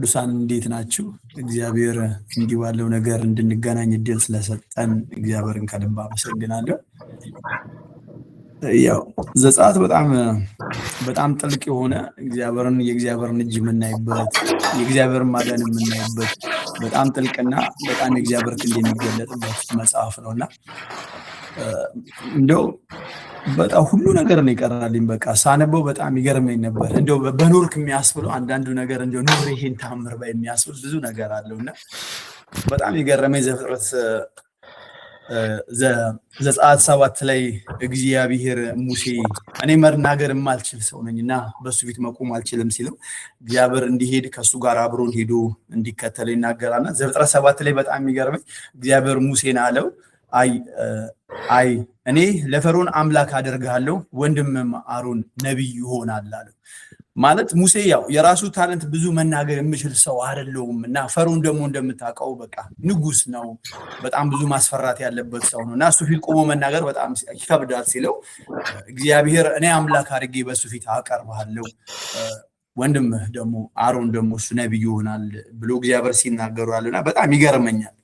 ቅዱሳን እንዴት ናችሁ? እግዚአብሔር እንዲህ ባለው ነገር እንድንገናኝ እድል ስለሰጠን እግዚአብሔርን ከልብ አመሰግናለሁ። ያው ዘጸአት በጣም ጥልቅ የሆነ የእግዚአብሔርን እጅ የምናይበት የእግዚአብሔርን ማዳን የምናይበት በጣም ጥልቅና በጣም የእግዚአብሔር ክንድ የሚገለጥበት መጽሐፍ ነውና እንደው በጣም ሁሉ ነገር ነው ይቀራልኝ። በቃ ሳነበው በጣም ይገርመኝ ነበር። እንደው በኖርክ የሚያስብለው አንዳንዱ ነገር እንደው ኖር ይሄን ታምር ባይ የሚያስብል ብዙ ነገር አለውና በጣም ይገርመኝ። ዘጸአት 7 ላይ እግዚአብሔር ሙሴ እኔ መናገር የማልችል ሰው ነኝና በሱ ፊት መቆም አልችልም ሲለው እግዚአብሔር እንዲሄድ ከሱ ጋር አብሮን ሄዶ እንዲከተል ይናገራልና ዘጸአት 7 ላይ በጣም የሚገርመኝ እግዚአብሔር ሙሴን አለው አይ እኔ ለፈርዖን አምላክ አደርጋለሁ ወንድምም አሮን ነብይ ይሆናል አለው። ማለት ሙሴ ያው የራሱ ታለንት ብዙ መናገር የሚችል ሰው አይደለውምና ፈርዖን ደግሞ እንደምታውቀው በቃ ንጉስ ነው፣ በጣም ብዙ ማስፈራት ያለበት ሰው ነውና እሱ ፊት ቆሞ መናገር በጣም ይከብዳል ሲለው እግዚአብሔር እኔ አምላክ አድርጌ በሱ ፊት አቀርባለሁ ወንድምህ ደግሞ አሮን ደግሞ እሱ ነብይ ይሆናል ብሎ እግዚአብሔር ሲናገሩ አለና በጣም ይገርመኛል።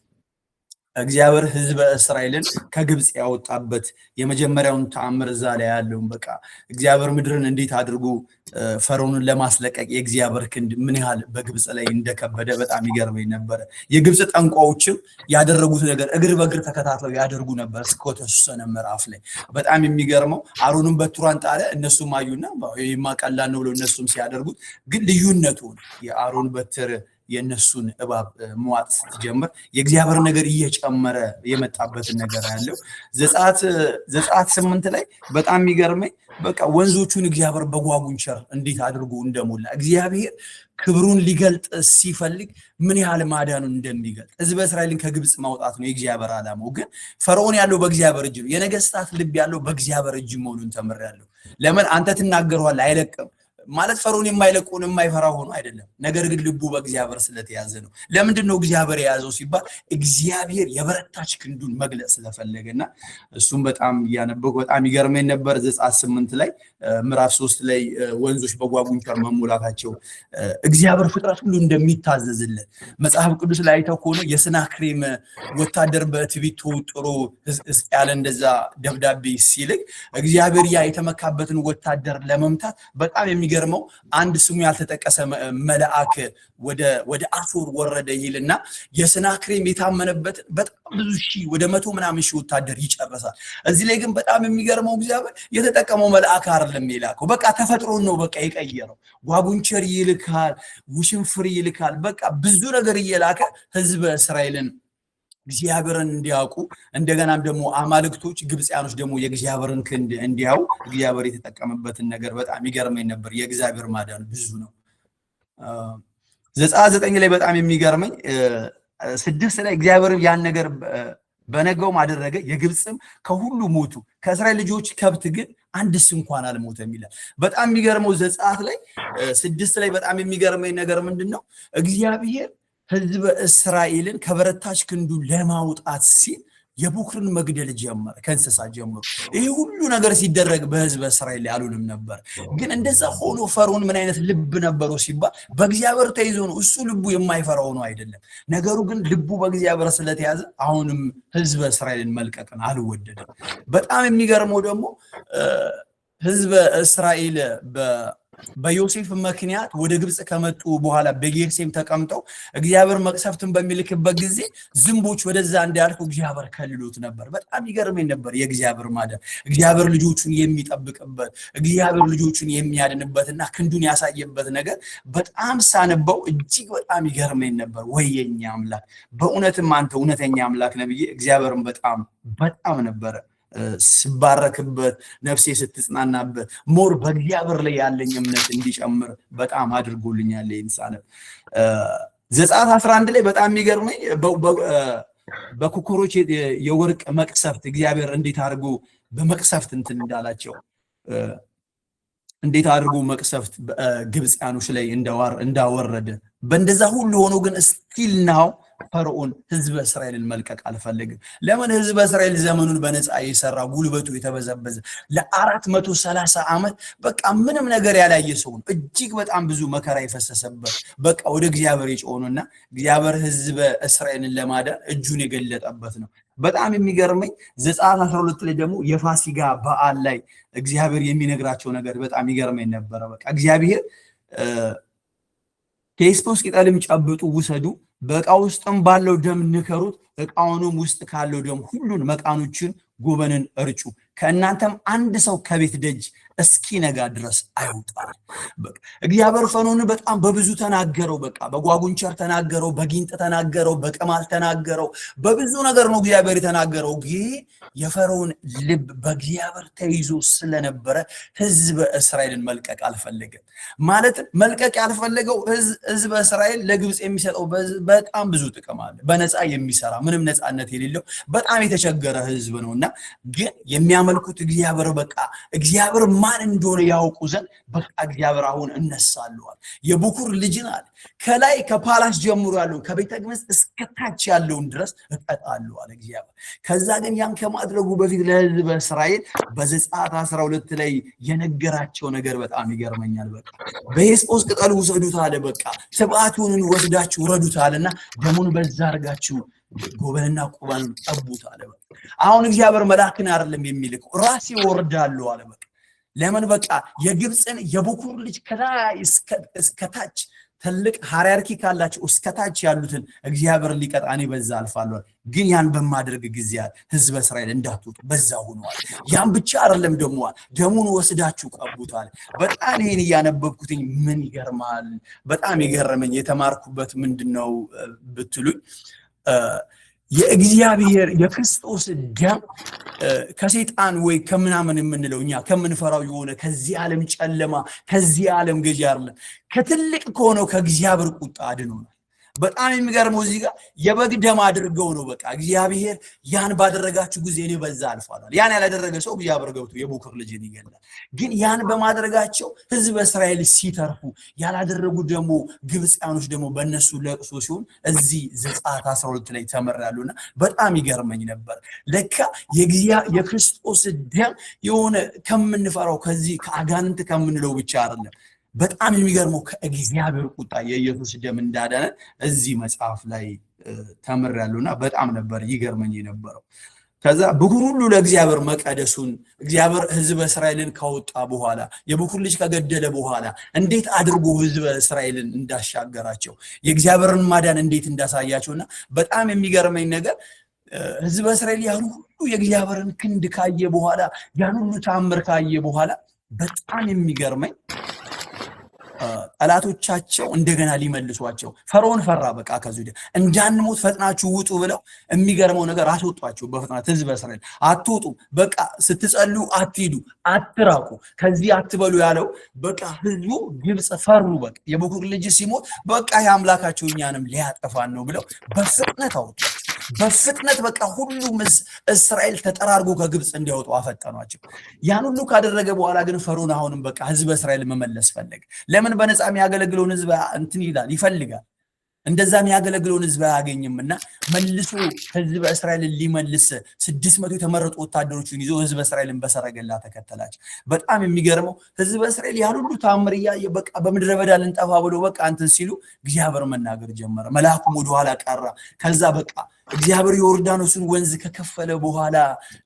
እግዚአብሔር ሕዝበ እስራኤልን ከግብጽ ያወጣበት የመጀመሪያውን ተአምር እዛ ላይ ያለው በቃ እግዚአብሔር ምድርን እንዴት አድርጎ ፈርዖንን ለማስለቀቅ የእግዚአብሔር ክንድ ምን ያህል በግብጽ ላይ እንደከበደ በጣም ይገርመኝ ነበር። የግብጽ ጠንቋዮችም ያደረጉት ነገር እግር በእግር ተከታትለው ያደርጉ ነበር እስከ ተወሰነ ምዕራፍ ላይ። በጣም የሚገርመው አሮንን በትሯን ጣለ፣ እነሱም አዩና ይሄማ ቀላል ነው ብለው እነሱም ሲያደርጉት ግን ልዩነቱ የአሮን በትር የነሱን እባብ መዋጥ ስትጀምር የእግዚአብሔር ነገር እየጨመረ የመጣበትን ነገር ያለው ዘጸአት 8 ላይ በጣም የሚገርመኝ በቃ ወንዞቹን እግዚአብሔር በጓጉንቸር እንዴት አድርጎ እንደሞላ እግዚአብሔር ክብሩን ሊገልጥ ሲፈልግ ምን ያህል ማዳኑን እንደሚገልጥ ሕዝበ እስራኤልን ከግብጽ ማውጣት ነው የእግዚአብሔር ዓላማው። ግን ፈርዖን ያለው በእግዚአብሔር እጅ ነው። የነገስታት ልብ ያለው በእግዚአብሔር እጅ መሆኑን ተምሬያለሁ። ለምን አንተ ትናገረዋለህ አይለቅም ማለት ፈርዖን የማይለቁን የማይፈራ ሆኖ አይደለም፣ ነገር ግን ልቡ በእግዚአብሔር ስለተያዘ ነው። ለምንድን ነው እግዚአብሔር የያዘው ሲባል እግዚአብሔር የበረታች ክንዱን መግለጽ ስለፈለገና እሱም በጣም ያነበኩ በጣም ይገርመኝ ነበር። ዘጸአት 8 ላይ ምዕራፍ 3 ላይ ወንዞች በጓጉንቸር መሞላታቸው እግዚአብሔር ፍጥረት ሁሉ እንደሚታዘዝለት መጽሐፍ ቅዱስ ላይ አይተው ከሆነ የሰናክሬም ወታደር በትዕቢት ተወጥሮ ያለ እንደዛ ደብዳቤ ሲልክ እግዚአብሔር ያ የተመካበትን ወታደር ለመምታት በጣም የሚገርመው አንድ ስሙ ያልተጠቀሰ መልአክ ወደ አሶር ወረደ ይልና የሰናክሬም የታመነበት በጣም ብዙ ሺህ ወደ 100 ምናምን ሺህ ወታደር ይጨርሳል። እዚህ ላይ ግን በጣም የሚገርመው እግዚአብሔር የተጠቀመው መልአክ አይደለም የላከው፣ በቃ ተፈጥሮን ነው በቃ የቀየረው። ጓጉንቸር ይልካል፣ ውሽንፍር ይልካል፣ በቃ ብዙ ነገር እየላከ ሕዝበ እስራኤልን እግዚአብሔርን እንዲያውቁ እንደገናም ደግሞ አማልክቶች ግብጽያኖች ደግሞ የእግዚአብሔርን ክንድ እንዲያው እግዚአብሔር የተጠቀመበትን ነገር በጣም ይገርመኝ ነበር። የእግዚአብሔር ማዳን ብዙ ነው። ዘጸአት 9 ላይ በጣም የሚገርመኝ 6 ላይ እግዚአብሔር ያን ነገር በነገውም አደረገ፣ የግብጽም ከሁሉ ሞቱ፣ ከእስራኤል ልጆች ከብት ግን አንድስ እንኳን አልሞተም ይላል። በጣም የሚገርመው ዘጸአት ላይ 6 ላይ በጣም የሚገርመኝ ነገር ምንድነው? እግዚአብሔር ሕዝበ እስራኤልን ከበረታች ክንዱ ለማውጣት ሲል የቡክርን መግደል ጀመረ፣ ከእንስሳ ጀምሮ። ይሄ ሁሉ ነገር ሲደረግ በሕዝበ እስራኤል ላይ አሉንም ነበር። ግን እንደዛ ሆኖ ፈርዖን ምን አይነት ልብ ነበረው ሲባል በእግዚአብሔር ተይዞ ነው። እሱ ልቡ የማይፈራው ነው አይደለም። ነገሩ ግን ልቡ በእግዚአብሔር ስለተያዘ አሁንም ሕዝበ እስራኤልን መልቀቅን አልወደደም። በጣም የሚገርመው ደግሞ ሕዝበ እስራኤል በዮሴፍ ምክንያት ወደ ግብጽ ከመጡ በኋላ በጌርሴም ተቀምጠው እግዚአብሔር መቅሰፍትን በሚልክበት ጊዜ ዝንቦች ወደዛ እንዳያልፉ እግዚአብሔር ከልሎት ነበር። በጣም ይገርመኝ ነበር የእግዚአብሔር ማዳን፣ እግዚአብሔር ልጆቹን የሚጠብቅበት፣ እግዚአብሔር ልጆቹን የሚያድንበትና ክንዱን ያሳየበት ነገር በጣም ሳነበው እጅግ በጣም ይገርመኝ ነበር። ወየኛ አምላክ በእውነትም አንተ እውነተኛ አምላክ ነብዬ እግዚአብሔርን በጣም ነበረ ስባረክበት፣ ነፍሴ ስትጽናናበት፣ ሞር በእግዚአብሔር ላይ ያለኝ እምነት እንዲጨምር በጣም አድርጎልኛል። ኢንሳን ዘጸአት 11 ላይ በጣም የሚገርመኝ በኮከሮች የወርቅ መቅሰፍት እግዚአብሔር እንዴት አድርጎ በመቅሰፍት እንትን እንዳላቸው እንዴት አድርጎ መቅሰፍት ግብጽያኖች ላይ እንዳወረደ በእንደዛ ሁሉ ሆኖ ግን ስቲል ናው ፈርዖን ህዝበ እስራኤልን መልቀቅ አልፈለግም። ለምን? ህዝበ እስራኤል ዘመኑን በነፃ የሰራ ጉልበቱ የተበዘበዘ ለ430 ዓመት በቃ ምንም ነገር ያላየ ሰው ነው። እጅግ በጣም ብዙ መከራ የፈሰሰበት በቃ ወደ እግዚአብሔር የጮኸውና እግዚአብሔር ህዝበ እስራኤልን ለማዳን እጁን የገለጠበት ነው። በጣም የሚገርመኝ ዘጸአት 12 ላይ ደግሞ የፋሲጋ በዓል ላይ እግዚአብሔር የሚነግራቸው ነገር በጣም ይገርመኝ ነበረ። በቃ እግዚአብሔር ከኤስቶስ ቅጠልም ጨብጡ ውሰዱ፣ በዕቃ ውስጥም ባለው ደም ንከሩት፣ ዕቃውንም ውስጥ ካለው ደም ሁሉን መቃኖችን ጉበንን እርጩ፣ ከእናንተም አንድ ሰው ከቤት ደጅ እስኪነጋ ድረስ አይውጣል። በቃ እግዚአብሔር ፈርዖንን በጣም በብዙ ተናገረው። በቃ በጓጉንቸር ተናገረው፣ በጊንጥ ተናገረው፣ በቅማል ተናገረው፣ በብዙ ነገር ነው እግዚአብሔር የተናገረው። ግን የፈርዖን ልብ በእግዚአብሔር ተይዞ ስለነበረ ህዝበ እስራኤልን መልቀቅ አልፈለገም። ማለት መልቀቅ ያልፈለገው ህዝበ እስራኤል ለግብፅ የሚሰጠው በጣም ብዙ ጥቅም አለ። በነፃ የሚሰራ ምንም ነፃነት የሌለው በጣም የተቸገረ ህዝብ ነውና ግን የሚያመልኩት እግዚአብሔር በቃ እግዚአብሔር ማን እንደሆነ ያውቁ ዘንድ በቃ እግዚአብሔር አሁን እነሳለዋል የብኩር ልጅን አለ ከላይ ከፓላስ ጀምሮ ያለው ከቤተ መቅደስ እስከ ታች ያለውን ድረስ እቀጣለሁ አለ እግዚአብሔር። ከዛ ግን ያን ከማድረጉ በፊት ለህዝበ እስራኤል በዘጸአት 12 ላይ የነገራቸው ነገር በጣም ይገርመኛል። በቃ በኤስጦስ ቅጠል ውሰዱት አለ። በቃ ስብዓቱን ወስዳችሁ ረዱት አለና ደሙን በዛ አርጋችሁ ጎበንና ቁባን ጠቡት አለ። አሁን እግዚአብሔር መልአክን አይደለም የሚልከው ራሴ ወርዳለሁ አለ። በቃ ለምን? በቃ የግብፅን የብኩር ልጅ ከላይ እስከ ታች ትልቅ ሃይራርኪ ካላቸው እስከ ታች ያሉትን እግዚአብሔር ሊቀጣኔ በዛ አልፋለሁ። ግን ያን በማድረግ ጊዜ ህዝበ እስራኤል እንዳትወጡ በዛ ሆኗል። ያን ብቻ አይደለም ደግሞ ደሙን ወስዳችሁ ቀቡታል። በጣም ይሄን ያነበብኩትኝ ምን ይገርማል። በጣም የገረመኝ የተማርኩበት ምንድነው ብትሉኝ የእግዚአብሔር የክርስቶስ ደም ከሰይጣን ወይ ከምናምን የምንለው እኛ ከምንፈራው የሆነ ከዚህ ዓለም ጨለማ ከዚህ ዓለም ገዢ አይደለም ከትልቅ ከሆነው ከእግዚአብሔር ቁጣ አድኖናል። በጣም የሚገርመው እዚህ ጋር የበግ ደም አድርገው ነው በቃ እግዚአብሔር ያን ባደረጋችሁ ጊዜ እኔ በዛ አልፋለሁ። ያን ያላደረገ ሰው እግዚአብሔር ገብቶ የብኩር ልጅን ይገላል። ግን ያን በማድረጋቸው ህዝበ እስራኤል ሲተርፉ ያላደረጉ ደግሞ ግብፃኖች ደግሞ በእነሱ ለቅሶ ሲሆን እዚህ ዘጸአት 12 ላይ ተመራሉና በጣም ይገርመኝ ነበር። ለካ የክርስቶስ ደም የሆነ ከምንፈራው ከዚህ ከአጋንንት ከምንለው ብቻ አይደለም። በጣም የሚገርመው ከእግዚአብሔር ቁጣ የኢየሱስ ደም እንዳዳነ እዚህ መጽሐፍ ላይ ተመራሉና በጣም ነበር ይገርመኝ የነበረው። ከዛ ብኩር ሁሉ ለእግዚአብሔር መቀደሱን እግዚአብሔር ህዝበ እስራኤልን ካወጣ በኋላ የብኩር ልጅ ከገደለ በኋላ እንዴት አድርጎ ህዝበ እስራኤልን እንዳሻገራቸው የእግዚአብሔርን ማዳን እንዴት እንዳሳያቸውና በጣም የሚገርመኝ ነገር ህዝበ እስራኤል ያን ሁሉ የእግዚአብሔርን ክንድ ካየ በኋላ ያን ሁሉ ተአምር ካየ በኋላ በጣም የሚገርመኝ ጠላቶቻቸው እንደገና ሊመልሷቸው ፈርዖን ፈራ። በቃ ከዚህ እንዳንሞት ፈጥናችሁ ውጡ ብለው የሚገርመው ነገር አስወጧቸው በፍጥነት ህዝበ እስራኤል አትወጡ፣ በቃ ስትጸልዩ አትሂዱ፣ አትራቁ፣ ከዚህ አትበሉ ያለው በቃ ህዝቡ ግብፅ ፈሩ። በቃ የብኩር ልጅ ሲሞት በቃ የአምላካቸው እኛንም ሊያጠፋን ነው ብለው በፍጥነት አወጧቸው። በፍጥነት በቃ ሁሉም እስራኤል ተጠራርጎ ከግብፅ እንዲያወጡ አፈጠኗቸው። ያን ሁሉ ካደረገ በኋላ ግን ፈርዖን አሁንም በቃ ህዝበ እስራኤል መመለስ ፈለገ። ለምን? በነፃ የሚያገለግለውን ህዝብ እንትን ይላል ይፈልጋል። እንደዛ የሚያገለግለውን ህዝብ አያገኝምና መልሶ ህዝበ እስራኤልን ሊመልስ 600 የተመረጡ ወታደሮችን ይዞ ህዝበ እስራኤልን በሰረገላ ተከተላቸው። በጣም የሚገርመው ህዝበ እስራኤል ያን ሁሉ ተአምር ያየ በቃ በምድረ በዳ ልንጠፋ ብሎ በቃ እንትን ሲሉ እግዚአብሔር መናገር ጀመረ። መልአኩም ወደ ኋላ ቀራ። ከዛ በቃ እግዚአብሔር ዮርዳኖስን ወንዝ ከከፈለ በኋላ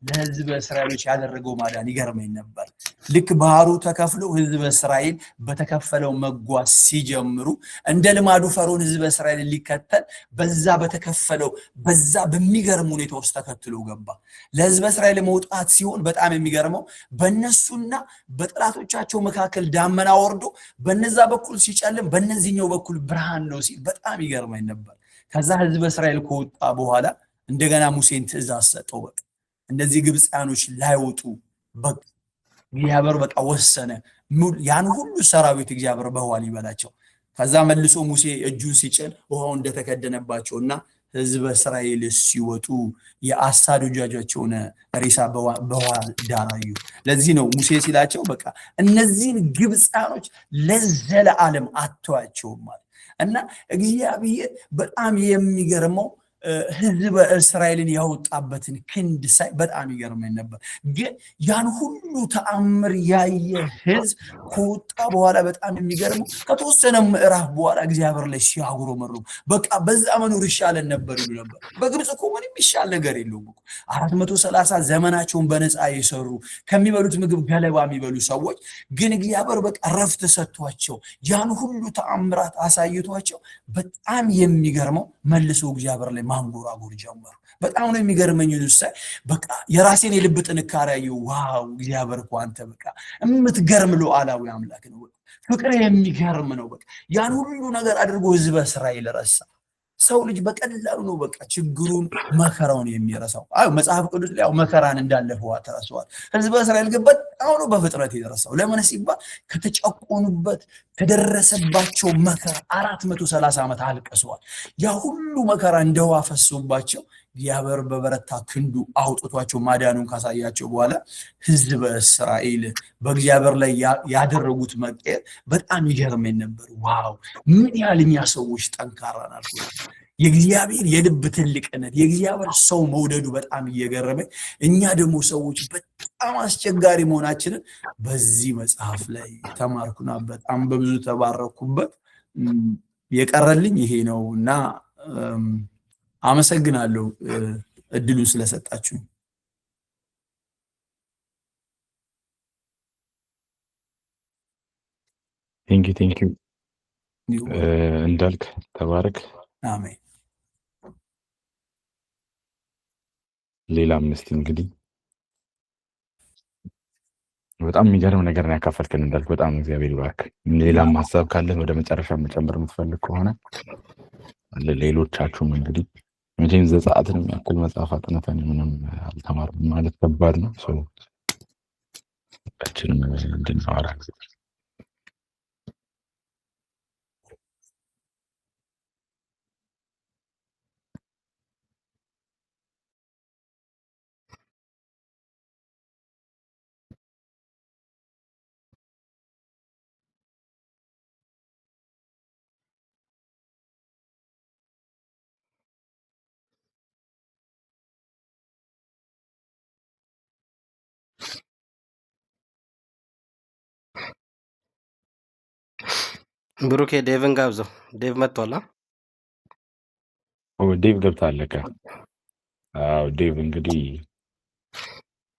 ለህዝበ እስራኤሎች ያደረገው ማዳን ይገርመኝ ነበር። ልክ ባህሩ ተከፍሎ ህዝበ እስራኤል በተከፈለው መጓዝ ሲጀምሩ እንደ ልማዱ ፈርዖን ህዝበ እስራኤል ሊከተል በዛ በተከፈለው በዛ በሚገርም ሁኔታ ውስጥ ተከትሎ ገባ። ለህዝበ እስራኤል መውጣት ሲሆን በጣም የሚገርመው በእነሱና በጠላቶቻቸው መካከል ዳመና ወርዶ በነዛ በኩል ሲጨልም በነዚህኛው በኩል ብርሃን ነው ሲል በጣም ይገርመኝ ነበር። ከዛ ህዝበ እስራኤል ከወጣ በኋላ እንደገና ሙሴን ትእዛዝ ሰጠው። በቃ እንደዚህ ግብፃኖች ላይወጡ በቃ እግዚአብሔር በቃ ወሰነ። ያን ሁሉ ሰራዊት እግዚአብሔር በውሃ ሊበላቸው። ከዛ መልሶ ሙሴ እጁን ሲጭን ውሃው እንደተከደነባቸውና ህዝበ እስራኤል ሲወጡ የአሳዶጃቸውን ሬሳ በውሃ ዳር አዩ። ለዚህ ነው ሙሴ ሲላቸው በቃ እነዚህን ግብፃኖች ለዘለዓለም አትተዋቸውም ማለት እና እግዚአብሔር በጣም የሚገርመው ህዝበ እስራኤልን ያወጣበትን ክንድ ሳይ በጣም ይገርመኝ ነበር። ግን ያን ሁሉ ተአምር ያየ ህዝብ ከወጣ በኋላ በጣም የሚገርመው ከተወሰነ ምዕራፍ በኋላ እግዚአብሔር ላይ ሲያጉረመርሙ በቃ በዛ መኖር ይሻለን ነበር ይሉ ነበር። በግብፅ እኮ ምንም ይሻል ነገር የለውም እኮ 430 ዘመናቸውን በነፃ የሰሩ ከሚበሉት ምግብ ገለባ የሚበሉ ሰዎች ግን እግዚአብሔር በቃ ረፍት ሰጥቷቸው ያን ሁሉ ተአምራት አሳይቷቸው በጣም የሚገርመው መልሶ እግዚአብሔር ላይ ማንጎራጎር ጀመሩ። በጣም ነው የሚገርመኝ ሳይ በቃ የራሴን የልብ ጥንካሬ ያየው ዋው እግዚአብሔር እኮ አንተ በቃ የምትገርም ሉዓላዊ አምላክ ነው። ፍቅር የሚገርም ነው። በቃ ያን ሁሉ ነገር አድርጎ ህዝበ እስራኤል ረሳ። ሰው ልጅ በቀላሉ ነው በቃ ችግሩን መከራውን የሚረሳው። መጽሐፍ ቅዱስ ላይ መከራን እንዳለፈው ተረሳዋል። ህዝበ እስራኤል ግን በጣም ነው በፍጥረት የደረሰው። ለምን ሲባል ከተጨቆኑበት ከደረሰባቸው መከራ 430 ዓመት አልቀሰዋል። ያ ሁሉ መከራ እንደዋ ፈሶባቸው እግዚአብሔር በበረታ ክንዱ አውጥቷቸው ማዳኑን ካሳያቸው በኋላ ህዝበ እስራኤል በእግዚአብሔር ላይ ያደረጉት መቀየር በጣም ይገርመኝ ነበር። ዋው ምን ያህል እኛ ሰዎች ጠንካራ ናቸው። የእግዚአብሔር የልብ ትልቅነት የእግዚአብሔር ሰው መውደዱ በጣም እየገረመኝ፣ እኛ ደግሞ ሰዎች በጣም አስቸጋሪ መሆናችንን በዚህ መጽሐፍ ላይ ተማርኩና በጣም በብዙ ተባረኩበት። የቀረልኝ ይሄ ነው እና አመሰግናለሁ እድሉን ስለሰጣችሁ። ቴንኪ እንዳልክ ተባረክ። አሜን። ሌላም እስቲ እንግዲህ በጣም የሚገርም ነገር ነው ያካፈልከን እንዳልክ፣ በጣም እግዚአብሔር ይባርክ። ሌላም ሀሳብ ካለ ወደ መጨረሻ መጨመር የምትፈልግ ከሆነ ሌሎቻችሁም እንግዲህ መቼም ዘጸአትን የሚያክል መጽሐፍ አጥንተን ምንም አልተማርንም ማለት ከባድ ነው። ሰዎችንም እንድናወራ ብሩኬ ዴቭን ጋብዘው። ዴቭ መጥቷል። ዴቭ ገብታለቀ። አዎ ዴቭ እንግዲህ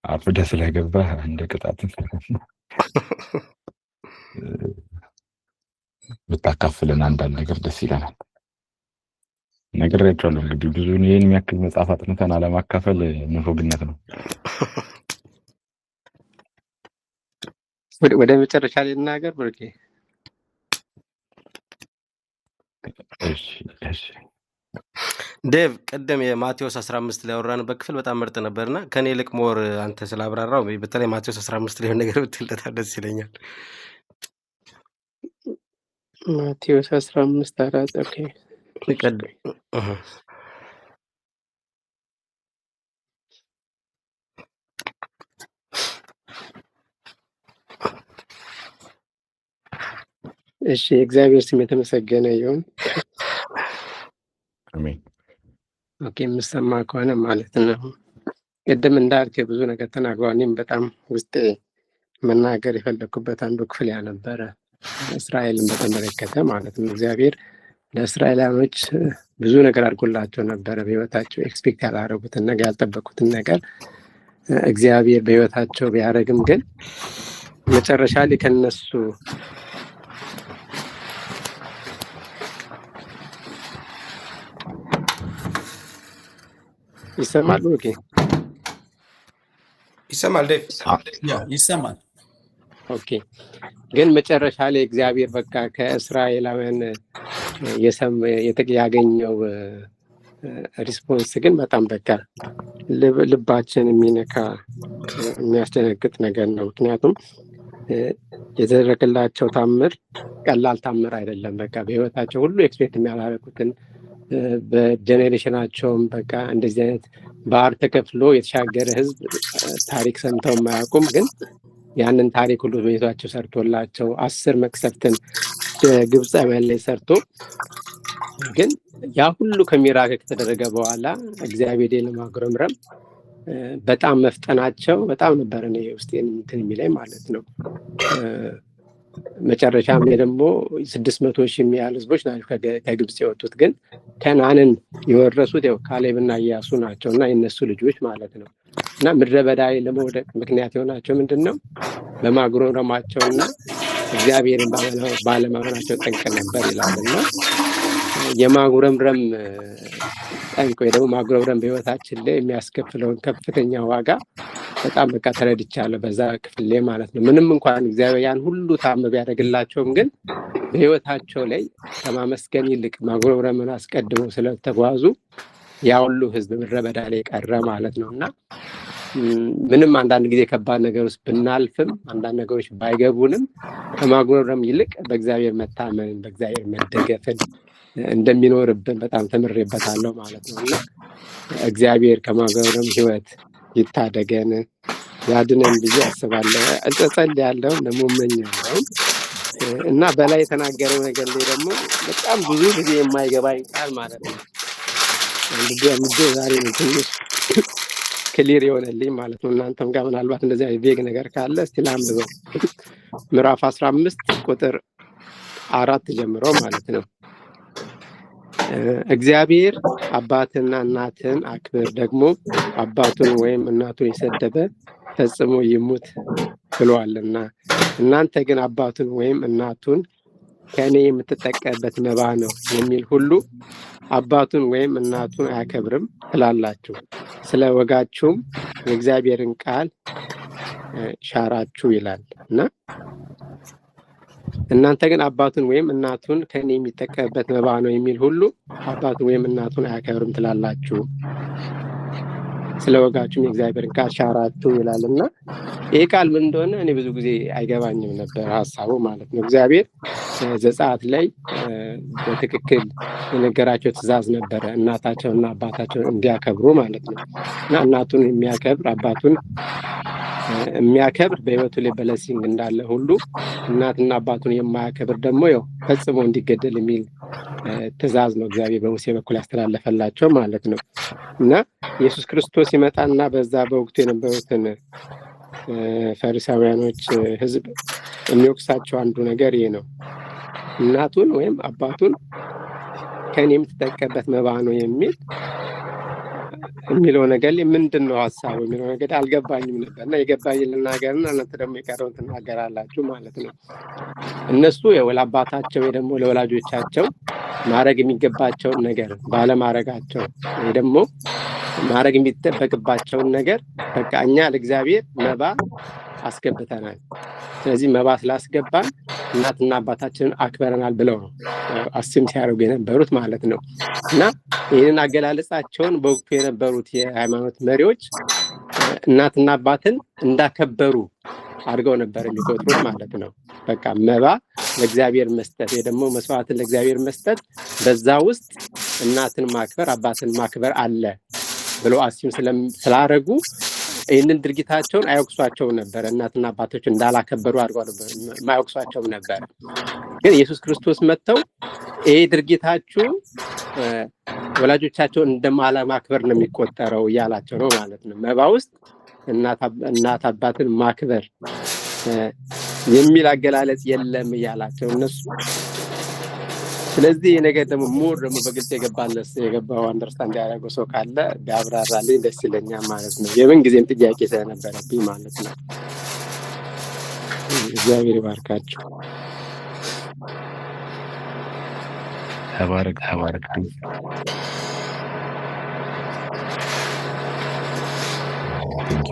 አፍደ ስለገባ እንደ ቅጣት ብታካፍለን አንዳንድ ነገር ደስ ይለናል። ነግሬያቸዋለሁ እንግዲህ ብዙ ይሄን የሚያክል መጽሐፍ አጥንተን አለማካፈል ንፉግነት ነው። ወደ መጨረሻ ላይ ልናገር ብሩኬ። እሺ ዴቭ ቅድም የማቴዎስ 15 ላይ ያወራንበት ክፍል በጣም ምርጥ ነበርና ከኔ ይልቅ ሞር አንተ ስላብራራው በተለይ ማቴዎስ 15 ላይ ነገር ብትልታ ደስ ይለኛል። ማቴዎስ 15 አራት ኦኬ እሺ እግዚአብሔር ስም የተመሰገነ ይሁን። አሜን። ኦኬ የምሰማ ከሆነ ማለት ነው። ቅድም እንዳልክ ብዙ ነገር ተናግሯል። እኔም በጣም ውስጤ መናገር የፈለኩበት አንዱ ክፍል ያነበረ እስራኤልን በተመለከተ ማለት ነው። እግዚአብሔር ለእስራኤላውያኖች ብዙ ነገር አድርጎላቸው ነበረ። በህይወታቸው ኤክስፔክት ያላረጉትን ነገር ያልጠበቁትን ነገር እግዚአብሔር በህይወታቸው ቢያደርግም ግን መጨረሻ ላይ ከነሱ ይሰማል። ኦኬ ይሰማል ዴቭ? ይሰማል። ኦኬ ግን መጨረሻ ላይ እግዚአብሔር በቃ ከእስራኤላውያን ያገኘው ሪስፖንስ ግን በጣም በቃ ልባችን የሚነካ የሚያስደነግጥ ነገር ነው። ምክንያቱም የተደረገላቸው ታምር ቀላል ታምር አይደለም። በቃ በህይወታቸው ሁሉ ኤክስፔክት የሚያላረጉትን በጀኔሬሽናቸውም በቃ እንደዚህ አይነት ባህር ተከፍሎ የተሻገረ ህዝብ ታሪክ ሰምተው የማያውቁም። ግን ያንን ታሪክ ሁሉ በቤታቸው ሰርቶላቸው 10 መቅሰፍትን ግብጽ ላይ ሰርቶ ግን ያ ሁሉ ከሚራክ ከተደረገ በኋላ እግዚአብሔር ለማጉረምረም በጣም መፍጠናቸው በጣም ነበር እኔ ውስጤን እንትን የሚለኝ ማለት ነው። መጨረሻም ላይ ደግሞ 600,000 የሚያህል ህዝቦች ናቸው ከግብጽ የወጡት። ግን ከነዓንን የወረሱት ያው ካሌብና ኢያሱ ናቸውና የነሱ ልጆች ማለት ነው። እና ምድረ በዳ ለመውደቅ ምክንያት የሆናቸው ምንድነው? በማጉረምረማቸውና እግዚአብሔርን ባለማመናቸው ጠንቅ ነበር ይላልና የማጉረምረም ጠንቅ ወይ ደግሞ ማጉረምረም በህይወታችን ላይ የሚያስከፍለውን ከፍተኛ ዋጋ በጣም በቃ ተረድቻለሁ በዛ ክፍል ላይ ማለት ነው። ምንም እንኳን እግዚአብሔር ያን ሁሉ ታምር ያደርግላቸውም ግን በህይወታቸው ላይ ከማመስገን ይልቅ ማጉረምረምን አስቀድመው ስለተጓዙ ያ ሁሉ ህዝብ ምድረ በዳ ላይ ቀረ ማለት ነውና ምንም አንዳንድ ጊዜ ከባድ ነገር ውስጥ ብናልፍም አንዳንድ ነገሮች ባይገቡንም ከማጉረምረም ይልቅ በእግዚአብሔር መታመን በእግዚአብሔር መደገፍን እንደሚኖርብን በጣም ተምሬበታለሁ ማለት ነውና እግዚአብሔር ከማጉረምረም ህይወት ይታደገን ያድነን ብዬ አስባለሁ። እጸልያለሁ ለሞመኛለሁ እና በላይ የተናገረው ነገር ላይ ደግሞ በጣም ብዙ ጊዜ የማይገባኝ ቃል ማለት ነው። እንግዲህ ዛሬ ነው ትንሽ ክሊር የሆነልኝ ማለት ነው። እናንተም ጋር ምናልባት እንደዚህ አይነት ቬግ ነገር ካለ እስቲ ላንብበው። ምዕራፍ 15 ቁጥር 4 ጀምሮ ማለት ነው። እግዚአብሔር አባትና እናትን አክብር፣ ደግሞ አባቱን ወይም እናቱን የሰደበ ፈጽሞ ይሙት ብሏልና፣ እናንተ ግን አባቱን ወይም እናቱን ከእኔ የምትጠቀምበት መባ ነው የሚል ሁሉ አባቱን ወይም እናቱን አያከብርም ትላላችሁ። ስለ ወጋችሁም የእግዚአብሔርን ቃል ሻራችሁ ይላል እና እናንተ ግን አባቱን ወይም እናቱን ከእኔ የሚጠቀምበት መባ ነው የሚል ሁሉ አባቱን ወይም እናቱን አያከብርም ትላላችሁ። ስለ ወጋችሁም የእግዚአብሔርን ቃል ሻራችሁ ይላልና ይሄ ቃል ምን እንደሆነ እኔ ብዙ ጊዜ አይገባኝም ነበር ሐሳቡ ማለት ነው። እግዚአብሔር ዘጸአት ላይ በትክክል የነገራቸው ትእዛዝ ነበረ እናታቸውና አባታቸውን እንዲያከብሩ ማለት ነው። እና እናቱን የሚያከብር አባቱን የሚያከብር በህይወቱ ላይ በለሲንግ እንዳለ ሁሉ እናትና አባቱን የማያከብር ደግሞ ያው ፈጽሞ እንዲገደል የሚል ትእዛዝ ነው እግዚአብሔር በሙሴ በኩል ያስተላለፈላቸው ማለት ነው። እና ኢየሱስ ክርስቶስ ይመጣና በዛ በወቅቱ የነበሩትን ፈሪሳውያኖች ህዝብ የሚወቅሳቸው አንዱ ነገር ይሄ ነው። እናቱን ወይም አባቱን ከእኔ የምትጠቀምበት መባ ነው የሚለው ነገር ላይ ምንድን ነው ሀሳቡ የሚለው ነገር አልገባኝም ነበር እና የገባኝ ልናገርና እናንተ ደግሞ የቀረውን ትናገራላችሁ ማለት ነው። እነሱ ለአባታቸው ወይ ደግሞ ለወላጆቻቸው ማድረግ የሚገባቸውን ነገር ባለማድረጋቸው ወይ ደግሞ ማድረግ የሚጠበቅባቸውን ነገር በቃ እኛ ለእግዚአብሔር መባ አስገብተናል፣ ስለዚህ መባ ስላስገባን እናትና አባታችንን አክበረናል ብለው ነው አስም ሲያደርጉ የነበሩት ማለት ነው። እና ይህንን አገላለጻቸውን በወቅቱ የነበሩት የሃይማኖት መሪዎች እናትና አባትን እንዳከበሩ አድርገው ነበር የሚቆጥሩት ማለት ነው። በቃ መባ ለእግዚአብሔር መስጠት ወይ ደግሞ መስዋዕትን ለእግዚአብሔር መስጠት በዛ ውስጥ እናትን ማክበር አባትን ማክበር አለ ብለው አስም ስላረጉ ይህንን ድርጊታቸውን አይወቅሷቸውም ነበር። እናትና አባቶች እንዳላከበሩ አድርገው ነበር ማይወቅሷቸውም ነበር። ግን ኢየሱስ ክርስቶስ መጥተው ይሄ ድርጊታችሁ ወላጆቻቸውን እንደማለማክበር ነው የሚቆጠረው እያላቸው ነው ማለት ነው። መባ ውስጥ እናት አባትን ማክበር የሚል አገላለጽ የለም እያላቸው እነሱ። ስለዚህ ነገር ደግሞ ሞር ደግሞ በግልጽ የገባው አንደርስታንድ ያደረገው ሰው ካለ ቢያብራራልኝ ደስ ይለኛል ማለት ነው። የምን ጊዜም ጥያቄ ስለነበረብኝ ማለት ነው። እግዚአብሔር ይባርካችሁ። ተባረክ።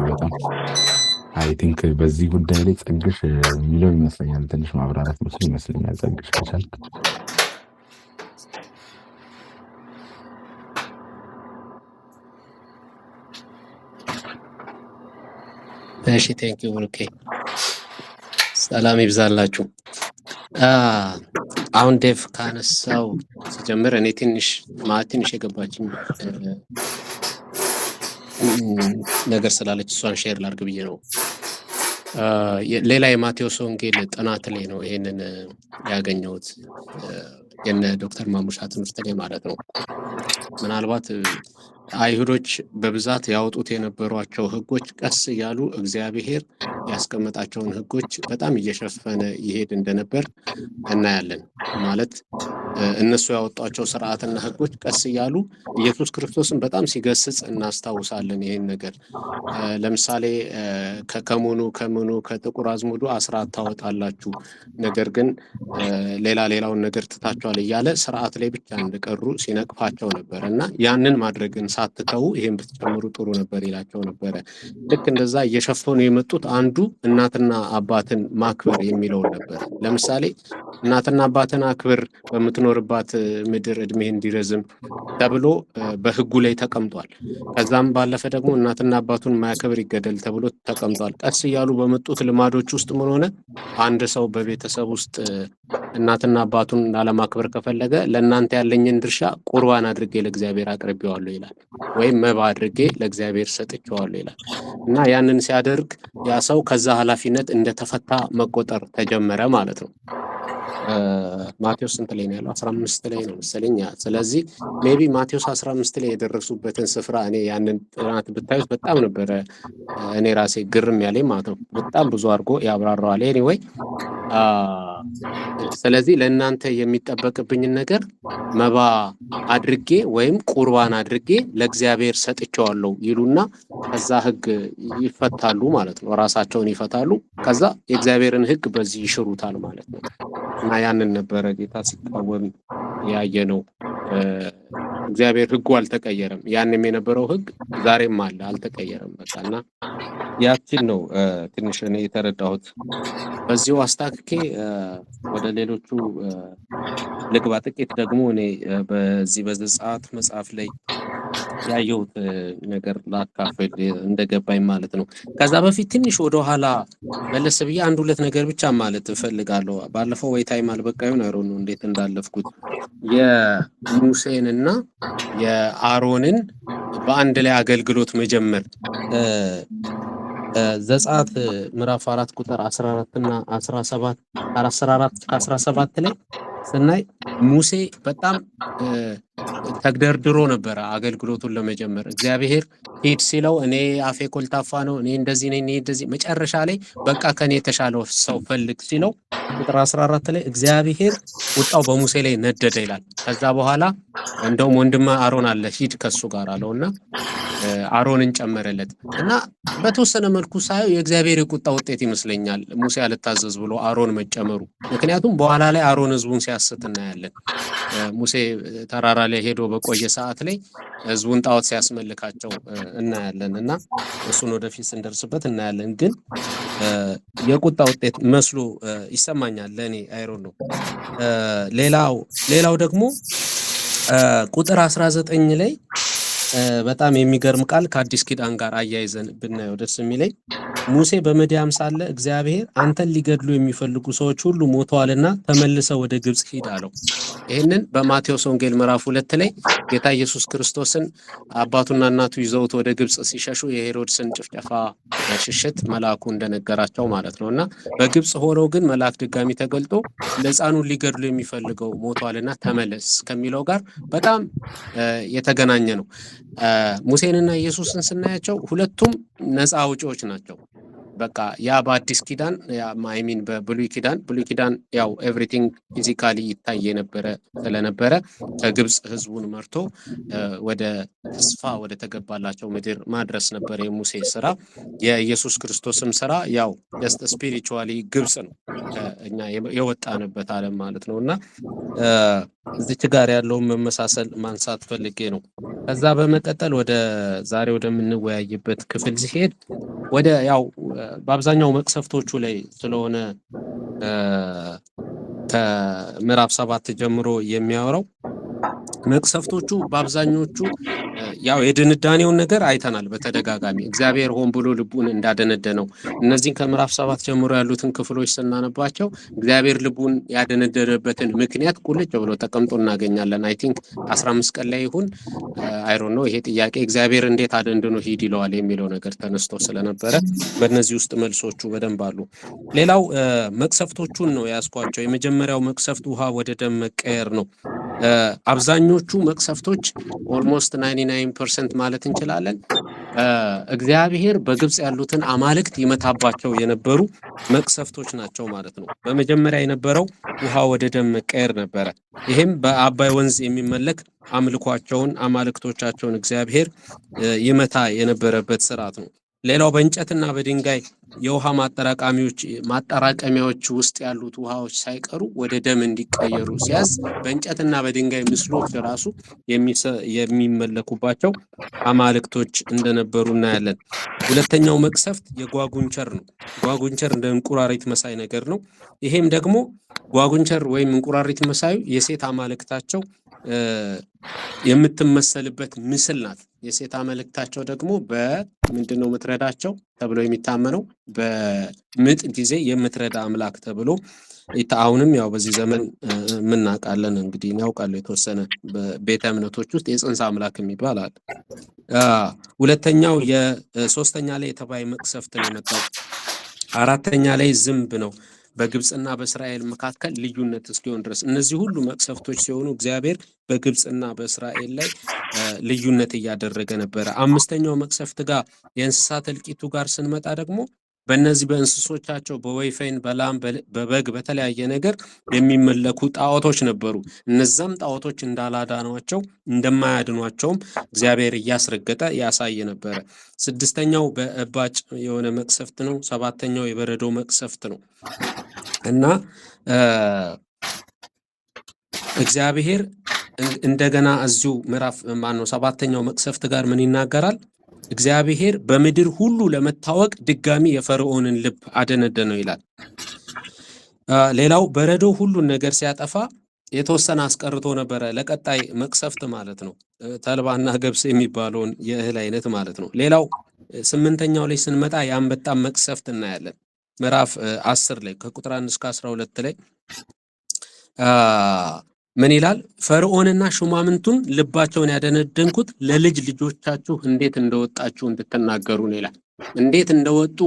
በጣም አይ ቲንክ በዚህ ጉዳይ ላይ ጸግሽ የሚለው ይመስለኛል ትንሽ ማብራራት መስሎ ይመስለኛል። ጸግሽ ከቻልክ እሺ ቴንክ ዩ ብሩኬ፣ ሰላም ይብዛላችሁ። አሁን ዴቭ ካነሳው ሲጀምር እኔ ትንሽ የገባችኝ ነገር ስላለች እሷን ሼር ላድርግ ብዬ ነው። ሌላ የማቴዎስ ወንጌል ጥናት ላይ ነው ይሄንን ያገኘሁት የነ ዶክተር ማሙሻ ትምህርት ላይ ማለት ነው። ምናልባት አይሁዶች በብዛት ያወጡት የነበሯቸው ህጎች ቀስ እያሉ እግዚአብሔር ያስቀመጣቸውን ህጎች በጣም እየሸፈነ ይሄድ እንደነበር እናያለን። ማለት እነሱ ያወጧቸው ስርዓትና ህጎች ቀስ እያሉ ኢየሱስ ክርስቶስን በጣም ሲገስጽ እናስታውሳለን። ይሄን ነገር ለምሳሌ ከምኑ ከጥቁር አዝሙዱ አስራት ታወጣላችሁ፣ ነገር ግን ሌላውን ነገር ትታችኋል እያለ ስርዓት ላይ ብቻ እንደቀሩ ሲነቅፋቸው ነበር እና ያንን ማድረግን ሳትተው ይሄን ብትጨምሩ ጥሩ ነበር ይላቸው ነበረ። ልክ እንደዛ እየሸፈኑ የመጡት አንዱ እናትና አባትን ማክበር የሚለው ነበር። ለምሳሌ እናትና አባትን አክብር በምትኖርባት ምድር እድሜ እንዲረዝም ተብሎ በህጉ ላይ ተቀምጧል። ከዛም ባለፈ ደግሞ እናትና አባቱን ማያከብር ይገደል ተብሎ ተቀምጧል። ቀስ እያሉ በመጡት ልማዶች ውስጥ ምን ሆነ? አንድ ሰው በቤተሰብ ውስጥ እናትና አባቱን ላለማክበር ከፈለገ ለእናንተ ያለኝን ድርሻ ቁርባን አድርጌ ለእግዚአብሔር አቅርቤዋለሁ ይላል፣ ወይም መባ አድርጌ ለእግዚአብሔር ሰጥቼዋለሁ ይላል። እና ያንን ሲያደርግ ያ ሰው ከዛ ኃላፊነት እንደተፈታ መቆጠር ተጀመረ ማለት ነው። ማቴዎስ ስንት ላይ ነው ያለው? 15 ላይ ነው መሰለኝ። ስለዚህ ሜቢ ማቴዎስ 15 ላይ የደረሱበትን ስፍራ እኔ ያንን ጥናት ብታዩት በጣም ነበረ እኔ ራሴ ግርም ያለኝ ማለት ነው። በጣም ብዙ አድርጎ ያብራራዋል። ኤኒዌይ ስለዚህ ለእናንተ የሚጠበቅብኝን ነገር መባ አድርጌ ወይም ቁርባን አድርጌ ለእግዚአብሔር ሰጥቼዋለሁ ይሉና ከዛ ህግ ይፈታሉ ማለት ነው። ራሳቸውን ይፈታሉ። ከዛ የእግዚአብሔርን ህግ በዚህ ይሽሩታል ማለት ነው። እና ያንን ነበረ ጌታ ሲቃወም ያየ ነው። እግዚአብሔር ህጉ አልተቀየረም። ያንም የነበረው ህግ ዛሬም አለ፣ አልተቀየረም። በቃና ያችን ነው ትንሽ እኔ የተረዳሁት። በዚሁ አስታክኬ ወደ ሌሎቹ ልግባ። ጥቂት ደግሞ እኔ በዚህ በዘጸአት መጽሐፍ ላይ ያየሁት ነገር ላካፍል እንደገባኝ ማለት ነው። ከዛ በፊት ትንሽ ወደኋላ መለስ ብዬ አንድ ሁለት ነገር ብቻ ማለት እፈልጋለሁ። ባለፈው ወይ ታይም አልበቃዩን አይሮ ነው እንዴት እንዳለፍኩት የሙሴንና የአሮንን በአንድ ላይ አገልግሎት መጀመር ዘጸአት ምዕራፍ 4 ቁጥር 14 እና 17 14 17 ላይ ስናይ ሙሴ በጣም ተግደርድሮ ነበረ አገልግሎቱን ለመጀመር። እግዚአብሔር ሂድ ሲለው እኔ አፌ ኮልታፋ ነው፣ እኔ እንደዚህ ነኝ፣ እኔ እንደዚህ፣ መጨረሻ ላይ በቃ ከኔ የተሻለው ሰው ፈልግ ሲለው ቁጥር 14 ላይ እግዚአብሔር ቁጣው በሙሴ ላይ ነደደ ይላል። ከዛ በኋላ እንደውም ወንድም አሮን አለ ሂድ ከሱ ጋር አለውና አሮንን ጨመረለት እና በተወሰነ መልኩ ሳየው የእግዚአብሔር የቁጣ ውጤት ይመስለኛል ሙሴ አልታዘዝ ብሎ አሮን መጨመሩ። ምክንያቱም በኋላ ላይ አሮን ህዝቡን ሲያስት እናያለን። ሙሴ ተራራ ላይ ሄዶ በቆየ ሰዓት ላይ ህዝቡን ጣዖት ሲያስመልካቸው እናያለን እና እሱን ወደፊት ስንደርስበት እናያለን። ግን የቁጣ ውጤት መስሎ ይሰማኛል ለእኔ አይሮን ነው። ሌላው ደግሞ ቁጥር 19 ላይ በጣም የሚገርም ቃል ከአዲስ ኪዳን ጋር አያይዘን ብናየው ደስ የሚለኝ ሙሴ በምድያም ሳለ እግዚአብሔር አንተን ሊገድሉ የሚፈልጉ ሰዎች ሁሉ ሞተዋልና ተመልሰው ወደ ግብጽ ሂድ አለው። ይህንን በማቴዎስ ወንጌል ምዕራፍ 2 ላይ ጌታ ኢየሱስ ክርስቶስን አባቱና እናቱ ይዘውት ወደ ግብጽ ሲሸሹ የሄሮድስን ጭፍጨፋ ሽሽት መልአኩ እንደነገራቸው ማለት ነው። እና በግብጽ ሆነው ግን መልአክ ድጋሚ ተገልጦ ለሕፃኑን ሊገድሉ የሚፈልገው ሞተዋልና ተመለስ ከሚለው ጋር በጣም የተገናኘ ነው። ሙሴንና ኢየሱስን ስናያቸው ሁለቱም ነፃ አውጪዎች ናቸው። በቃ ያ በአዲስ ኪዳን አይሚን በብሉይ ኪዳን ያው ኤቭሪቲንግ ፊዚካሊ ይታይ የነበረ ስለነበረ ከግብጽ ህዝቡን መርቶ ወደ ተስፋ ወደ ተገባላቸው ምድር ማድረስ ነበር የሙሴ ስራ። የኢየሱስ ክርስቶስም ስራ ያው ጀስት ስፒሪቹዋሊ ግብጽ ነው፣ እኛ የወጣንበት ዓለም ማለት ነውና እዚች ጋር ያለውን መመሳሰል ማንሳት ፈልጌ ነው። ከዛ በመቀጠል ወደ ዛሬ ወደምንወያይበት ክፍል ሲሄድ ወደ ያው በአብዛኛው መቅሰፍቶቹ ላይ ስለሆነ ከምዕራፍ 7 ጀምሮ የሚያወራው መቅሰፍቶቹ በአብዛኞቹ ያው የድንዳኔውን ነገር አይተናል በተደጋጋሚ እግዚአብሔር ሆን ብሎ ልቡን እንዳደነደነው እነዚህን ከምዕራፍ 7 ጀምሮ ያሉትን ክፍሎች ስናነባቸው እግዚአብሔር ልቡን ያደነደነበትን ምክንያት ቁልጭ ብሎ ተቀምጦ እናገኛለን። አይ ቲንክ 15 ቀን ላይ ይሁን አይ ዶንት ኖ ይሄ ጥያቄ እግዚአብሔር እንዴት አደንድኖ ሂድ ይለዋል የሚለው ነገር ተነስቶ ስለነበረ በእነዚህ ውስጥ መልሶቹ በደንብ አሉ። ሌላው መቅሰፍቶቹን ነው ያስኳቸው። የመጀመሪያው መቅሰፍት ውሃ ወደ ደም መቀየር ነው። አብዛኞቹ መቅሰፍቶች ኦልሞስት 99% ማለት እንችላለን እግዚአብሔር በግብጽ ያሉትን አማልክት ይመታባቸው የነበሩ መቅሰፍቶች ናቸው ማለት ነው። በመጀመሪያ የነበረው ውሃ ወደ ደም መቀየር ነበረ። ይሄም በአባይ ወንዝ የሚመለክ አምልኳቸውን አማልክቶቻቸውን እግዚአብሔር ይመታ የነበረበት ስርዓት ነው። ሌላው በእንጨትና በድንጋይ የውሃ ማጠራቀሚያዎች ውስጥ ያሉት ውሃዎች ሳይቀሩ ወደ ደም እንዲቀየሩ ሲያዝ በእንጨትና በድንጋይ ምስሎች ራሱ የሚመለኩባቸው አማልክቶች እንደነበሩ እናያለን። ሁለተኛው መቅሰፍት የጓጉንቸር ነው። ጓጉንቸር እንደ እንቁራሪት መሳይ ነገር ነው። ይሄም ደግሞ ጓጉንቸር ወይም እንቁራሪት መሳዩ የሴት አማልክታቸው የምትመሰልበት ምስል ናት። የሴት አማልክታቸው ደግሞ በምንድነው የምትረዳቸው ተብሎ የሚታመነው በምጥ ጊዜ የምትረዳ አምላክ ተብሎ አሁንም ያው በዚህ ዘመን ምናቃለን እንግዲህ ያውቃሉ የተወሰነ በቤተ እምነቶች ውስጥ የጽንስ አምላክ የሚባል አለ። ሁለተኛው የሶስተኛ ላይ የተባይ መቅሰፍት ነው የመጣው። አራተኛ ላይ ዝንብ ነው። በግብጽና በእስራኤል መካከል ልዩነት እስኪሆን ድረስ እነዚህ ሁሉ መቅሰፍቶች ሲሆኑ እግዚአብሔር በግብጽና በእስራኤል ላይ ልዩነት እያደረገ ነበረ። አምስተኛው መቅሰፍት ጋር የእንስሳት እልቂቱ ጋር ስንመጣ ደግሞ በእነዚህ በእንስሶቻቸው በወይፈን በላም በበግ በተለያየ ነገር የሚመለኩ ጣዖቶች ነበሩ። እነዛም ጣዖቶች እንዳላዳኗቸው እንደማያድኗቸውም እግዚአብሔር እያስረገጠ ያሳየ ነበረ። ስድስተኛው በእባጭ የሆነ መቅሰፍት ነው። ሰባተኛው የበረዶ መቅሰፍት ነው እና እግዚአብሔር እንደገና እዚሁ ምዕራፍ ሰባተኛው መቅሰፍት ጋር ምን ይናገራል? እግዚአብሔር በምድር ሁሉ ለመታወቅ ድጋሚ የፈርዖንን ልብ አደነደነው ይላል። ሌላው በረዶ ሁሉን ነገር ሲያጠፋ የተወሰነ አስቀርቶ ነበረ ለቀጣይ መቅሰፍት ማለት ነው። ተልባና ገብስ የሚባለውን የእህል አይነት ማለት ነው። ሌላው ስምንተኛው ላይ ስንመጣ የአንበጣ መቅሰፍት እናያለን። ምዕራፍ 10 ላይ ከቁጥር 1 እስከ 12 ላይ ምን ይላል? ፈርዖንና ሹማምንቱን ልባቸውን ያደነደንኩት ለልጅ ልጆቻችሁ እንዴት እንደወጣችሁ እንድትናገሩ ነው ይላል። እንዴት እንደወጡ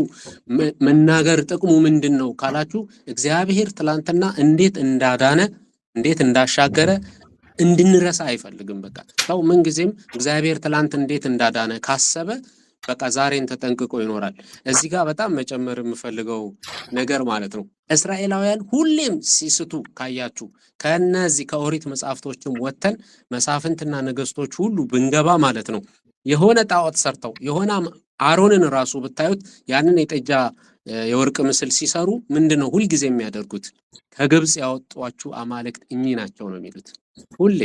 መናገር ጥቅሙ ምንድነው ካላችሁ እግዚአብሔር ትላንትና እንዴት እንዳዳነ እንዴት እንዳሻገረ እንድንረሳ አይፈልግም። በቃ ሰው ምንጊዜም እግዚአብሔር ትላንት እንዴት እንዳዳነ ካሰበ በቃ ዛሬን ተጠንቅቆ ይኖራል። እዚህ ጋር በጣም መጨመር የምፈልገው ነገር ማለት ነው እስራኤላውያን ሁሌም ሲስቱ ካያችሁ ከነዚህ ከኦሪት መጽሐፍቶችም ወተን መሳፍንትና ነገስቶች ሁሉ ብንገባ ማለት ነው የሆነ ጣዖት ሰርተው የሆነ አሮንን ራሱ ብታዩት ያንን የጠጃ የወርቅ ምስል ሲሰሩ ምንድነው ሁልጊዜ የሚያደርጉት? ከግብጽ ያወጧችሁ አማልክት እኚህ ናቸው ነው የሚሉት። ሁሌ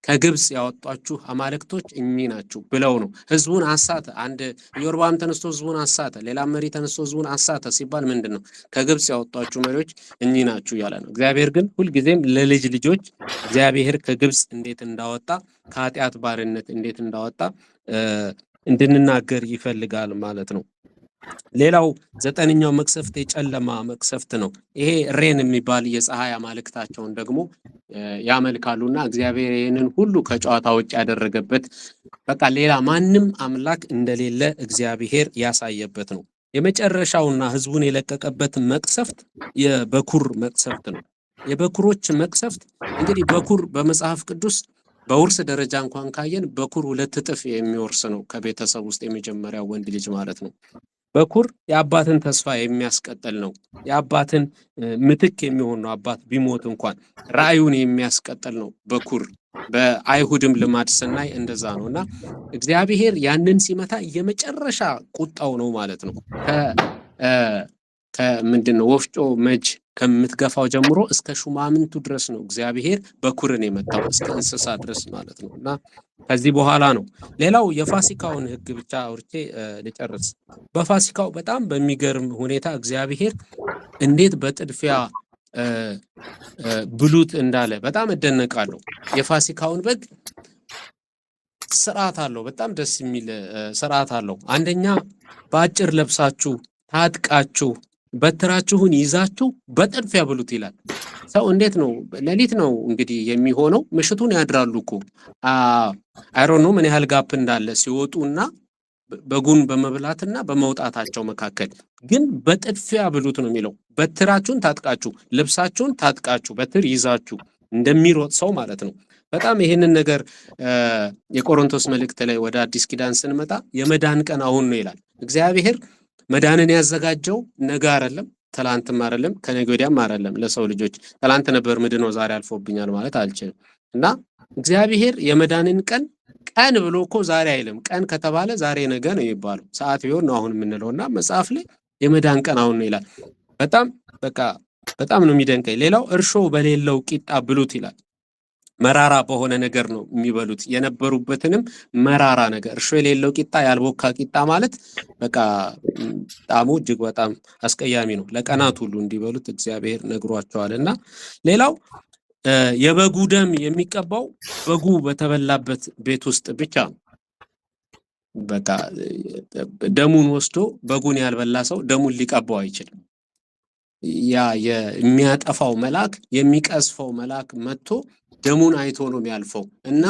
ከግብጽ ያወጧችሁ አማልክቶች እኚህ ናቸው ብለው ነው ህዝቡን አሳተ። አንድ ኢዮርብዓም ተነስቶ ህዝቡን አሳተ፣ ሌላ መሪ ተነስቶ ህዝቡን አሳተ ሲባል ምንድነው ከግብጽ ያወጧችሁ መሪዎች እኚህ ናችሁ ያለ ነው። እግዚአብሔር ግን ሁልጊዜም ለልጅ ልጆች እግዚአብሔር ከግብጽ እንዴት እንዳወጣ ከኃጢአት ባርነት እንዴት እንዳወጣ እንድንናገር ይፈልጋል ማለት ነው። ሌላው ዘጠነኛው መቅሰፍት የጨለማ መቅሰፍት ነው። ይሄ ሬን የሚባል የፀሐይ አማልክታቸውን ደግሞ ያመልካሉና እግዚአብሔር ይህንን ሁሉ ከጨዋታ ውጭ ያደረገበት በቃ ሌላ ማንም አምላክ እንደሌለ እግዚአብሔር ያሳየበት ነው። የመጨረሻውና ህዝቡን የለቀቀበት መቅሰፍት የበኩር መቅሰፍት ነው። የበኩሮች መቅሰፍት እንግዲህ በኩር በመጽሐፍ ቅዱስ በውርስ ደረጃ እንኳን ካየን በኩር 2 እጥፍ የሚወርስ ነው ከቤተሰብ ውስጥ የመጀመሪያው ወንድ ልጅ ማለት ነው። በኩር የአባትን ተስፋ የሚያስቀጥል ነው። የአባትን ምትክ የሚሆን ነው። አባት ቢሞት እንኳን ራእዩን የሚያስቀጥል ነው በኩር። በአይሁድም ልማድ ስናይ እንደዛ ነውና እግዚአብሔር ያንን ሲመታ የመጨረሻ ቁጣው ነው ማለት ነው። ከምንድነው ወፍጮ መጅ ከምትገፋው ጀምሮ እስከ ሹማምንቱ ድረስ ነው እግዚአብሔር በኩርን የመታው እስከ እንስሳ ድረስ ማለት ነው። እና ከዚህ በኋላ ነው ሌላው የፋሲካውን ሕግ ብቻ አውርቼ ልጨርስ። በፋሲካው በጣም በሚገርም ሁኔታ እግዚአብሔር እንዴት በጥድፊያ ብሉት እንዳለ በጣም እደነቃለሁ። የፋሲካውን በግ ስርዓት አለው፣ በጣም ደስ የሚል ስርዓት አለው። አንደኛ በአጭር ለብሳችሁ ታጥቃችሁ በትራችሁን ይዛችሁ በጥድፊያ ብሉት ይላል። ሰው እንዴት ነው ሌሊት ነው እንግዲህ የሚሆነው፣ ምሽቱን ያድራሉ እኮ አይሮኖ ምን ያህል ጋፕ እንዳለ ሲወጡና በጉን በመብላትና በመውጣታቸው መካከል ግን በጥድፊያ ብሉት ነው የሚለው። በትራችሁን ታጥቃችሁ ልብሳችሁን ታጥቃችሁ በትር ይዛችሁ እንደሚሮጥ ሰው ማለት ነው። በጣም ይሄንን ነገር የቆሮንቶስ መልእክት ላይ ወደ አዲስ ኪዳን ስንመጣ የመዳን ቀን አሁን ነው ይላል። እግዚአብሔር መዳንን ያዘጋጀው ነገ አይደለም፣ ትላንትም አይደለም፣ ከነገ ወዲያም አይደለም። ለሰው ልጆች ትላንት ነበር ምድነው ዛሬ አልፎብኛል ማለት አልችልም። እና እግዚአብሔር የመዳንን ቀን ብሎ እኮ ዛሬ አይልም። ቀን ከተባለ ዛሬ ነገ ነው የሚባለው። ሰዓት ቢሆን ነው አሁን የምንለውና መጽሐፍ ላይ የመዳን ቀን አሁን ነው ይላል። በጣም ነው የሚደንቀኝ። ሌላው እርሾ በሌለው ቂጣ ብሉት ይላል። መራራ በሆነ ነገር ነው የሚበሉት። የነበሩበትንም መራራ ነገር እርሾ የሌለው ቂጣ ያልቦካ ቂጣ ማለት በቃ ጣዕሙ እጅግ በጣም አስቀያሚ ነው። ለቀናት ሁሉ እንዲበሉት እግዚአብሔር ነግሯቸዋልና ሌላው የበጉ ደም የሚቀባው በጉ በተበላበት ቤት ውስጥ ብቻ ነው። በቃ ደሙን ወስዶ በጉን ያልበላ ሰው ደሙን ሊቀባው አይችልም። ያ የሚያጠፋው መልአክ የሚቀስፈው መልአክ መጥቶ ደሙን አይቶ ነው የሚያልፈው እና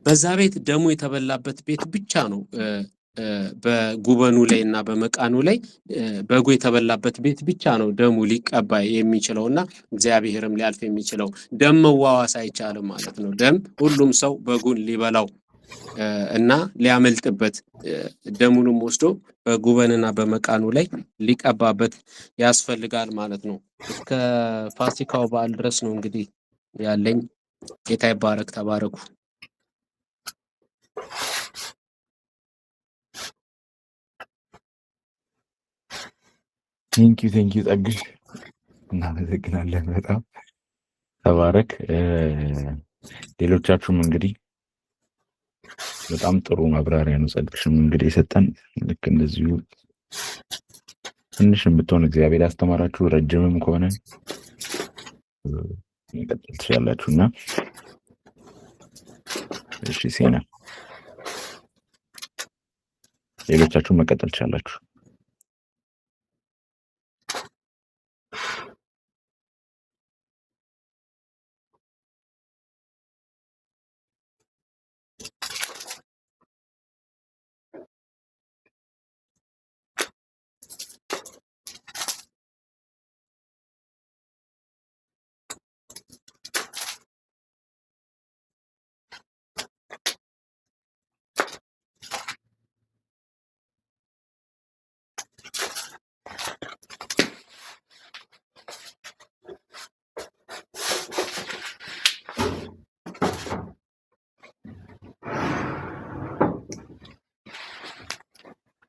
በዛ ቤት ደሙ የተበላበት ቤት ብቻ ነው በጉበኑ ላይ እና በመቃኑ ላይ በጉ የተበላበት ቤት ብቻ ነው ደሙ ሊቀባ የሚችለውና እግዚአብሔርም ሊያልፍ የሚችለው። ደም መዋዋስ አይቻልም ማለት ነው። ደም ሁሉም ሰው በጉን ሊበላው እና ሊያመልጥበት ደሙንም ወስዶ በጉበንና በመቃኑ ላይ ሊቀባበት ያስፈልጋል ማለት ነው። እስከ ፋሲካው በዓል ድረስ ነው እንግዲህ ያለኝ። ጌታ ይባረክ። ተባረኩ። ቴንኪዩ ጸግሽ፣ እናመሰግናለን። በጣም ተባረክ። ሌሎቻችሁም እንግዲህ በጣም ጥሩ ማብራሪያ ነው ጸግሽም እንግዲህ የሰጠን። ልክ እንደዚሁ ትንሽም ብትሆን እግዚአብሔር ያስተማራችሁ ረጅምም ከሆነ መቀጠል ትችላላችሁ እና እሺ ሴና ሌሎቻችሁ መቀጠል ትችላላችሁ።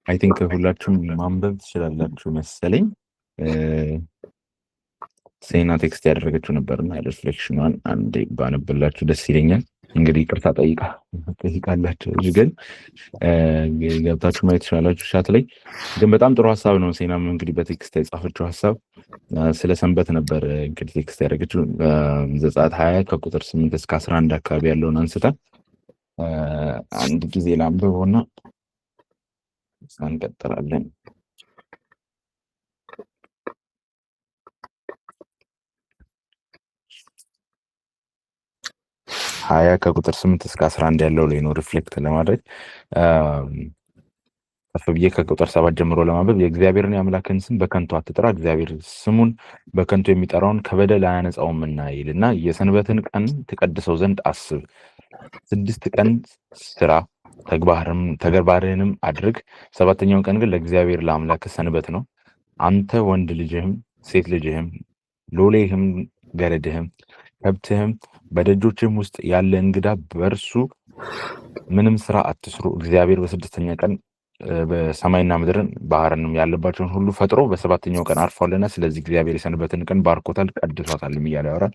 አይ ቲንክ ሁላችሁም ማንበብ ትችላላችሁ መሰለኝ። ሴና ቴክስት ያደረገችው ነበርና ሪፍሌክሽኗን አንዴ ባነብላችሁ ደስ ይለኛል። እንግዲህ ይቅርታ ጠይቃላችሁ ግን ገብታችሁ ማየት ትችላላችሁ ሻት ላይ። ግን በጣም ጥሩ ሀሳብ ነው። ሴናም እንግዲህ በቴክስት የጻፈችው ሀሳብ ስለ ሰንበት ነበር እንግዲህ ቴክስት ያደረገችው። ዘጸአት 20 ከቁጥር 8 እስከ 11 አካባቢ ያለውን አንስታ አንድ ጊዜ ላንብበውና እንቀጥላለን። 20 ከቁጥር 8 እስከ 11 ያለው ላይ ነው ሪፍሌክት ለማድረግ ከፍ ብዬ ከቁጥር 7 ጀምሮ ለማንበብ። የእግዚአብሔርን የአምላክን ስም በከንቱ አትጥራ፣ እግዚአብሔር ስሙን በከንቱ የሚጠራውን ከበደል አያነጻውምና ይልና የሰንበትን ቀን ትቀድሰው ዘንድ አስብ። 6 ቀን ስራ ተግባርህንም አድርግ፣ 7ኛው ቀን ግን ለእግዚአብሔር ለአምላክ ሰንበት ነው። አንተ ወንድ ልጅህም ሴት ልጅህም ሎሌህም ገረድህም ከብትህም በደጆችም ውስጥ ያለ እንግዳ በእርሱ ምንም ስራ አትስሩ። እግዚአብሔር በ6ኛ ቀን በሰማይና ምድርን ባህርንም ያለባቸውን ሁሉ ፈጥሮ በ7ኛው ቀን አርፏልና ስለዚህ እግዚአብሔር የሰንበትን ቀን ባርኮታል ቀድሷታል እያለ ያወራል።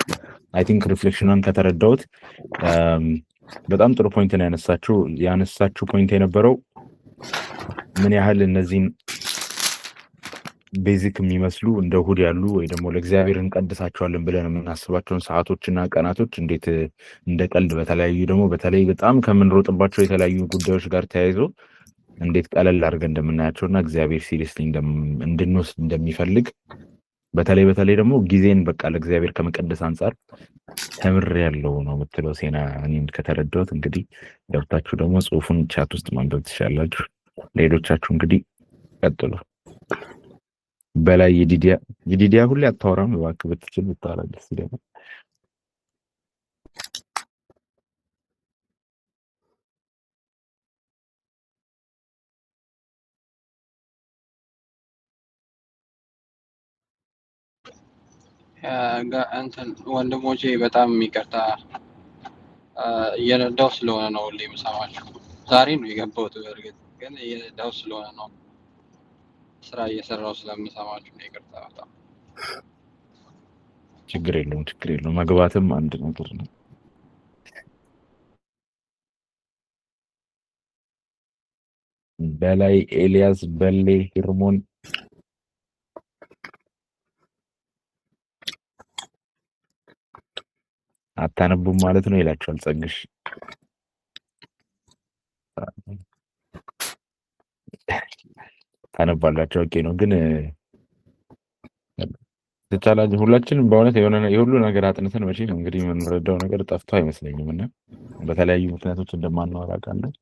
አይ ቲንክ ሪፍሌክሽኗን ከተረዳሁት በጣም ጥሩ ፖይንት ነው ያነሳችሁ ፖይንት የነበረው ምን ያህል እነዚህን ቤዚክ የሚመስሉ እንደ እሑድ ያሉ ወይ ደግሞ ለእግዚአብሔር እንቀድሳቸዋለን ብለን የምናስባቸውን ሰዓቶችና ቀናቶች እንዴት እንደ ቀልድ በተለይ በጣም ከምንሮጥባቸው የተለያዩ ጉዳዮች ጋር ተያይዞ እንዴት ቀለል አድርገን እንደምናያቸው እና እግዚአብሔር ሲሪየስሊ እንድንወስድ እንደሚፈልግ በተለይ ደግሞ ጊዜን በቃ ለእግዚአብሔር ከመቀደስ አንጻር ተምሬያለሁ ነው የምትለው ሴና። እኔን ከተረዳሁት እንግዲህ ገብታችሁ ደግሞ ጽሑፉን ቻት ውስጥ ማንበብ ትችላላችሁ። ሌሎቻችሁ እንግዲህ ቀጥሉ። በላይ የዲዲያ ሁሌ አታወራም፣ እባክህ ብትችል ብታወራ ደስ ይለኛል። እንትን ወንድሞቼ በጣም ይቅርታ እየነዳሁ ስለሆነ ነው ሁሌ የምሰማችሁ። ዛሬ ነው የገባሁት፣ በእርግጥ ግን እየነዳሁ ስለሆነ ነው፣ ስራ እየሰራሁ ስለምሰማችሁ ነው። ይቅርታ በጣም። ችግር የለውም። መግባትም አንድ ነገር ነው። በላይ ኤልያስ፣ በሌ፣ ሂርሞን አታነቡም ማለት ነው ይላቸዋል ጸግሽ። ታነባላቸው ኦኬ ነው። ግን ተቻላችሁ ሁላችንም በእውነት የሁሉ ነገር አጥንተን መቼ ነው እንግዲህ የምንረዳው ነገር ጠፍቶ አይመስለኝም እና በተለያዩ ምክንያቶች እንደማናወራ ቃለን።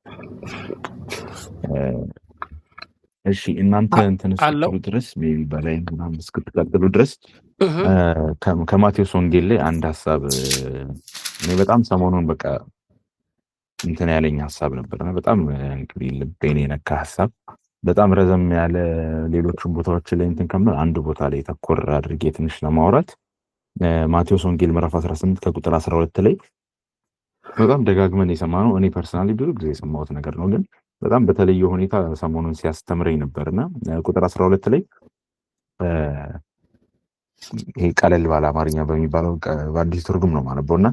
እሺ እናንተ እንትን እስክትሉ ድረስ ሜቢ በላይ ምናምን እስክትቀጥሉ ድረስ ከማቴዎስ ወንጌል ላይ አንድ ሀሳብ እኔ በጣም ሰሞኑን በቃ እንትን ያለኝ ሀሳብ ነበርና በጣም እንግዲህ ልቤን የነካ ሀሳብ በጣም ረዘም ያለ ሌሎቹን ቦታዎች ላይ እንትን ከምል አንድ ቦታ ላይ ተኮር አድርጌ ትንሽ ለማውራት ማቴዎስ ወንጌል ምዕራፍ 18 ከቁጥር 12 ላይ በጣም ደጋግመን የሰማነው እኔ ፐርሰናሊ ብዙ ጊዜ የሰማሁት ነገር ነው፣ ግን በጣም በተለየ ሁኔታ ሰሞኑን ሲያስተምረኝ ነበርና ቁጥር 12 ላይ ይሄ ቀለል ባለ አማርኛ በሚባለው በአዲስ ትርጉም ነው ማነበውና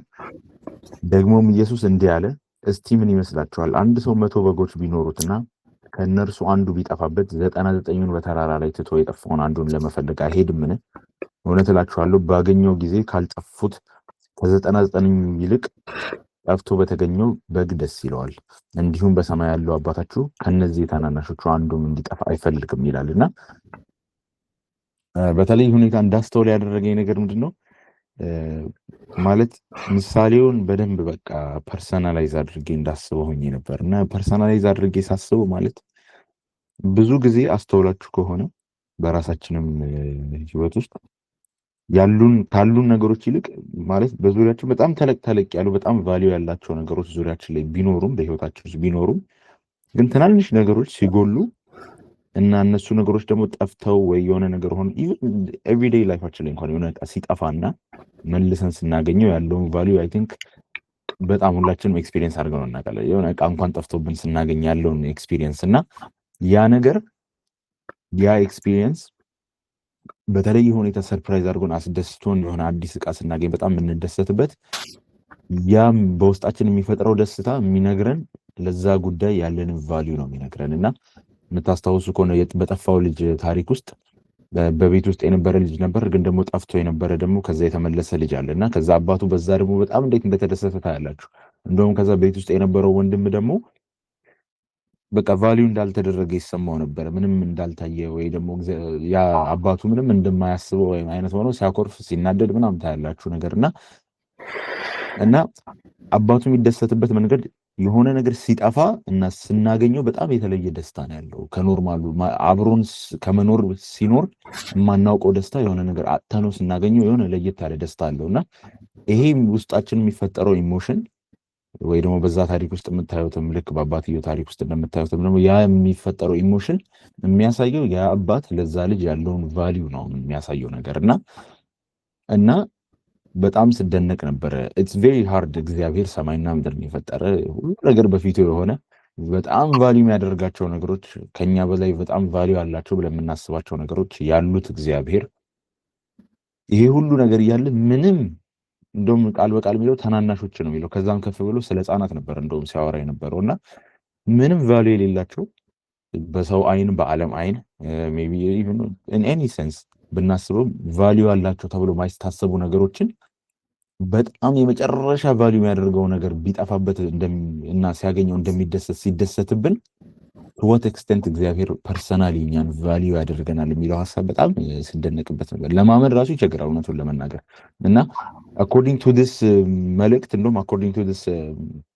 ደግሞም ኢየሱስ እንዲህ አለ፣ እስቲ ምን ይመስላችኋል? አንድ ሰው 100 በጎች ቢኖሩትና ከእነርሱ አንዱ ቢጠፋበት 99ን በተራራ ላይ ትቶ የጠፋውን አንዱን ለመፈለግ አይሄድምን? እውነት እላችኋለሁ ባገኘው ጊዜ ካልጠፉት ከ99 ይልቅ ጠፍቶ በተገኘው በግ ደስ ይለዋል። እንዲሁም በሰማይ ያለው አባታችሁ ከነዚህ ታናናሾቹ አንዱም እንዲጠፋ አይፈልግም ይላልና በተለይ ሁኔታ እንዳስተውል ያደረገኝ ነገር ምንድነው ማለት ምሳሌውን በደንብ በቃ ፐርሰናላይዝ አድርጌ እንዳስበው ሆኜ ነበር እና ፐርሰናላይዝ አድርጌ ሳስበው ማለት ብዙ ጊዜ አስተውላችሁ ከሆነ በራሳችንም ህይወት ውስጥ ካሉን ነገሮች ይልቅ ማለት በዙሪያችን በጣም ተለቅ ያሉ በጣም ቫልዩ ያላቸው ነገሮች ዙሪያችን ላይ ቢኖሩም በህይወታችን ውስጥ ቢኖሩም ግን ትናንሽ ነገሮች ሲጎሉ እና እነሱ ነገሮች ደግሞ ጠፍተው ወይ የሆነ ነገር ሆነ ኢቭን ኤቭሪዴይ ላይፋችን ላይ እንኳን የሆነ ዕቃ ሲጠፋና መልሰን ስናገኘው ያለውን ቫልዩ አይ ቲንክ በጣም ሁላችንም ኤክስፒሪየንስ አድርገን እናውቃለን። የሆነ ዕቃ እንኳን ጠፍቶብን ስናገኝ ያለውን ኤክስፒሪየንስ እና ያ ኤክስፒሪየንስ በተለየ ሁኔታ ሰርፕራይዝ አድርጎን አስደስቶን የሆነ አዲስ ዕቃ ስናገኝ በጣም የምንደሰትበት ያም በውስጣችን የሚፈጥረው ደስታ የሚነግረን ለዛ ጉዳይ ያለንን ቫልዩ ነው የሚነግረን እና የምታስታውሱ ከሆነ በጠፋው ልጅ ታሪክ ውስጥ በቤት ውስጥ የነበረ ልጅ ነበር፣ ግን ደግሞ ጠፍቶ የነበረ ደግሞ ከዛ የተመለሰ ልጅ አለ እና ከዛ አባቱ በዛ ደግሞ በጣም እንዴት እንደተደሰተ ታያላችሁ። እንደውም ከዛ ቤት ውስጥ የነበረው ወንድም ደግሞ በቃ ቫልዩ እንዳልተደረገ ይሰማው ነበር፣ ምንም እንዳልታየ ወይ ደግሞ ያ አባቱ ምንም እንደማያስበው ወይ አይነት ሆኖ ሲያኮርፍ ሲናደድ ምናምን ታያላችሁ ነገርና እና አባቱ የሚደሰትበት መንገድ የሆነ ነገር ሲጠፋ እና ስናገኘው በጣም የተለየ ደስታ ነው ያለው። ከኖርማሉ አብሮን ከመኖር ሲኖር የማናውቀው ደስታ የሆነ ነገር አጥተነው ስናገኘው የሆነ ለየት ያለ ደስታ አለውና ይሄ ውስጣችን የሚፈጠረው ኢሞሽን ወይ ደግሞ በዛ ታሪክ ውስጥ የምታዩትም ልክ በአባትየው ታሪክ ውስጥ እንደምታዩትም ደግሞ ያ የሚፈጠረው ኢሞሽን የሚያሳየው ያ አባት ለዛ ልጅ ያለውን ቫልዩ ነው የሚያሳየው ነገርና እና በጣም ስደነቅ ነበረ። ኢትስ ቬሪ ሃርድ እግዚአብሔር ሰማይና ምድርን የፈጠረ ሁሉ ነገር በፊቱ የሆነ በጣም ቫልዩ የሚያደርጋቸው ነገሮች ከኛ በላይ በጣም ቫልዩ ያላቸው ብለን የምናስባቸው ነገሮች ያሉት እግዚአብሔር ይሄ ሁሉ ነገር እያለ ምንም እንደውም ቃል በቃል የሚለው ታናናሾች ነው የሚለው ከዛም ከፍ ብሎ ስለ ሕፃናት ነበር እንደውም ሲያወራ የነበረውና ምንም ቫልዩ የሌላቸው በሰው አይን በዓለም አይን ሜቢ ኢቭን ኢን ኤኒ ሴንስ ብናስበው ቫልዩ አላቸው ተብሎ ማይታሰቡ ነገሮችን በጣም የመጨረሻ ቫልዩ የሚያደርገው ነገር ቢጠፋበት እና ሲያገኘው ሲደሰትብን ወት ኤክስቴንት እግዚአብሔር ፐርሰናሊ እኛን ቫልዩ ያደርገናል የሚለው ሀሳብ በጣም ስንደነቅበት ነበር። ለማመን ራሱ ይቸግራል እውነቱን ለመናገር እና አኮርዲንግ ቱ ዲስ መልእክት እንደውም አኮርዲንግ ቱ ዲስ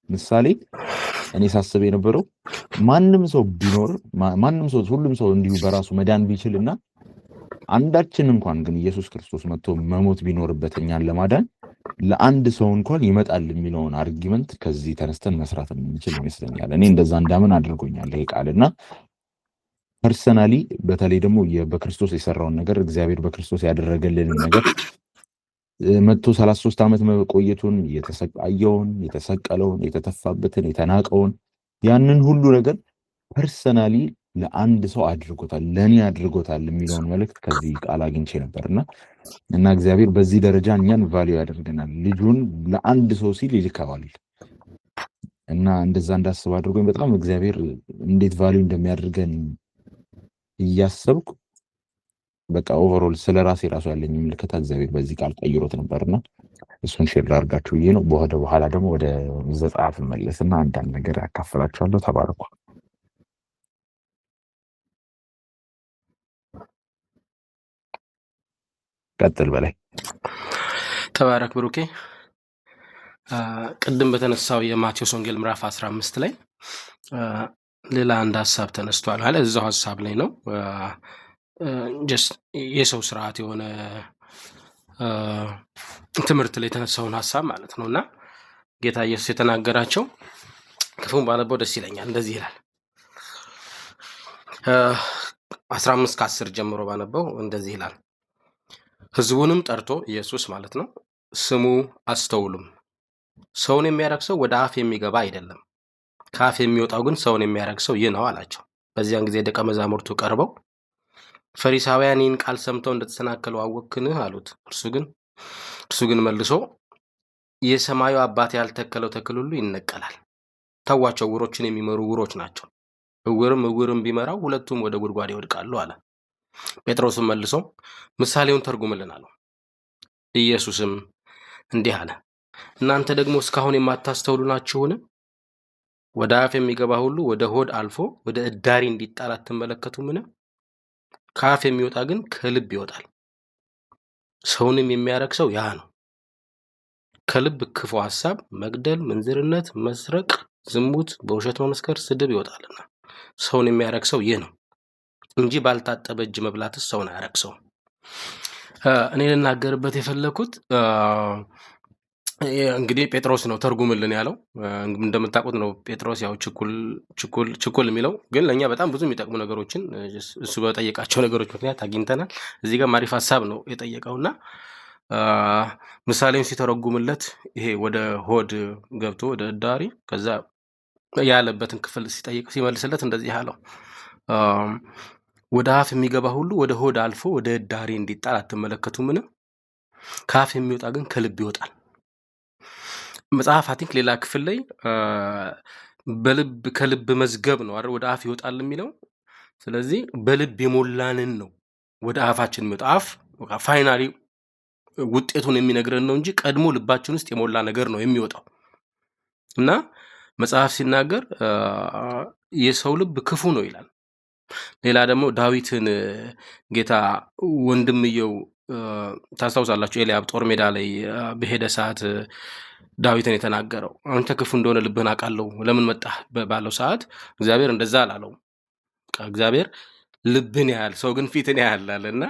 ምሳሌ እኔ ሳስብ የነበረው ማንም ሰው ቢኖር ሁሉም ሰው እንዲሁ በራሱ መዳን ቢችል እና አንዳችን እንኳን ግን ኢየሱስ ክርስቶስ መጥቶ መሞት ቢኖርበት እኛን ለማዳን ለአንድ ሰው እንኳን ይመጣል የሚለውን አርጊመንት ከዚህ ተነስተን መስራት የምንችል ይመስለኛል። እኔ እንደዛ እንዳምን አድርጎኛል ይሄ ቃልና ፐርሰናሊ በተለይ ደግሞ በክርስቶስ የሰራውን ነገር እግዚአብሔር በክርስቶስ ያደረገልንን ነገር መጥቶ 33 ዓመት መቆየቱን የተሰቃየውን የተሰቀለውን የተተፋበትን የተናቀውን ያንን ሁሉ ነገር ፐርሰናሊ ለአንድ ሰው አድርጎታል ለኔ አድርጎታል የሚለውን መልእክት ከዚህ ቃል አግኝቼ ነበርና እና እግዚአብሔር በዚህ ደረጃ እኛን ቫልዩ ያደርገናል ልጁን ለአንድ ሰው ሲል ይልካዋል እና እንደዛ እንዳስብ አድርጎኝ በጣም እግዚአብሔር እንዴት ቫልዩ እንደሚያደርገን እያሰብኩ በቃ ኦቨርኦል ስለራሴ ራሱ ያለኝ ምልከታ እግዚአብሔር በዚህ ቃል ቀይሮት ነበርና እሱን ሼር ላድርጋችሁ ብዬ ነው። በኋላ ደግሞ ወደ ዘጸአት መለስና አንዳንድ ነገር ያካፍላችኋለሁ። ተባረኩ። ቀጥል በላይ። ተባረክ ብሩኬ። ቅድም በተነሳው የማቴዎስ ወንጌል ምዕራፍ 15 ላይ ሌላ አንድ ሀሳብ ተነስቷል ማለት እዛው ሀሳብ ላይ ነው። የሰው ስርዓት የሆነ ትምህርት ላይ የተነሳውን ሀሳብ ማለት ነው እና ጌታ ኢየሱስ የተናገራቸው ክፉን ባነበው ደስ ይለኛል። እንደዚህ ይላል 15:10 ጀምሮ ባነበው እንደዚህ ይላል። ህዝቡንም ጠርቶ ኢየሱስ ማለት ነው ስሙ አስተውሉም፣ ሰውን የሚያረክሰው ወደ አፍ የሚገባ አይደለም፣ ከአፍ የሚወጣው ግን ሰውን የሚያረክሰው ይህ ነው አላቸው። በዚያን ጊዜ ደቀ መዛሙርቱ ቀርበው ፈሪሳውያን ይህን ቃል ሰምተው እንደተሰናከሉ አወክን አሉት። እርሱ ግን መልሶ የሰማዩ አባት ያልተከለው ተክል ሁሉ ይነቀላል። ተዋቸው፣ ዕውሮችን የሚመሩ ዕውሮች ናቸው። ዕውርም ቢመራው ሁለቱም ወደ ጉድጓድ ይወድቃሉ አለ። ጴጥሮስም መልሶ ምሳሌውን ተርጉምልን አለው። ኢየሱስም እንዲህ አለ፣ እናንተ ደግሞ እስካሁን የማታስተውሉ ናችሁን? ወደ አፍ የሚገባ ሁሉ ወደ ሆድ አልፎ ወደ እዳሪ እንዲጣል አትመለከቱምን? ከአፍ የሚወጣ ግን ከልብ ይወጣል፣ ሰውንም የሚያረክሰው ያ ነው። ከልብ ክፉ ሐሳብ፣ መግደል፣ ምንዝርነት፣ መስረቅ፣ ዝሙት፣ በውሸት መመስከር፣ ስድብ ይወጣልና ሰውን የሚያረክሰው ይህ ነው እንጂ ባልታጠበ እጅ መብላትስ ሰውን አያረክሰውም። እኔ ልናገርበት የፈለኩት እንግዲህ ጴጥሮስ ነው ተርጉምልን ያለው። እንደምታውቁት ነው ጴጥሮስ ያው ችኩል የሚለው ግን ለእኛ በጣም ብዙ የሚጠቅሙ ነገሮችን እሱ በጠየቃቸው ነገሮች ምክንያት አግኝተናል። እዚህ ጋር ማሪፍ ሀሳብ ነው የጠየቀውና ምሳሌውን ሲተረጉምለት ይሄ ወደ ሆድ ገብቶ ወደ እዳሪ ከዛ ያለበትን ክፍል ሲመልስለት እንደዚህ ያለው ወደ አፍ የሚገባ ሁሉ ወደ ሆድ አልፎ ወደ እዳሪ እንዲጣል አትመለከቱምን? ከአፍ የሚወጣ ግን ከልብ ይወጣል። መጽሐፍ አቲንክ ሌላ ክፍል ላይ ከልብ መዝገብ ነው አይደል ወደ አፍ ይወጣል የሚለው። ስለዚህ በልብ የሞላንን ነው ወደ አፋችን የሚወጣ። አፍ ፋይናሊ ውጤቱን የሚነግረን ነው እንጂ ቀድሞ ልባችን ውስጥ የሞላ ነገር ነው የሚወጣው። እና መጽሐፍ ሲናገር የሰው ልብ ክፉ ነው ይላል። ሌላ ደግሞ ዳዊትን ጌታ ወንድምየው ታስታውሳላችሁ፣ ኤልያብ ጦር ሜዳ ላይ በሄደ ሰዓት ዳዊትን የተናገረው አንተ ክፉ እንደሆነ ልብህን አውቃለሁ ለምን መጣህ ባለው ሰዓት እግዚአብሔር እንደዛ አላለው። እግዚአብሔር ልብን ያያል፣ ሰው ግን ፊትን ያያል እና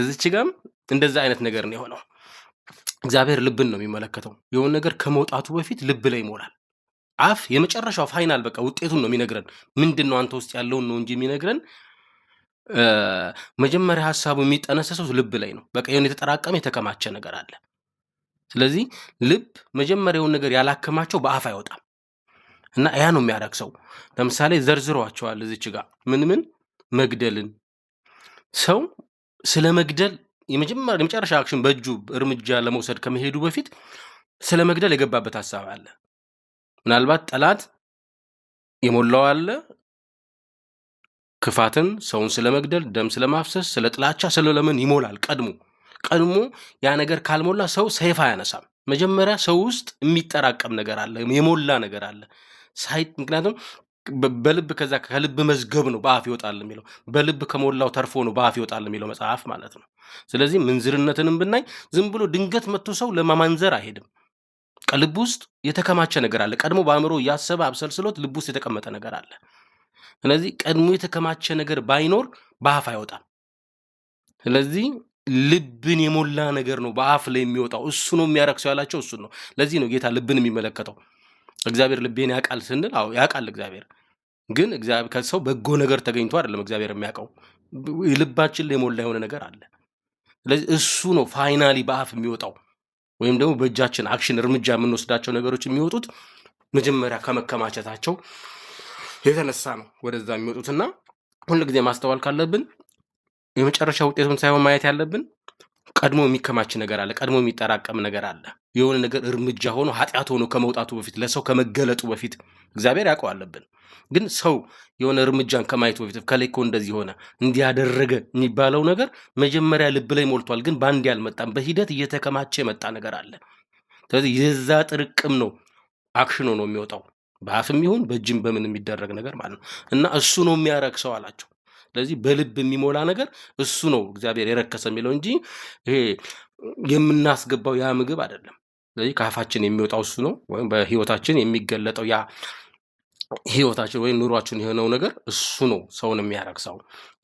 እዚች ጋም እንደዛ አይነት ነገር ነው የሆነው። እግዚአብሔር ልብን ነው የሚመለከተው። የሆነ ነገር ከመውጣቱ በፊት ልብ ላይ ይሞላል። አፍ የመጨረሻው ፋይናል በቃ ውጤቱን ነው የሚነግረን። ምንድነው አንተ ውስጥ ያለውን ነው እንጂ የሚነግረን መጀመሪያ ሐሳቡ የሚጠነሰሰው ልብ ላይ ነው። በቃ የሆነ የተጠራቀመ የተከማቸ ነገር አለ። ስለዚህ ልብ መጀመሪያውን ነገር ያላከማቸው በአፍ አይወጣም እና ያ ነው የሚያረክሰው። ለምሳሌ ዘርዝሯቸዋል እዚች ጋር ምን መግደልን። ሰው ስለ መግደል የመጨረሻ አክሽን በእጁ እርምጃ ለመውሰድ ከመሄዱ በፊት ስለ መግደል የገባበት ሐሳብ አለ። ምናልባት ጠላት የሞላው አለ፣ ክፋትን፣ ሰውን ስለመግደል፣ ደም ስለማፍሰስ፣ ስለ ጥላቻ፣ ስለለምን ይሞላል። ቀድሞ ያ ነገር ካልሞላ ሰው ሰይፍ አያነሳም። መጀመሪያ ሰው ውስጥ የሚጠራቀም ነገር አለ፣ የሞላ ነገር አለ። ምክንያቱም በልብ ከልብ መዝገብ ነው በአፍ ይወጣል የሚለው፣ በልብ ከሞላው ተርፎ ነው በአፍ ይወጣል የሚለው መጽሐፍ ማለት ነው። ስለዚህ ምንዝርነትንም ብናይ ዝም ብሎ ድንገት መጥቶ ሰው ለማማንዘር አይሄድም። ልብ ውስጥ የተከማቸ ነገር አለ። ቀድሞ በአእምሮ እያሰበ አብሰልስሎት ልብ ውስጥ የተቀመጠ ነገር አለ። ስለዚህ ቀድሞ የተከማቸ ነገር ባይኖር በአፍ አይወጣም። ስለዚህ ልብን የሞላ ነገር ነው በአፍ ላይ የሚወጣው። እሱ ነው የሚያረክሰው ያላቸው እሱ ነው። ለዚህ ነው ጌታ ልብን የሚመለከተው። እግዚአብሔር ልቤን ያውቃል ስንል፣ አዎ ያውቃል እግዚአብሔር። ግን እግዚአብሔር ከሰው በጎ ነገር ተገኝቶ አይደለም እግዚአብሔር የሚያውቀው፣ ልባችን ላይ የሞላ የሆነ ነገር አለ። ስለዚህ እሱ ነው ፋይናሊ በአፍ የሚወጣው፣ ወይም ደግሞ በእጃችን አክሽን እርምጃ የምንወስዳቸው ነገሮች የሚወጡት መጀመሪያ ከመከማቸታቸው የተነሳ ነው ወደዛ የሚወጡትና ሁልጊዜ ማስተዋል ካለብን የመጨረሻ ውጤቱን ሳይሆን ማየት ያለብን ቀድሞ የሚከማች ነገር አለ፣ ቀድሞ የሚጠራቀም ነገር አለ። የሆነ ነገር እርምጃ ሆኖ ኃጢአት ሆኖ ከመውጣቱ በፊት ለሰው ከመገለጡ በፊት እግዚአብሔር ያውቀው አለብን። ግን ሰው የሆነ እርምጃን ከማየቱ በፊት ከላይ እኮ እንደዚህ ሆነ እንዲያደረገ የሚባለው ነገር መጀመሪያ ልብ ላይ ሞልቷል፣ ግን በአንድ ያልመጣም፣ በሂደት እየተከማቸ የመጣ ነገር አለ። ስለዚህ የዛ ጥርቅም ነው አክሽን ሆኖ የሚወጣው፣ በአፍም ይሁን በእጅም በምን የሚደረግ ነገር ማለት ነው። እና እሱ ነው የሚያረክሰው አላቸው። ስለዚህ በልብ የሚሞላ ነገር እሱ ነው እግዚአብሔር የረከሰ የሚለው እንጂ ይሄ የምናስገባው ያ ምግብ አይደለም። ስለዚህ ከአፋችን የሚወጣው እሱ ነው፣ ወይም በህይወታችን የሚገለጠው ያ ህይወታችን ወይም ኑሯችን የሆነው ነገር እሱ ነው ሰውን የሚያረክሰው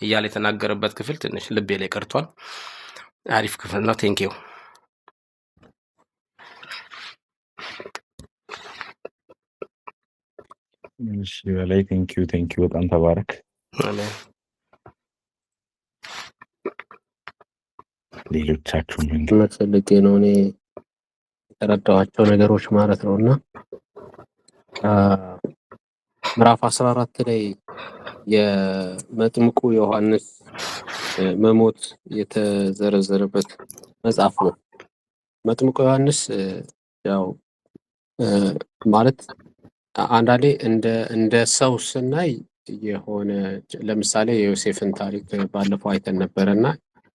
እያለ የተናገረበት ክፍል ትንሽ ልቤ ላይ ቀርቷል። አሪፍ ክፍል ነው። ቴንኪው። እሺ በላይ ቴንኪው በጣም ተባረክ። አሜን። ሌሎቻችሁም ፈልጌ ነው እኔ የተረዳኋቸው ነገሮች ማለት ነው። እና ምዕራፍ 14 ላይ የመጥምቁ ዮሐንስ መሞት የተዘረዘረበት መጽሐፍ ነው። መጥምቁ ዮሐንስ ያው ማለት አንዳንዴ እንደ ሰው ስናይ የሆነ ለምሳሌ የዮሴፍን ታሪክ ባለፈው አይተን ነበረና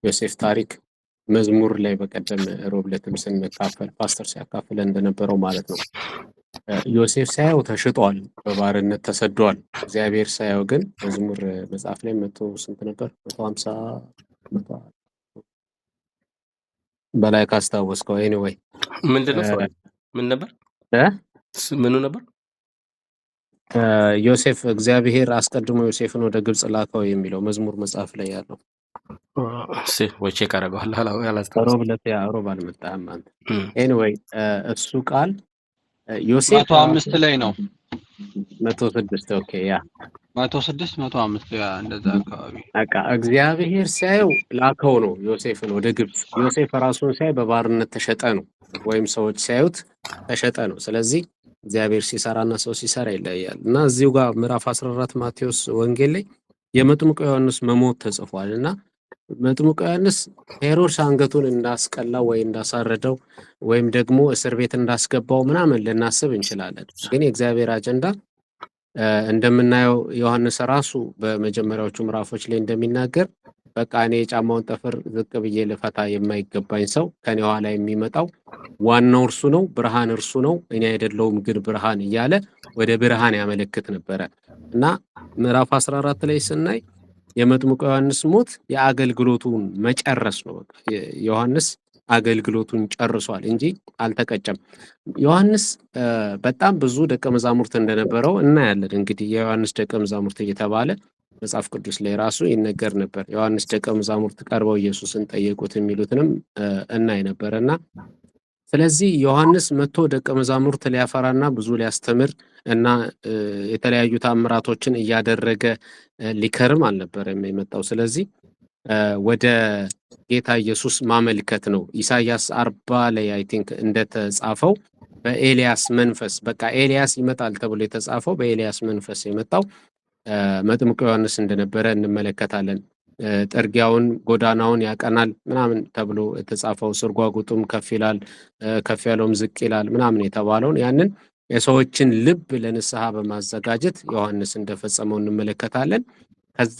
ዮሴፍ ታሪክ መዝሙር ላይ በቀደም ሮብ ዕለትም ስንካፈል ፓስተር ሲያካፍል እንደነበረው ማለት ነው። ዮሴፍ ሳየው ተሽጧል፣ በባርነት ተሰዷል። እግዚአብሔር ሳየው ግን መዝሙር መጽሐፍ ላይ 100 ስንት ነበር? 150 በላይ ካስታወስከው። ኤኒዌይ ምንድነው ምን ነበር? ምኑ ነበር? ዮሴፍ እግዚአብሔር አስቀድሞ ዮሴፍን ወደ ግብጽ ላከው የሚለው መዝሙር መጽሐፍ ላይ ያለው ወይ ቼክ አደርገዋለሁ። ሮብ ዕለት ሮብ አልመጣህም አንተ። ኤኒዌይ እሱ ቃል ዮሴፍ 105 ላይ ነው። 106 ኦኬ፣ ያ 106 105 ያ እንደዛ አካባቢ በቃ እግዚአብሔር ሲያየው ላከው ነው ዮሴፍን ወደ ግብጽ። ዮሴፍ ራሱን ሲያይ በባርነት ተሸጠ ነው፣ ወይም ሰዎች ሲያዩት ተሸጠ ነው። ስለዚህ እግዚአብሔር ሲሰራና ሰው ሲሰራ ይለያል። እና እዚሁ ጋር ምዕራፍ 14 ማቴዎስ ወንጌል ላይ የመጥምቁ ዮሐንስ መሞት ተጽፏል። እና መጥምቁ ዮሐንስ ሄሮድስ አንገቱን እንዳስቀላው ወይ እንዳሳረደው ወይም ደግሞ እስር ቤት እንዳስገባው ምናምን ልናስብ እንችላለን። ግን የእግዚአብሔር አጀንዳ እንደምናየው ዮሐንስ ራሱ በመጀመሪያዎቹ ምዕራፎች ላይ እንደሚናገር በቃ እኔ የጫማውን ጠፍር ዝቅ ብዬ ልፈታ የማይገባኝ ሰው ከኔ ኋላ የሚመጣው ዋናው እርሱ ነው፣ ብርሃን እርሱ ነው፣ እኔ አይደለሁም ግን ብርሃን እያለ ወደ ብርሃን ያመለክት ነበረ። እና ምዕራፍ 14 ላይ ስናይ የመጥምቁ ዮሐንስ ሞት የአገልግሎቱን መጨረስ ነው። በቃ ዮሐንስ አገልግሎቱን ጨርሷል እንጂ አልተቀጨም። ዮሐንስ በጣም ብዙ ደቀ መዛሙርት እንደነበረው እናያለን። እንግዲህ የዮሐንስ ደቀ መዛሙርት እየተባለ መጽሐፍ ቅዱስ ላይ ራሱ ይነገር ነበር። ዮሐንስ ደቀ መዛሙርት ቀርበው ኢየሱስን ጠየቁት የሚሉትንም እናይ ነበር። እና ስለዚህ ዮሐንስ መጥቶ ደቀ መዛሙርት ሊያፈራና ብዙ ሊያስተምር እና የተለያዩ ታምራቶችን እያደረገ ሊከርም አልነበረም የመጣው። ስለዚህ ወደ ጌታ ኢየሱስ ማመልከት ነው። ኢሳይያስ 40 ላይ አይ ቲንክ እንደተጻፈው በኤልያስ መንፈስ በቃ ኤልያስ ይመጣል ተብሎ የተጻፈው በኤልያስ መንፈስ የመጣው መጥምቁ ዮሐንስ እንደነበረ እንመለከታለን። ጥርጊያውን ጎዳናውን ያቀናል ምናምን ተብሎ የተጻፈው ስርጓጉጡም ከፍ ይላል ከፍ ያለውም ዝቅ ይላል ምናምን የተባለውን ያንን የሰዎችን ልብ ለንስሐ በማዘጋጀት ዮሐንስ እንደፈጸመው እንመለከታለን። ከዛ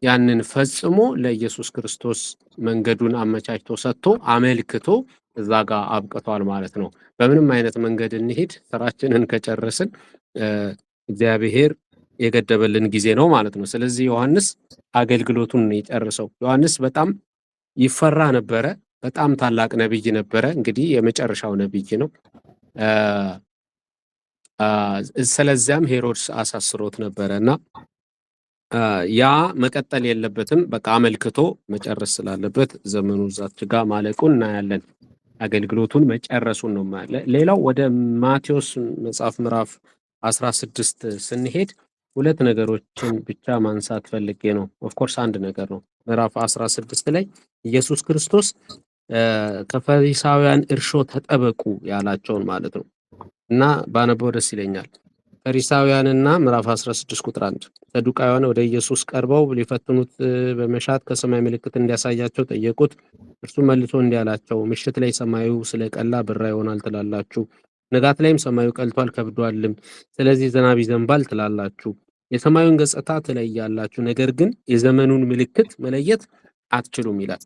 ያንን ፈጽሞ ለኢየሱስ ክርስቶስ መንገዱን አመቻችቶ ሰጥቶ አመልክቶ እዛ ጋር አብቅቷል ማለት ነው። በምንም አይነት መንገድ እንሂድ ስራችንን ከጨረስን እግዚአብሔር የገደበልን ጊዜ ነው ማለት ነው። ስለዚህ ዮሐንስ አገልግሎቱን የጨርሰው። ዮሐንስ በጣም ይፈራ ነበረ። በጣም ታላቅ ነብይ ነበረ። እንግዲህ የመጨረሻው ነብይ ነው። ስለዚያም ሄሮድስ አሳስሮት ነበረ እና ያ መቀጠል የለበትም። በቃ አመልክቶ መጨረስ ስላለበት ዘመኑ እዛች ጋር ማለቁን እናያለን። አገልግሎቱን መጨረሱን ነው ማለት። ሌላው ወደ ማቴዎስ መጽሐፍ ምዕራፍ 16 ስንሄድ ሁለት ነገሮችን ብቻ ማንሳት ፈልጌ ነው። ኦፍኮርስ አንድ ነገር ነው። ምዕራፍ 16 ላይ ኢየሱስ ክርስቶስ ከፈሪሳውያን እርሾ ተጠበቁ ያላቸውን ማለት ነው እና ባነበው ደስ ይለኛል። ፈሪሳውያንና ምዕራፍ 16 ቁጥር 1 ሰዱቃውያን ወደ ኢየሱስ ቀርበው ሊፈትኑት በመሻት ከሰማይ ምልክት እንዲያሳያቸው ጠየቁት። እርሱ መልሶ እንዲህ አላቸው፣ ምሽት ላይ ሰማዩ ስለቀላ ብራ ይሆናል ትላላችሁ፣ ንጋት ላይም ሰማዩ ቀልቷል ከብዷልም፣ ስለዚህ ዝናብ ይዘንባል ትላላችሁ። የሰማዩን ገጽታ ትለያላችሁ፣ ነገር ግን የዘመኑን ምልክት መለየት አትችሉም ይላል።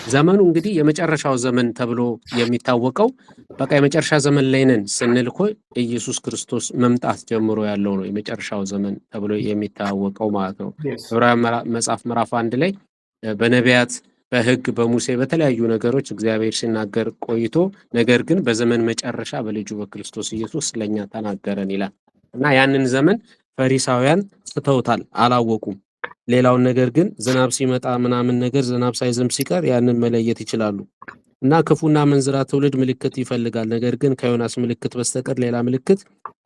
ዘመኑ እንግዲህ የመጨረሻው ዘመን ተብሎ የሚታወቀው በቃ የመጨረሻ ዘመን ላይ ነን ስንል እኮ ኢየሱስ ክርስቶስ መምጣት ጀምሮ ያለው ነው የመጨረሻው ዘመን ተብሎ የሚታወቀው ማለት ነው። ዕብራውያን መጽሐፍ ምዕራፍ 1 ላይ በነቢያት በሕግ በሙሴ በተለያዩ ነገሮች እግዚአብሔር ሲናገር ቆይቶ ነገር ግን በዘመን መጨረሻ በልጁ በክርስቶስ ኢየሱስ ለኛ ተናገረን ይላል እና ያንን ዘመን ፈሪሳውያን ስተውታል፣ አላወቁም። ሌላውን ነገር ግን ዝናብ ሲመጣ ምናምን ነገር ዝናብ ሳይዘንብ ሲቀር ያንን መለየት ይችላሉ። እና ክፉና መንዝራ ትውልድ ምልክት ይፈልጋል፣ ነገር ግን ከዮናስ ምልክት በስተቀር ሌላ ምልክት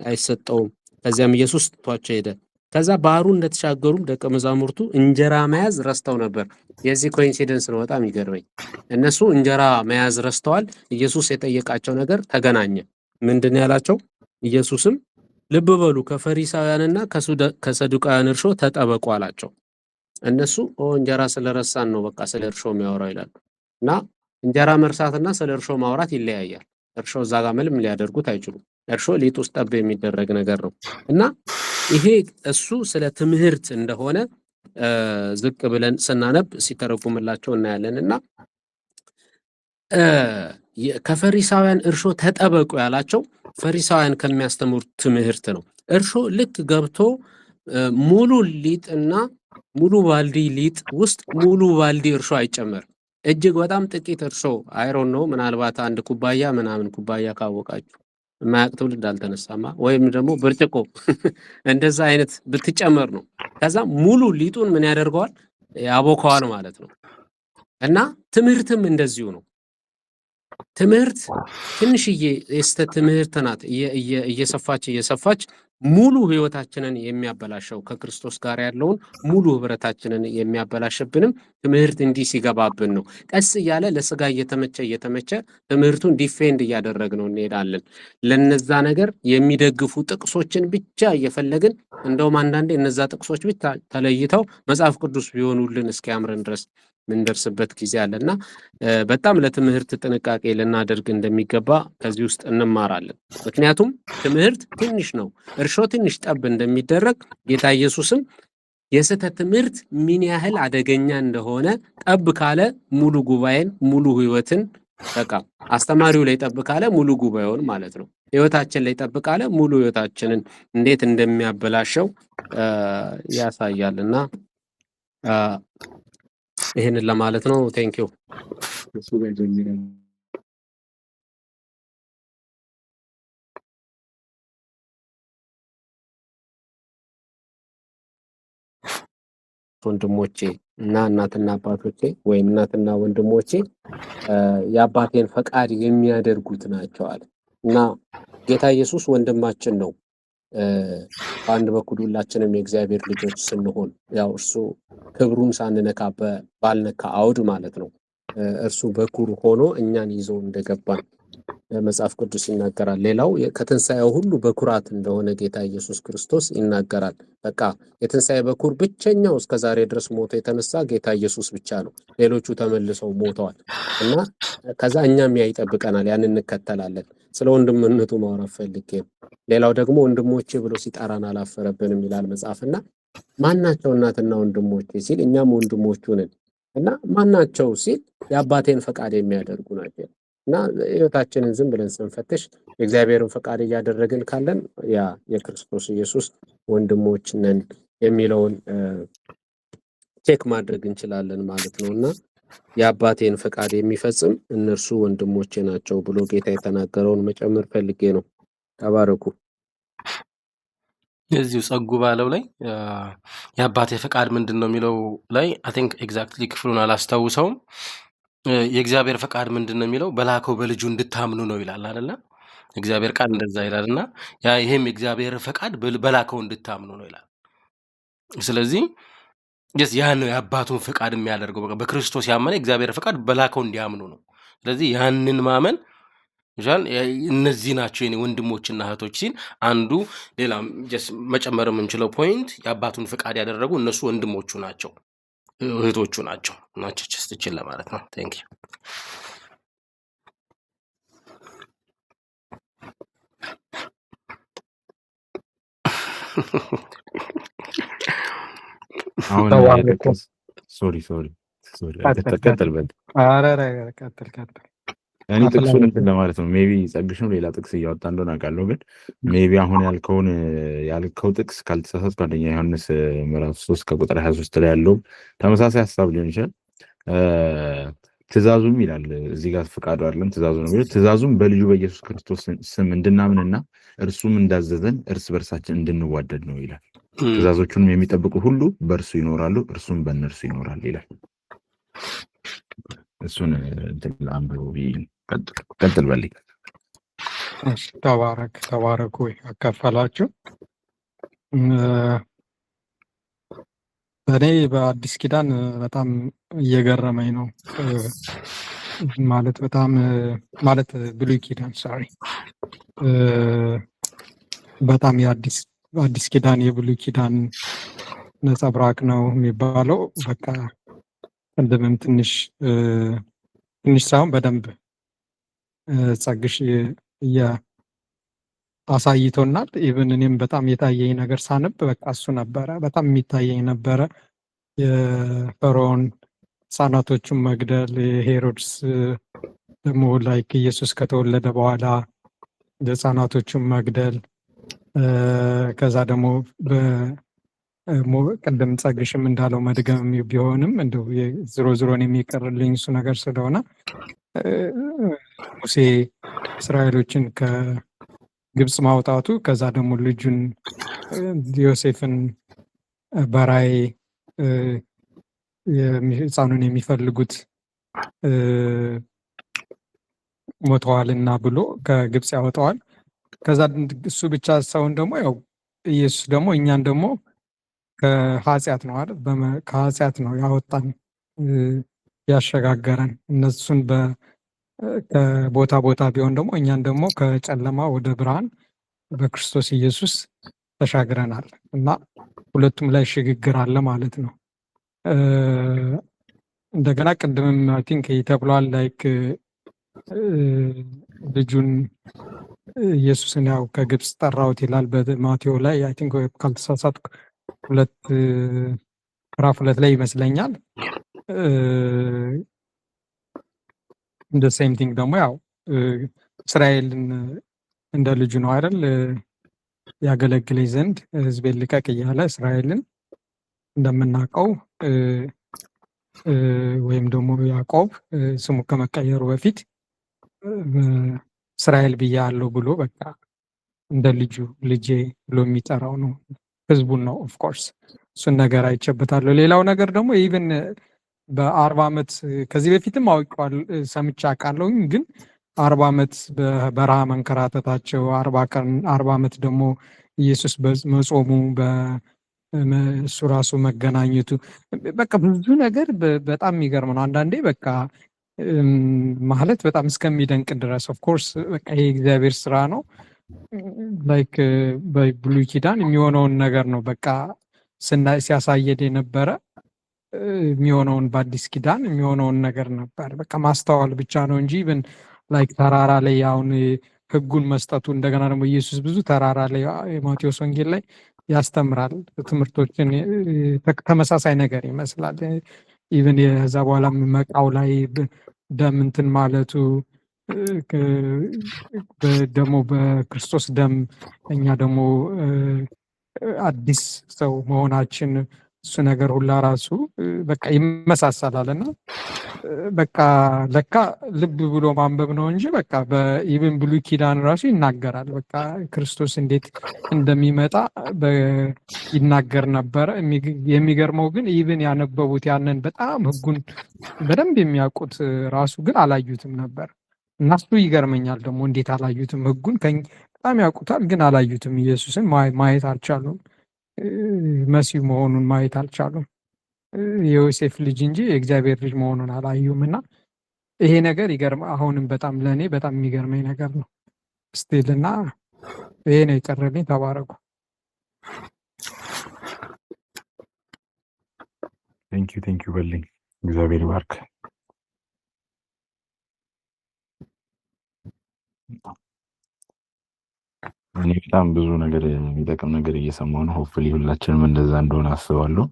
አይሰጠውም። ከዚያም ኢየሱስ ትቷቸው ሄደ። ከዛ ባህሩን እንደተሻገሩም ደቀ መዛሙርቱ እንጀራ መያዝ ረስተው ነበር። የዚህ ኮኢንሲደንስ ነው በጣም ይገርመኝ። እነሱ እንጀራ መያዝ ረስተዋል። ኢየሱስ የጠየቃቸው ነገር ተገናኘ። ምንድን ያላቸው? ኢየሱስም ልብ በሉ ከፈሪሳውያንና ከሰዱቃውያን እርሾ ተጠበቁ አላቸው። እነሱ እንጀራ ስለረሳን ነው በቃ ስለ እርሾ የሚያወራው ይላሉ። እና እንጀራ መርሳትና ስለ እርሾ ማውራት ይለያያል። እርሾ እዛ ጋር ምንም ሊያደርጉት አይችሉም። እርሾ ሊጥ ውስጥ ጠብ የሚደረግ ነገር ነው። እና ይሄ እሱ ስለ ትምህርት እንደሆነ ዝቅ ብለን ስናነብ ሲተረጉምላቸው እናያለን። እና ከፈሪሳውያን እርሾ ተጠበቁ ያላቸው ፈሪሳውያን ከሚያስተምሩት ትምህርት ነው። እርሾ ልክ ገብቶ ሙሉ ሊጥና ሙሉ ባልዲ ሊጥ ውስጥ ሙሉ ባልዲ እርሾ አይጨመርም። እጅግ በጣም ጥቂት እርሾ አይሮን ነው። ምናልባት አንድ ኩባያ ምናምን ኩባያ ካወቃችሁ የማያውቅ ትውልድ አልተነሳማ። ወይም ደግሞ ብርጭቆ እንደዛ አይነት ብትጨመር ነው። ከዛ ሙሉ ሊጡን ምን ያደርገዋል? ያቦከዋል ማለት ነው። እና ትምህርትም እንደዚሁ ነው። ትምህርት ትንሽዬ የስህተት ትምህርት ናት እየሰፋች ሙሉ ህይወታችንን የሚያበላሸው ከክርስቶስ ጋር ያለውን ሙሉ ህብረታችንን የሚያበላሽብንም ትምህርት እንዲህ ሲገባብን ነው። ቀስ እያለ ለስጋ እየተመቸ ትምህርቱን ዲፌንድ እያደረግነው እንሄዳለን። ለነዛ ነገር የሚደግፉ ጥቅሶችን ብቻ እየፈለግን እንደውም አንዳንዴ እነዛ ጥቅሶች ብቻ ተለይተው መጽሐፍ ቅዱስ ቢሆኑልን እስኪያምረን ድረስ ምንደርስበት ጊዜ አለና በጣም ለትምህርት ጥንቃቄ ልናደርግ እንደሚገባ ከዚህ ውስጥ እንማራለን። ምክንያቱም ትምህርት ትንሽ ነው፣ እርሾ ትንሽ ጠብ እንደሚደረግ ጌታ ኢየሱስም የስህተት ትምህርት ምን ያህል አደገኛ እንደሆነ ጠብ ካለ ሙሉ ጉባኤን ሙሉ ህይወትን በቃ አስተማሪው ላይ ጠብ ካለ ሙሉ ጉባኤውን ማለት ነው ህይወታችን ላይ ጠብ ካለ ሙሉ ህይወታችንን እንዴት እንደሚያበላሸው ያሳያልና ይሄንን ለማለት ነው። ቴንኪው። ወንድሞቼ እና እናትና አባቶቼ ወይም እናትና ወንድሞቼ የአባቴን ፈቃድ የሚያደርጉት ናቸው አለ እና ጌታ ኢየሱስ ወንድማችን ነው። በአንድ በኩል ሁላችንም የእግዚአብሔር ልጆች ስንሆን ያው እርሱ ክብሩን ሳንነካ ባልነካ አውድ ማለት ነው እርሱ በኩር ሆኖ እኛን ይዞ እንደገባን መጽሐፍ ቅዱስ ይናገራል። ሌላው ከትንሣኤው ሁሉ በኩራት እንደሆነ ጌታ ኢየሱስ ክርስቶስ ይናገራል። በቃ የትንሣኤ በኩር ብቸኛው እስከዛሬ ድረስ ሞቶ የተነሳ ጌታ ኢየሱስ ብቻ ነው። ሌሎቹ ተመልሰው ሞተዋል እና ከዛ እኛም ያ ይጠብቀናል፣ ያን እንከተላለን። ስለ ወንድምነቱ ማውራት ፈልጌ። ሌላው ደግሞ ወንድሞቼ ብሎ ሲጠራን አላፈረብንም ይላል መጽሐፍና ማናቸው እናትና ወንድሞቼ ሲል እኛም ወንድሞቹ ነን እና ማናቸው ሲል የአባቴን ፈቃድ የሚያደርጉ ናቸው። እና ህይወታችንን ዝም ብለን ስንፈትሽ የእግዚአብሔርን ፈቃድ እያደረግን ካለን ያ የክርስቶስ ኢየሱስ ወንድሞች ነን የሚለውን ቼክ ማድረግ እንችላለን ማለት ነው። እና የአባቴን ፈቃድ የሚፈጽም እነርሱ ወንድሞቼ ናቸው ብሎ ጌታ የተናገረውን መጨመር ፈልጌ ነው። ተባረኩ። የዚሁ ጸጉ ባለው ላይ የአባቴ ፈቃድ ምንድን ነው የሚለው ላይ አይ ቲንክ ኤግዛክትሊ ክፍሉን አላስታውሰውም። የእግዚአብሔር ፈቃድ ምንድን ነው የሚለው በላከው በልጁ እንድታምኑ ነው ይላል አይደለ? እግዚአብሔር ቃል እንደዛ ይላል እና ይሄም የእግዚአብሔር ፈቃድ በላከው እንድታምኑ ነው ይላል። ስለዚህ ያን ነው የአባቱን ፈቃድ የሚያደርገው። በቃ በክርስቶስ ያመነ እግዚአብሔር ፈቃድ በላከው እንዲያምኑ ነው። ስለዚህ ያንን ማመን እነዚህ ናቸው የኔ ወንድሞችና እህቶች ሲል አንዱ ሌላ መጨመር የምንችለው ፖይንት የአባቱን ፈቃድ ያደረጉ እነሱ ወንድሞቹ ናቸው እህቶቹ ናቸው ችስትችል ለማለት ነው። ቴንክ ዩ። አሁን ሶሪ ቀጥል። እኔ ጥቅሱን እንትን ለማለት ነው። ሜቢ ጸግሽም ሌላ ጥቅስ እያወጣ እንደሆነ አውቃለሁ፣ ግን ሜቢ አሁን ያልከው ጥቅስ ካልተሳሳትኩ አንደኛ ዮሐንስ ምዕራፍ 3 ከቁጥር 23 ላይ ያለው ተመሳሳይ ሀሳብ ሊሆን ይችላል። ትእዛዙም ይላል እዚህ ጋር ፈቃዱ አይደለም ትእዛዙ ነው የሚለው። ትእዛዙም በልጁ በኢየሱስ ክርስቶስ ስም እንድናምንና እርሱም እንዳዘዘን እርስ በርሳችን እንድንዋደድ ነው ይላል። ትእዛዞቹንም የሚጠብቁ ሁሉ በእርሱ ይኖራሉ፣ እርሱም በእነርሱ ይኖራል ይላል። እሱን እንትን አንብቦ ቀጥል በልኝ። ተባረኩ አካፈላችሁ። እኔ በአዲስ ኪዳን በጣም እየገረመኝ ነው ማለት ብሉይ ኪዳን በጣም የአዲስ ኪዳን የብሉይ ኪዳን ነጸብራቅ ነው የሚባለው። በቃ ቅድምም ትንሽ ሳይሆን በደንብ ጸግሽ አሳይቶናል። ኢቭን እኔም በጣም የታየኝ ነገር ሳነብ በቃ እሱ ነበረ በጣም የሚታየኝ ነበረ። የፈርዖን ህፃናቶቹን መግደል፣ የሄሮድስ ደግሞ ላይክ ኢየሱስ ከተወለደ በኋላ ህፃናቶቹን መግደል፣ ከዛ ደግሞ ቅድም ጸግሽም እንዳለው መድገም ቢሆንም እንደው ዝሮን የሚቀርልኝ እሱ ነገር ስለሆነ ሙሴ እስራኤሎችን ከግብፅ ማውጣቱ፣ ከዛ ደግሞ ልጁን ዮሴፍን በራእይ ህፃኑን የሚፈልጉት ሞተዋልና ብሎ ከግብፅ ያወጣዋል። ከዛ እሱ ብቻ ሳይሆን ደግሞ ያው ኢየሱስ ደግሞ እኛን ደግሞ ከኃጢአት ነው አይደል? ከኃጢአት ነው ያወጣን ያሸጋገረን። እነሱን ከቦታ ቢሆን ደግሞ እኛን ደግሞ ከጨለማ ወደ ብርሃን በክርስቶስ ኢየሱስ ተሻግረናል እና ሁለቱም ላይ ሽግግር አለ ማለት ነው። እንደገና ቅድምም አይ ቲንክ ተብሏል ላይክ ልጁን ኢየሱስን ያው ከግብፅ ጠራሁት ይላል በማቴዎ ላይ አይ ቲንክ ካልተሳሳትኩ ምዕራፍ 2 ላይ ይመስለኛል። እንደ ሴም ቲንግ ደግሞ ያው እስራኤልን እንደ ልጁ ነው አይደል ያገለግለኝ ዘንድ ሕዝቤን ልቀቅ እያለ እስራኤልን እንደምናውቀው ወይም ደግሞ ያዕቆብ ስሙ ከመቀየሩ በፊት እስራኤል ብያለሁ ብሎ በቃ እንደ ልጄ ብሎ የሚጠራው ነው ህዝቡን ነው። ኦፍ ኮርስ እሱን ነገር አይቼበታለሁ። ሌላው ነገር ደግሞ ኢቭን በ40 ዓመት ከዚህ በፊትም አውቀዋል ሰምቼ አውቃለሁ፣ ግን 40 ዓመት በበረሃ መንከራተታቸው 40 ዓመት ደግሞ ኢየሱስ መጾሙ እሱ ራሱ መገናኘቱ በቃ ብዙ ነገር በጣም የሚገርም ነው። አንዳንዴ በቃ ማለት በጣም እስከሚደንቅ ድረስ ኦፍ ኮርስ በቃ ይሄ እግዚአብሔር ስራ ነው። ላይክ በብሉይ ኪዳን የሚሆነውን ነገር ነው በቃ ሲያሳየድ የነበረ የሚሆነውን በአዲስ ኪዳን የሚሆነውን ነገር ነበር በቃ ማስተዋል ብቻ ነው እንጂ ኢቭን ላይክ ተራራ ላይ አሁን ህጉን መስጠቱ እንደገና ደግሞ ኢየሱስ ብዙ ተራራ ላይ የማቴዎስ ወንጌል ላይ ያስተምራል። ትምህርቶችን ተመሳሳይ ነገር ይመስላል። ኢቭን የዛ በኋላ መቃው ላይ ደም እንትን ማለቱ ደግሞ በክርስቶስ ደም እኛ ደግሞ አዲስ ሰው መሆናችን እሱ ነገር ሁላ ራሱ በቃ ይመሳሰላል እና በቃ ለካ ልብ ብሎ ማንበብ ነው እንጂ በቃ በኢቭን ብሉይ ኪዳን ራሱ ይናገራል። በቃ ክርስቶስ እንዴት እንደሚመጣ ይናገር ነበረ። የሚገርመው ግን ኢቭን ያነበቡት ያንን በጣም ሕጉን በደንብ የሚያውቁት ራሱ ግን አላዩትም ነበር። እና እሱ ይገርመኛል ደግሞ እንዴት አላዩትም? ሕጉን በጣም ያውቁታል ግን አላዩትም። ኢየሱስን ማየት አልቻሉም። መሲሁ መሆኑን ማየት አልቻሉም። የዮሴፍ ልጅ እንጂ የእግዚአብሔር ልጅ መሆኑን አላዩም። እና ይሄ ነገር አሁንም በጣም ለእኔ በጣም የሚገርመኝ ነገር ነው ስቲል። እና ይሄ ነው የቀረልኝ። ተባረኩ። ቴንኪዩ በልኝ። እግዚአብሔር ይባርክ። እኔ በጣም ብዙ ነገር የሚጠቅም ነገር እየሰማሁ ነው። ሆፕፉሊ ሁላችንም እንደዛ እንደሆነ አስባለሁ።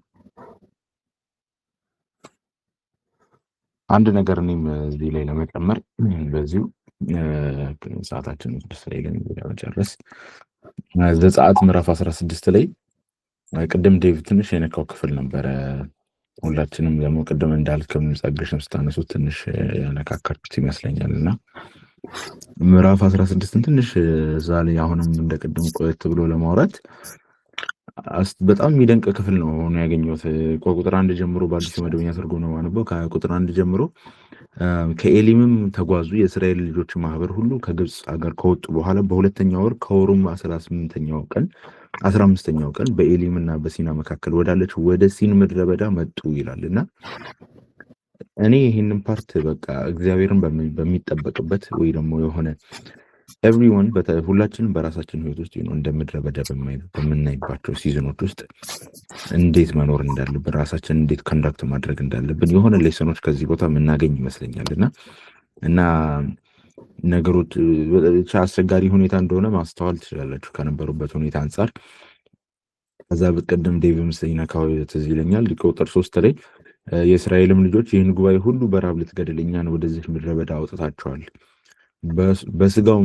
አንድ ነገር እኔም እዚህ ላይ ለመጨመር በዚሁ ሰዓታችን ቅዱስ ላይ ለመጨረስ ዘጸአት ምዕራፍ 16 ላይ ቅድም ዴቭ ትንሽ የነካው ክፍል ነበረ። ሁላችንም ደግሞ ቅድም እንዳልክም ጸግሽም ስታነሱት ትንሽ ያነካከርኩት ይመስለኛል እና ምዕራፍ 16ን ትንሽ እዛ ላይ አሁንም እንደ ቅድም ቆየት ብሎ ለማውራት በጣም የሚደንቅ ክፍል ነው ሆኖ ያገኘሁት። ከቁጥር 1 ጀምሮ በአዲስ መደበኛ ትርጉም ነው ማነበው። ከቁጥር 1 ጀምሮ ከኤሊምም ተጓዙ የእስራኤል ልጆች ማህበር ሁሉ ከግብፅ ሀገር ከወጡ በኋላ በሁለተኛው ወር ከወሩም 18ኛው ቀን 15ኛው ቀን በኤሊም እና በሲና መካከል ወዳለች ወደ ሲን ምድረ በዳ መጡ ይላልና እኔ ይህንን ፓርት በቃ እግዚአብሔርን በሚጠበቅበት ወይ ደግሞ የሆነ ኤቭሪዋን ሁላችንም በራሳችን ህይወት ውስጥ እንደ ምድረ በዳ በምናይባቸው ሲዝኖች ውስጥ እንዴት መኖር እንዳለብን ራሳችን እንዴት ኮንዳክት ማድረግ እንዳለብን የሆነ ሌሰኖች ከዚህ ቦታ የምናገኝ ይመስለኛል እና ነገሮች አስቸጋሪ ሁኔታ እንደሆነ ማስተዋል ትችላላችሁ ከነበሩበት ሁኔታ አንጻር። ከዛ በቀደም ዴቪም ሲነካው ትዝ ይለኛል ቁጥር 3 ላይ የእስራኤልም ልጆች ይህን ጉባኤ ሁሉ በራብ ልትገድል እኛን ወደዚህ ምድረ በዳ አውጥታቸዋል። በስጋው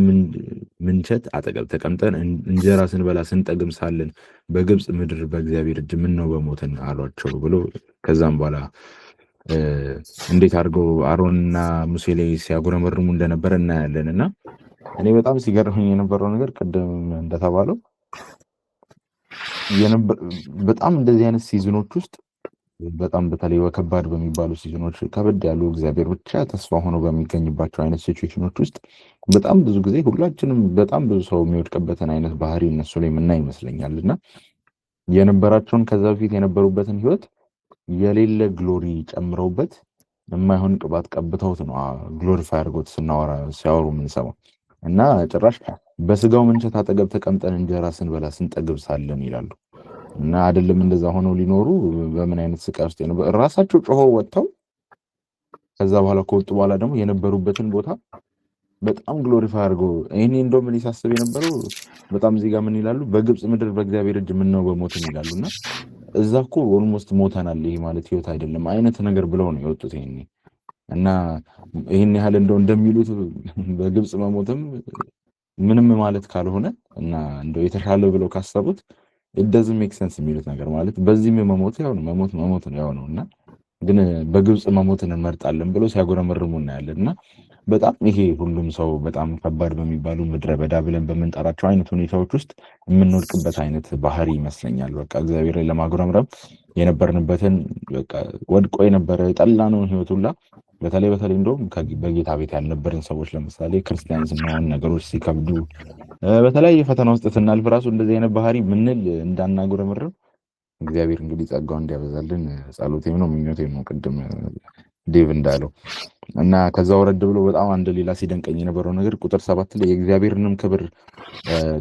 ምንቸት አጠገብ ተቀምጠን እንጀራ ስንበላ ስንጠግም ሳለን በግብፅ ምድር በእግዚአብሔር እጅ ምን ነው በሞትን አሏቸው ብሎ ከዛም በኋላ እንዴት አድርገው አሮንና ሙሴ ላይ ሲያጉረመርሙ እንደነበረ እናያለን። እና እኔ በጣም ሲገርመኝ የነበረው ነገር ቅድም እንደተባለው በጣም እንደዚህ አይነት ሲዝኖች ውስጥ በጣም በተለይ ከባድ በሚባሉ ሲዝኖች ከበድ ያሉ እግዚአብሔር ብቻ ተስፋ ሆኖ በሚገኝባቸው አይነት ሲቹዌሽኖች ውስጥ በጣም ብዙ ጊዜ ሁላችንም በጣም ብዙ ሰው የሚወድቅበትን አይነት ባህሪ እነሱ ላይ የምናይ ይመስለኛል። እና የነበራቸውን ከዛ በፊት የነበሩበትን ህይወት የሌለ ግሎሪ ጨምረውበት የማይሆን ቅባት ቀብተውት ነው ግሎሪፋይ አድርገውት ሲያወሩ የምንሰማው። እና ጭራሽ በስጋው ምንቸት አጠገብ ተቀምጠን እንጀራ ስንበላ ስንጠግብ ሳለን ይላሉ። እና አይደለም እንደዛ ሆነው ሊኖሩ በምን አይነት ስቃይ ውስጥ ነው ራሳቸው ጮኸው ወጥተው ከዛ በኋላ ከወጡ በኋላ ደግሞ የነበሩበትን ቦታ በጣም ግሎሪፋይ አድርገው እኔ እንደውም ሊሳስብ የነበረው በጣም እዚህ ጋር ምን ይላሉ በግብፅ ምድር በእግዚአብሔር እጅ ምን ነው በሞትን ይላሉና እዛ እኮ ኦልሞስት ሞተናል ይሄ ማለት ህይወት አይደለም አይነት ነገር ብለው ነው የወጡት ይሄኔ። እና ይሄን ያህል እንደሚሉት በግብፅ መሞትም ምንም ማለት ካልሆነ እና እንደው የተሻለ ብለው ካሰቡት it doesn't make sense የሚሉት ነገር ማለት በዚህም መሞት ያው ነው መሞት ነው ያው ነው እና ግን በግብፅ መሞትን እንመርጣለን ብለው ሲያጎረመርሙ እናያለን። እና በጣም ይሄ ሁሉም ሰው በጣም ከባድ በሚባሉ ምድረ በዳ ብለን በምንጠራቸው አይነት ሁኔታዎች ውስጥ የምንወድቅበት አይነት ባህሪ ይመስለኛል። በቃ እግዚአብሔር ላይ ለማጉረምረም የነበርንበትን በቃ ወድቆ የነበረ የጠላነውን ህይወት ሁላ በተለይ እንደውም በጌታ ቤት ያልነበርን ሰዎች ለምሳሌ ክርስቲያን ስንሆን ነገሮች ሲከብዱ በተለያየ ፈተና ውስጥ ስናልፍ ራሱ እንደዚህ አይነት ባህሪ ምንል እንዳናጉረመርም እግዚአብሔር እንግዲህ ጸጋው እንዲያበዛልን ጸሎቴም ነው ምኞቴም ነው ቅድም ዴቭ እንዳለው። እና ከዛ ወረድ ብሎ በጣም አንድ ሌላ ሲደንቀኝ የነበረው ነገር ቁጥር 7 ላይ የእግዚአብሔርንም ክብር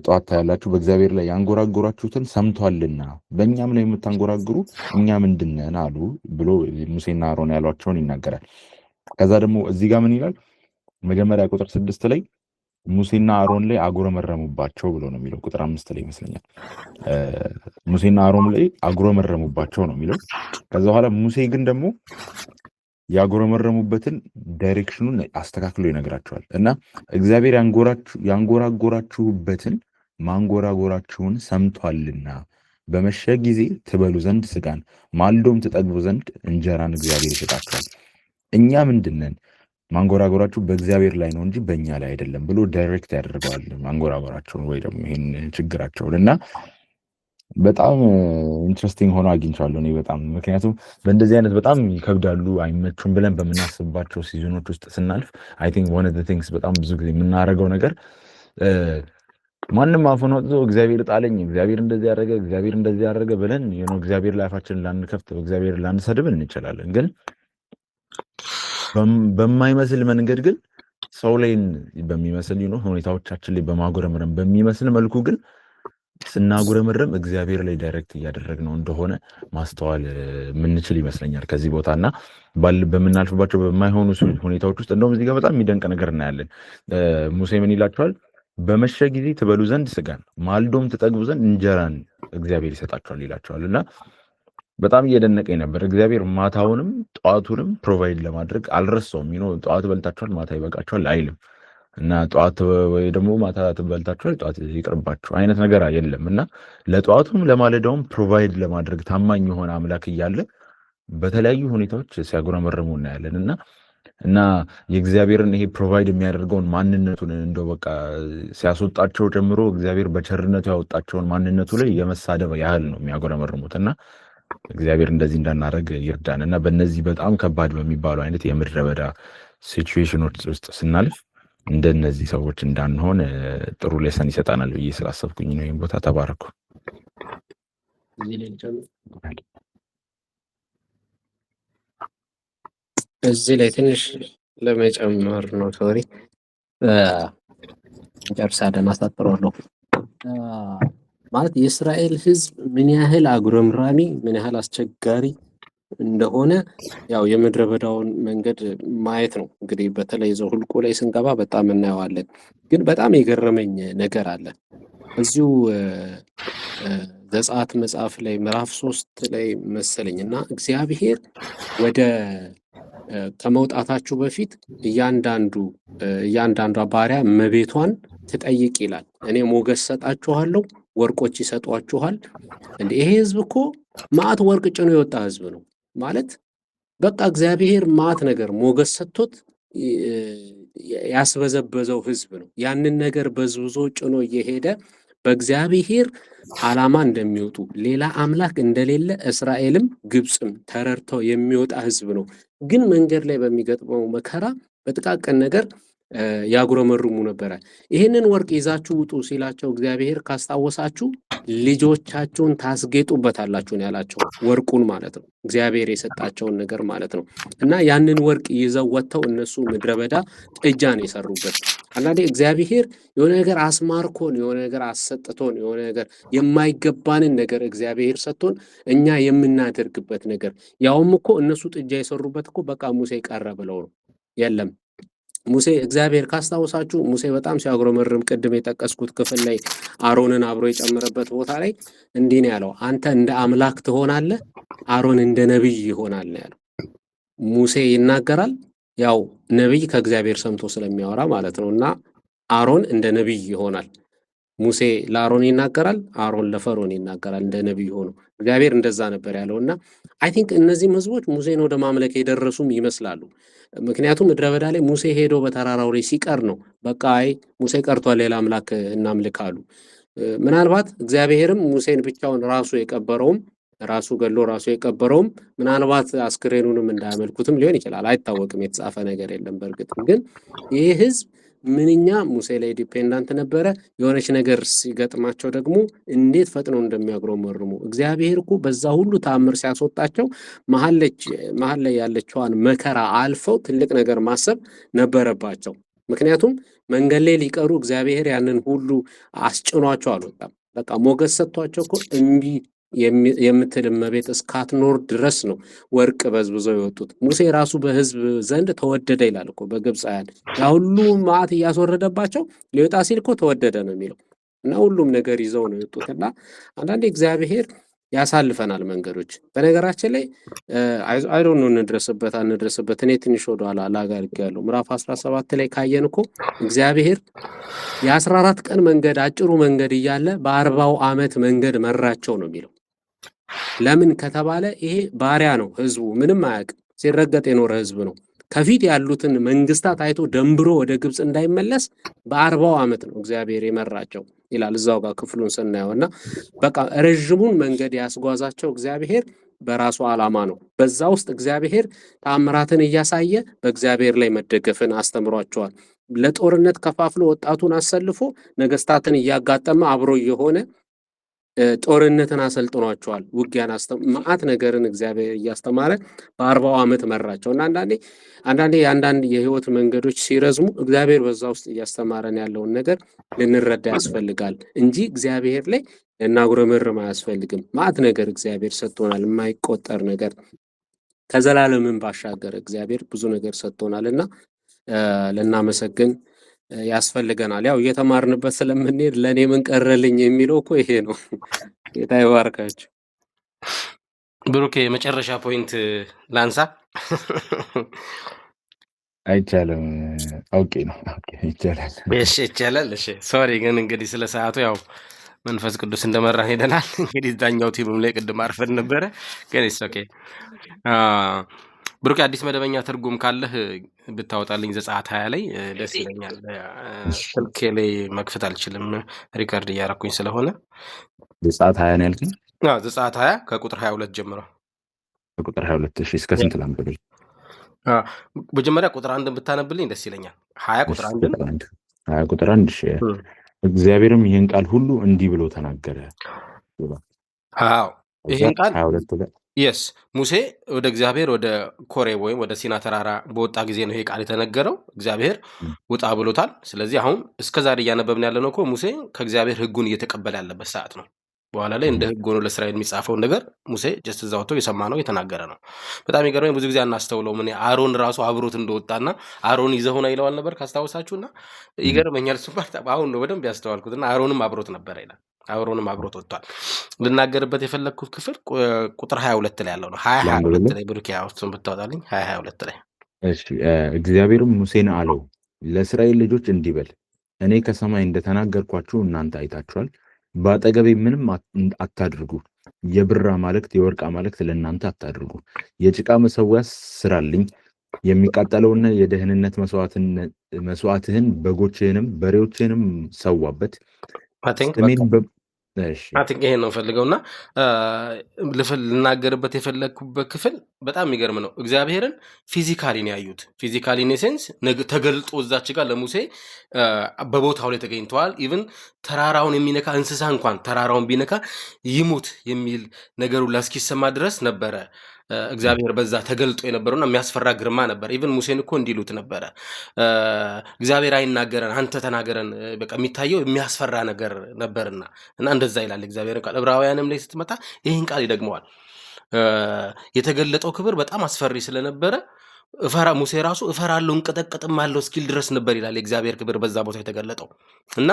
ጠዋት ታያላችሁ በእግዚአብሔር ላይ ያንጎራጎራችሁትን ሰምቷልና በእኛም ላይ የምታንጎራግሩ እኛ ምንድነን አሉ ብሎ ሙሴና አሮን ያሏቸውን ይናገራል። ከዛ ደግሞ እዚህ ጋር ምን ይላል መጀመሪያ ቁጥር 6 ላይ ሙሴና አሮን ላይ አጉረመረሙባቸው ብሎ ነው የሚለው ቁጥር 5 ላይ ይመስለኛል። ሙሴና አሮን ላይ አጉረመረሙባቸው ነው የሚለው። ከዛ በኋላ ሙሴ ግን ደግሞ ያጉረመረሙበትን ዳይሬክሽኑን አስተካክሎ ይነግራቸዋል። እና እግዚአብሔር ያንጎራጎራችሁበትን ማንጎራጎራችሁን ሰምቷልና በመሸ ጊዜ ትበሉ ዘንድ ስጋን ማልዶም ትጠግቡ ዘንድ እንጀራን እግዚአብሔር ይሰጣችኋል። እኛ ምንድነን? ማንጎራጎራችሁ በእግዚአብሔር ላይ ነው እንጂ በእኛ ላይ አይደለም ብሎ ዳይሬክት ያደርገዋል ማንጎራጎራቸውን ወይ ደግሞ ይህን ችግራቸውን። እና በጣም ኢንትረስቲንግ ሆኖ አግኝቻለሁ እኔ በጣም። ምክንያቱም በእንደዚህ አይነት በጣም ይከብዳሉ አይመቹም ብለን በምናስባቸው ሲዝኖች ውስጥ ስናልፍ አይ ቲንክ one of the things በጣም ብዙ ጊዜ የምናደርገው ነገር ማንም አፉን ወጥቶ እግዚአብሔር ጣለኝ፣ እግዚአብሔር እንደዚህ ያደረገ፣ እግዚአብሔር እንደዚህ ያደረገ ብለን እግዚአብሔር ላይ አፋችንን ላንከፍት፣ እግዚአብሔር ላንሰድብ እንችላለን። ግን በማይመስል መንገድ ግን ሰው ላይ በሚመስል ሁኔታዎቻችን ላይ በማጉረምረም በሚመስል መልኩ ግን ስናጉረምረም እግዚአብሔር ላይ ዳይሬክት እያደረግነው እንደሆነ ማስተዋል የምንችል ይመስለኛል ከዚህ ቦታ። እና በምናልፍባቸው በማይሆኑ ሁኔታዎች ውስጥ እንደውም እዚህ ጋር በጣም የሚደንቅ ነገር እናያለን። ሙሴ ምን ይላቸዋል? በመሸ ጊዜ ትበሉ ዘንድ ስጋን ማልዶም ትጠግቡ ዘንድ እንጀራን እግዚአብሔር ይሰጣቸዋል ይላቸዋል። እና በጣም እየደነቀኝ ነበር። እግዚአብሔር ማታውንም ጠዋቱንም ፕሮቫይድ ለማድረግ አልረሳውም። ጠዋት በልታችኋል ማታ ይበቃችኋል አይልም። እና ጠዋት ወይ ደግሞ ማታ ትበልታችኋል ጠዋት ይቅርባችሁ አይነት ነገር የለም። እና ለጠዋቱም ለማለዳውም ፕሮቫይድ ለማድረግ ታማኝ የሆነ አምላክ እያለ በተለያዩ ሁኔታዎች ሲያጉረመርሙ እናያለን። እና የእግዚአብሔርን ይሄ ፕሮቫይድ የሚያደርገውን ማንነቱን እንደው በቃ ሲያስወጣቸው ጀምሮ እግዚአብሔር በቸርነቱ ያወጣቸውን ማንነቱ ላይ የመሳደብ ያህል ነው የሚያጉረመርሙት። እና እግዚአብሔር እንደዚህ እንዳናደርግ ይርዳን። እና በእነዚህ በጣም ከባድ በሚባሉ አይነት የምድረ በዳ ሲቹዌሽኖች ውስጥ ስናልፍ እንደነዚህ ሰዎች እንዳንሆን ጥሩ ሌሰን ይሰጣናል ብዬ ስላሰብኩኝ ነው ይህን ቦታ። ተባረኩ። እዚህ ላይ ትንሽ ለመጨመር ነው። ሶሪ ጨርሳለን፣ አሳጥረዋለሁ። ማለት የእስራኤል ሕዝብ ምን ያህል አጉረምራሚ ምን ያህል አስቸጋሪ እንደሆነ ያው የምድረ በዳውን መንገድ ማየት ነው። እንግዲህ በተለይ ዘኍልቍ ላይ ስንገባ በጣም እናየዋለን። ግን በጣም የገረመኝ ነገር አለ እዚሁ ዘጸአት መጽሐፍ ላይ ምዕራፍ 3 ላይ መሰለኝ እና እግዚአብሔር ወደ ከመውጣታችሁ በፊት እያንዳንዷ ባሪያ መቤቷን ትጠይቅ ይላል። እኔ ሞገስ ሰጣችኋለሁ፣ ወርቆች ይሰጧችኋል። እንዴ ይሄ ህዝብ እኮ ማዕት ወርቅ ጭኖ የወጣ ህዝብ ነው ማለት በቃ እግዚአብሔር ማዕት ነገር ሞገስ ሰጥቶት ያስበዘበዘው ህዝብ ነው። ያንን ነገር በዝብዞ ጭኖ እየሄደ በእግዚአብሔር ዓላማ እንደሚወጡ ሌላ አምላክ እንደሌለ እስራኤልም ግብፅም ተረድተው የሚወጣ ህዝብ ነው። ግን መንገድ ላይ በሚገጥመው መከራ በጥቃቅን ነገር ያጉረመርሙ ነበረ። ይህንን ወርቅ ይዛችሁ ውጡ ሲላቸው እግዚአብሔር ካስታወሳችሁ ልጆቻችሁን ታስጌጡበታላችሁ ነው ያላቸው። ወርቁን ማለት ነው፣ እግዚአብሔር የሰጣቸውን ነገር ማለት ነው። እና ያንን ወርቅ ይዘው ወጥተው እነሱ ምድረ በዳ ጥጃን የሰሩበት። አንዳንዴ እግዚአብሔር የሆነ ነገር አስማርኮን የሆነ ነገር አሰጥቶን የሆነ ነገር የማይገባንን ነገር እግዚአብሔር ሰጥቶን እኛ የምናደርግበት ነገር ያውም እኮ እነሱ ጥጃ የሰሩበት እኮ በቃ ሙሴ ቀረ ብለው ነው። የለም ሙሴ እግዚአብሔር ካስታወሳችሁ ሙሴ በጣም ሲያጉረመርም ቅድም የጠቀስኩት ክፍል ላይ አሮንን አብሮ የጨመረበት ቦታ ላይ እንዲህ ነው ያለው፣ አንተ እንደ አምላክ ትሆናለህ፣ አሮን እንደ ነቢይ ይሆናል ነው ያለው። ሙሴ ይናገራል፣ ያው ነቢይ ከእግዚአብሔር ሰምቶ ስለሚያወራ ማለት ነው። እና አሮን እንደ ነቢይ ይሆናል። ሙሴ ለአሮን ይናገራል፣ አሮን ለፈርዖን ይናገራል እንደ ነቢይ ሆኖ። እግዚአብሔር እንደዛ ነበር ያለው። እና አይ ቲንክ እነዚህም ህዝቦች ሙሴን ወደ ማምለክ የደረሱም ይመስላሉ። ምክንያቱም ምድረ በዳ ላይ ሙሴ ሄዶ በተራራው ላይ ሲቀር ነው በቃ አይ ሙሴ ቀርቷል ሌላ አምላክ እናምልክ አሉ። ምናልባት እግዚአብሔርም ሙሴን ብቻውን ራሱ የቀበረውም ራሱ ገሎ ራሱ የቀበረውም ምናልባት አስክሬኑንም እንዳያመልኩትም ሊሆን ይችላል፣ አይታወቅም። የተጻፈ ነገር የለም። በእርግጥ ግን ይህ ህዝብ ምንኛ ሙሴ ላይ ዲፔንዳንት ነበረ። የሆነች ነገር ሲገጥማቸው ደግሞ እንዴት ፈጥነው እንደሚያጉረመርሙ እግዚአብሔር እኮ በዛ ሁሉ ተአምር ሲያስወጣቸው መሀል ላይ ያለችዋን መከራ አልፈው ትልቅ ነገር ማሰብ ነበረባቸው። ምክንያቱም መንገድ ላይ ሊቀሩ እግዚአብሔር ያንን ሁሉ አስጭኗቸው አልወጣም። በቃ ሞገስ ሰጥቷቸው እኮ እምቢ የምትል እመቤት እስካትኖር ድረስ ነው ወርቅ በዝብዘው የወጡት። ሙሴ ራሱ በሕዝብ ዘንድ ተወደደ ይላል እኮ በግብፃውያን። ያ ሁሉ መዓት እያስወረደባቸው ሊወጣ ሲል እኮ ተወደደ ነው የሚለው። እና ሁሉም ነገር ይዘው ነው የወጡት። እና አንዳንዴ እግዚአብሔር ያሳልፈናል መንገዶች። በነገራችን ላይ አይዶን ነው አንድረስበት። እኔ ትንሽ ወደኋላ ላጋርግ ያለው ምዕራፍ 17 ላይ ካየን እኮ እግዚአብሔር የ14 ቀን መንገድ አጭሩ መንገድ እያለ በ40 ዓመት መንገድ መራቸው ነው የሚለው። ለምን ከተባለ ይሄ ባሪያ ነው፣ ህዝቡ ምንም አያውቅም፣ ሲረገጥ የኖረ ህዝብ ነው። ከፊት ያሉትን መንግስታት አይቶ ደንብሮ ወደ ግብፅ እንዳይመለስ በ40 ዓመት ነው እግዚአብሔር የመራቸው ይላል እዛው ጋር ክፍሉን ስናየው። እና በቃ ረዥሙን መንገድ ያስጓዛቸው እግዚአብሔር በራሱ ዓላማ ነው። በዛ ውስጥ እግዚአብሔር ተአምራትን እያሳየ በእግዚአብሔር ላይ መደገፍን አስተምሯቸዋል። ለጦርነት ከፋፍሎ ወጣቱን አሰልፎ ነገስታትን እያጋጠመ አብሮ የሆነ ጦርነትን አሰልጥኗቸዋል። ውጊያን መዓት ነገርን እግዚአብሔር እያስተማረ በ40 ዓመት መራቸው። እና አንዳንዴ የአንዳንድ የህይወት መንገዶች ሲረዝሙ እግዚአብሔር በዛ ውስጥ እያስተማረን ያለውን ነገር ልንረዳ ያስፈልጋል እንጂ እግዚአብሔር ላይ ልናጉረመርም አያስፈልግም። መዓት ነገር እግዚአብሔር ሰጥቶናል፣ የማይቆጠር ነገር ከዘላለምን ባሻገር እግዚአብሔር ብዙ ነገር ሰጥቶናል እና ልናመሰግን ያስፈልገናል። ያው እየተማርንበት ስለምንሄድ ለእኔ ምን ቀረልኝ የሚለው እኮ ይሄ ነው። ጌታ ይባርካችሁ። ብሩክ የመጨረሻ ፖይንት ላንሳ። አይቻልም። ኦኬ ነው። ኦኬ ይቻላል። እሺ ይቻላል። እሺ ሶሪ፣ ግን እንግዲህ ስለ ሰዓቱ ያው መንፈስ ቅዱስ እንደመራን ሄደናል። እንግዲህ እዛኛው ቲምም ላይ ቅድም አርፈን ነበረ፣ ግን ኢትስ ኦኬ። ብሩክ አዲስ መደበኛ ትርጉም ካለህ ብታወጣልኝ ዘጸአት 20 ላይ ደስ ይለኛል። ስልኬ ላይ መክፈት አልችልም ሪከርድ እያረኩኝ ስለሆነ። ዘጸአት 20 ነው ያልከኝ? አዎ ዘጸአት 20 ከቁጥር 22 ጀምሮ። ከቁጥር 22 እሺ፣ እስከ ስንት ላንብብል? መጀመሪያ ቁጥር 1 ብታነብልኝ ደስ ይለኛል። 20 ቁጥር 1 20 ቁጥር 1 እሺ። እግዚአብሔርም ይህን ቃል ሁሉ እንዲህ ብሎ ተናገረ። አዎ ይህን ቃል 22 ላይ የስ ሙሴ ወደ እግዚአብሔር ወደ ኮሬብ ወይም ወደ ሲና ተራራ በወጣ ጊዜ ነው ይሄ ቃል የተነገረው። እግዚአብሔር ውጣ ብሎታል። ስለዚህ አሁን እስከዛሬ እያነበብን ያለ ነው እኮ ሙሴ ከእግዚአብሔር ሕጉን እየተቀበለ ያለበት ሰዓት ነው። በኋላ ላይ እንደ ሕግ ሆኖ ለእስራኤል የሚጻፈውን ነገር ሙሴ ጀስት እዛ ወጥቶ የሰማ ነው የተናገረ ነው። በጣም ይገርመኝ፣ ብዙ ጊዜ አናስተውለው። ምን አሮን ራሱ አብሮት እንደወጣና አሮን ይዘውና ይለዋል ነበር ካስታወሳችሁና፣ ይገርመኛል። እሱ አሁን ነው በደንብ ያስተዋልኩትና አሮንም አብሮት ነበር ይላል። አብሮንም አብሮት ወጥቷል። ልናገርበት የፈለግኩት ክፍል ቁጥር 22 ላይ ያለው ነው። 22 ላይ ብሩክ ያውሱን ብታወጣልኝ 22 ላይ። እሺ እግዚአብሔርም ሙሴን አለው ለእስራኤል ልጆች እንዲህ በል፣ እኔ ከሰማይ እንደተናገርኳችሁ እናንተ አይታችኋል። በአጠገቤ ምንም አታድርጉ። የብር አማልክት፣ የወርቅ አማልክት ለእናንተ አታድርጉ። የጭቃ መሰዊያ ስራልኝ። የሚቃጠለውና የደህንነት መስዋዕትህን፣ በጎችህንም በሬዎችህንም ሰዋበት። ይሄን ነው ፈልገውና ልናገርበት የፈለግኩበት ክፍል በጣም የሚገርም ነው። እግዚአብሔርን ፊዚካሊ ነው ያዩት። ፊዚካሊ ኔሴንስ ተገልጦ እዛች ጋር ለሙሴ በቦታው ላይ ተገኝተዋል። ኢቭን ተራራውን የሚነካ እንስሳ እንኳን ተራራውን ቢነካ ይሙት የሚል ነገሩ ላስኪሰማ ድረስ ነበረ እግዚአብሔር በዛ ተገልጦ የነበረውና የሚያስፈራ ግርማ ነበር። ኢቭን ሙሴን እኮ እንዲሉት ነበረ፣ እግዚአብሔር አይናገረን አንተ ተናገረን። በቃ የሚታየው የሚያስፈራ ነገር ነበርና እና እንደዛ ይላል እግዚአብሔር ቃል። ዕብራውያንም ላይ ስትመጣ ይህን ቃል ይደግመዋል። የተገለጠው ክብር በጣም አስፈሪ ስለነበረ ሙሴ ራሱ እፈራለሁ እንቀጠቀጥም አለው እስኪል ድረስ ነበር ይላል የእግዚአብሔር ክብር በዛ ቦታ የተገለጠው። እና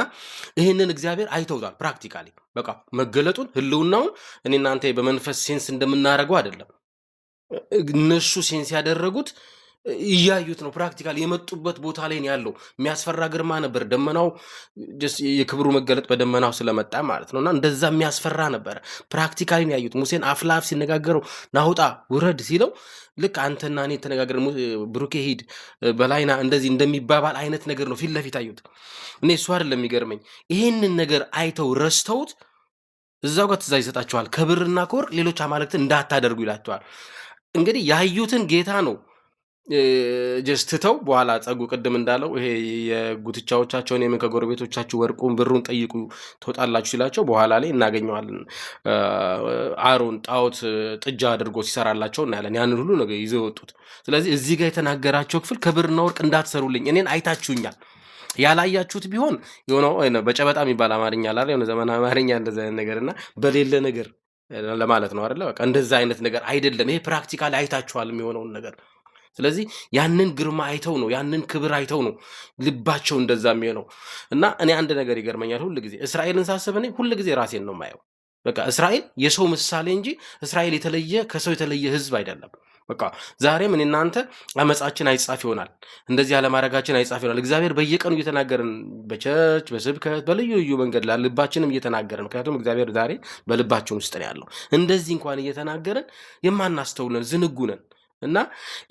ይህንን እግዚአብሔር አይተውታል ፕራክቲካሊ። በቃ መገለጡን ህልውናውን እኔ እናንተ በመንፈስ ሴንስ እንደምናደርገው አይደለም። እነሱ ሴንስ ያደረጉት እያዩት ነው። ፕራክቲካል የመጡበት ቦታ ላይ ያለው የሚያስፈራ ግርማ ነበር። ደመናው የክብሩ መገለጥ በደመናው ስለመጣ ማለት ነው። እና እንደዛ የሚያስፈራ ነበረ። ፕራክቲካሊ ያዩት። ሙሴን አፍ ለአፍ ሲነጋገረው ናውጣ ውረድ ሲለው ልክ አንተና እኔ ተነጋግረን ብሩኬ ሂድ በላይና እንደዚህ እንደሚባባል አይነት ነገር ነው ፊት ለፊት አዩት። እኔ እሱ አይደለም የሚገርመኝ፣ ይህንን ነገር አይተው ረስተውት እዛው ጋር ትእዛዝ ይሰጣቸዋል። ከብርና ከወርቅ ሌሎች አማልክትን እንዳታደርጉ ይላቸዋል። እንግዲህ ያዩትን ጌታ ነው ጀስትተው በኋላ ጸጉ ቅድም እንዳለው ይሄ የጉትቻዎቻቸውን የምን ከጎረቤቶቻችሁ ወርቁን ብሩን ጠይቁ ትወጣላችሁ ሲላቸው በኋላ ላይ እናገኘዋለን። አሮን ጣዖት ጥጃ አድርጎ ሲሰራላቸው እናያለን። ያንን ሁሉ ነገር ይዘው የወጡት። ስለዚህ እዚህ ጋር የተናገራቸው ክፍል ከብርና ወርቅ እንዳትሰሩልኝ እኔን አይታችሁኛል። ያላያችሁት ቢሆን የሆነ በጨበጣ የሚባል አማርኛ አለ፣ የሆነ ዘመናዊ አማርኛ እንደዛ ነገርና በሌለ ነገር ለማለት ነው አይደለ? በቃ እንደዛ አይነት ነገር አይደለም። ይሄ ፕራክቲካሊ አይታችኋል የሚሆነውን ነገር። ስለዚህ ያንን ግርማ አይተው ነው ያንን ክብር አይተው ነው ልባቸው እንደዛ የሚሆነው። እና እኔ አንድ ነገር ይገርመኛል ሁል ጊዜ እስራኤልን ሳስብ እኔ ሁል ጊዜ ራሴን ነው የማየው። በቃ እስራኤል የሰው ምሳሌ እንጂ እስራኤል የተለየ ከሰው የተለየ ህዝብ አይደለም። በቃ ዛሬም እኔ እናንተ አመጻችን አይጻፍ ይሆናል፣ እንደዚህ አለማድረጋችን አይጻፍ ይሆናል። እግዚአብሔር በየቀኑ እየተናገረን በቸርች በስብከት በልዩ ልዩ መንገድ ልባችንም እየተናገረን፣ ምክንያቱም እግዚአብሔር ዛሬ በልባችን ውስጥ ነው ያለው። እንደዚህ እንኳን እየተናገረን የማናስተውለን ዝንጉ ነን። እና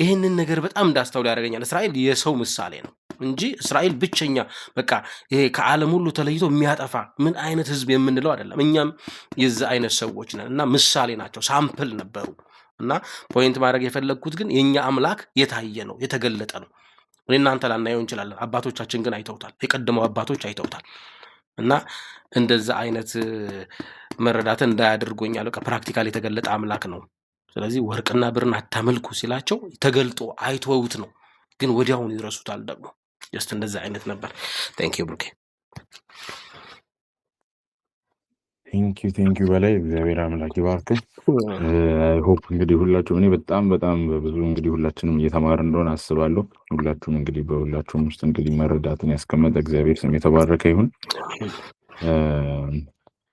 ይህንን ነገር በጣም እንዳስተውል ያደርገኛል። እስራኤል የሰው ምሳሌ ነው እንጂ እስራኤል ብቸኛ በቃ ይሄ ከዓለም ሁሉ ተለይቶ የሚያጠፋ ምን አይነት ህዝብ የምንለው አይደለም። እኛም የዛ አይነት ሰዎች ነን እና ምሳሌ ናቸው፣ ሳምፕል ነበሩ። እና ፖይንት ማድረግ የፈለግኩት ግን የኛ አምላክ የታየ ነው፣ የተገለጠ ነው። እናንተ ላናየው እንችላለን፣ አባቶቻችን ግን አይተውታል፣ የቀደመው አባቶች አይተውታል። እና እንደዛ አይነት መረዳትን እንዳያደርጎኛል። በቃ ፕራክቲካል የተገለጠ አምላክ ነው። ስለዚህ ወርቅና ብርን አታመልኩ ሲላቸው ተገልጦ አይተውት ነው፣ ግን ወዲያውኑ ይረሱታል ደግሞ። ጀስት እንደዛ አይነት ነበር። ቴንክ ዩ ብሩኬ። ቴንክ ዩ በላይ እግዚአብሔር አምላክ ይባርክ። ሆፕ እንግዲህ ሁላችሁም እኔ በጣም በብዙ እንግዲህ ሁላችንም እየተማረ እንደሆነ አስባለሁ። ሁላችሁም እንግዲህ በሁላችሁም ውስጥ እንግዲህ መረዳትን ያስቀመጠ እግዚአብሔር ስም የተባረከ ይሁን።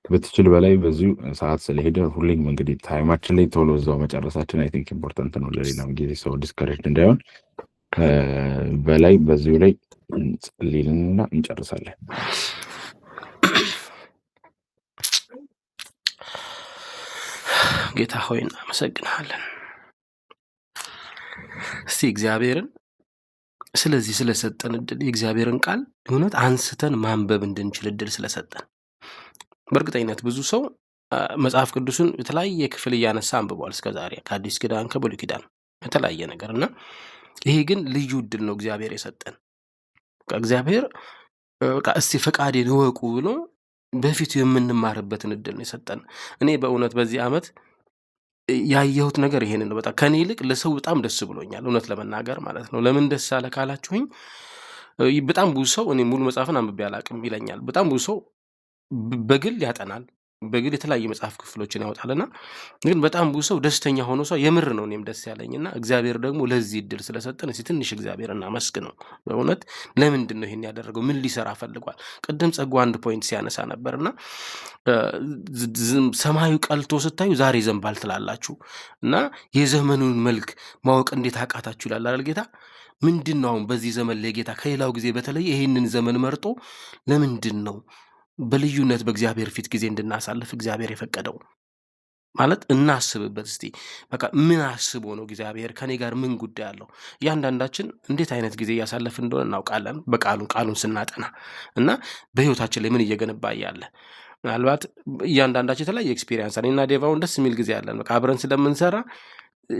በትችል በላይ በዚሁ ሰዓት ስለሄደ ሁሌም እንግዲህ ታይማችን ላይ ቶሎ እዛው መጨረሳችን አይ ቲንክ ኢምፖርታንት ነው፣ ለሌላም ጊዜ ሰው ዲስከሬጅ እንዳይሆን። በላይ በዚሁ ላይ እንጸልይልና እንጨርሳለን። ጌታ ሆይ እናመሰግናለን። እስቲ እግዚአብሔርን ስለዚህ ስለሰጠን እድል የእግዚአብሔርን ቃል እውነት አንስተን ማንበብ እንድንችል እድል ስለሰጠን። በእርግጠኝነት ብዙ ሰው መጽሐፍ ቅዱስን የተለያየ ክፍል እያነሳ አንብቧል እስከዛሬ ከአዲስ ኪዳን ከብሉይ ኪዳን የተለያየ ነገር እና ይሄ ግን ልዩ እድል ነው እግዚአብሔር የሰጠን። እግዚአብሔር በቃ እስቲ ፈቃዴን እወቁ ብሎ በፊቱ የምንማርበትን እድል ነው የሰጠን። እኔ በእውነት በዚህ ዓመት ያየሁት ነገር ይሄንን ነው። በጣም ከኔ ይልቅ ለሰው በጣም ደስ ብሎኛል፣ እውነት ለመናገር ማለት ነው። ለምን ደስ አለ ካላችሁኝ በጣም ብዙ ሰው እኔ ሙሉ መጽሐፍን አንብቤ አላቅም ይለኛል። በጣም ብዙ ሰው በግል ያጠናል፣ በግል የተለያዩ መጽሐፍ ክፍሎችን ያወጣልና ግን በጣም ብዙ ሰው ደስተኛ ሆኖ ሰው የምር ነው እኔም ደስ ያለኝና እግዚአብሔር ደግሞ ለዚህ እድል ስለሰጠን እስቲ ትንሽ እግዚአብሔር እናመስግነው። በእውነት ለምንድን ነው ይሄን ያደረገው? ምን ሊሰራ ፈልጓል? ቅድም ጸጉ አንድ ፖይንት ሲያነሳ ነበርና ሰማዩ ቀልቶ ስታዩ ዛሬ ዘንባል ትላላችሁ እና የዘመኑን መልክ ማወቅ እንዴት አቃታችሁ ይላል አይደል ጌታ። ምንድን ነው አሁን በዚህ ዘመን ላይ ጌታ ከሌላው ጊዜ በተለየ ይሄንን ዘመን መርጦ ለምንድን ነው በልዩነት በእግዚአብሔር ፊት ጊዜ እንድናሳልፍ እግዚአብሔር የፈቀደው? ማለት እናስብበት እስቲ። በቃ ምን አስቦ ነው እግዚአብሔር? ከኔ ጋር ምን ጉዳይ አለው? እያንዳንዳችን እንዴት አይነት ጊዜ እያሳለፍን እንደሆነ እናውቃለን፣ ቃሉን ስናጠና እና በህይወታችን ላይ ምን እየገነባ እያለ ምናልባት እያንዳንዳችን የተለያየ ኤክስፒሪየንስ አለ እና ዴቫውን ደስ የሚል ጊዜ አለን። በቃ አብረን ስለምንሰራ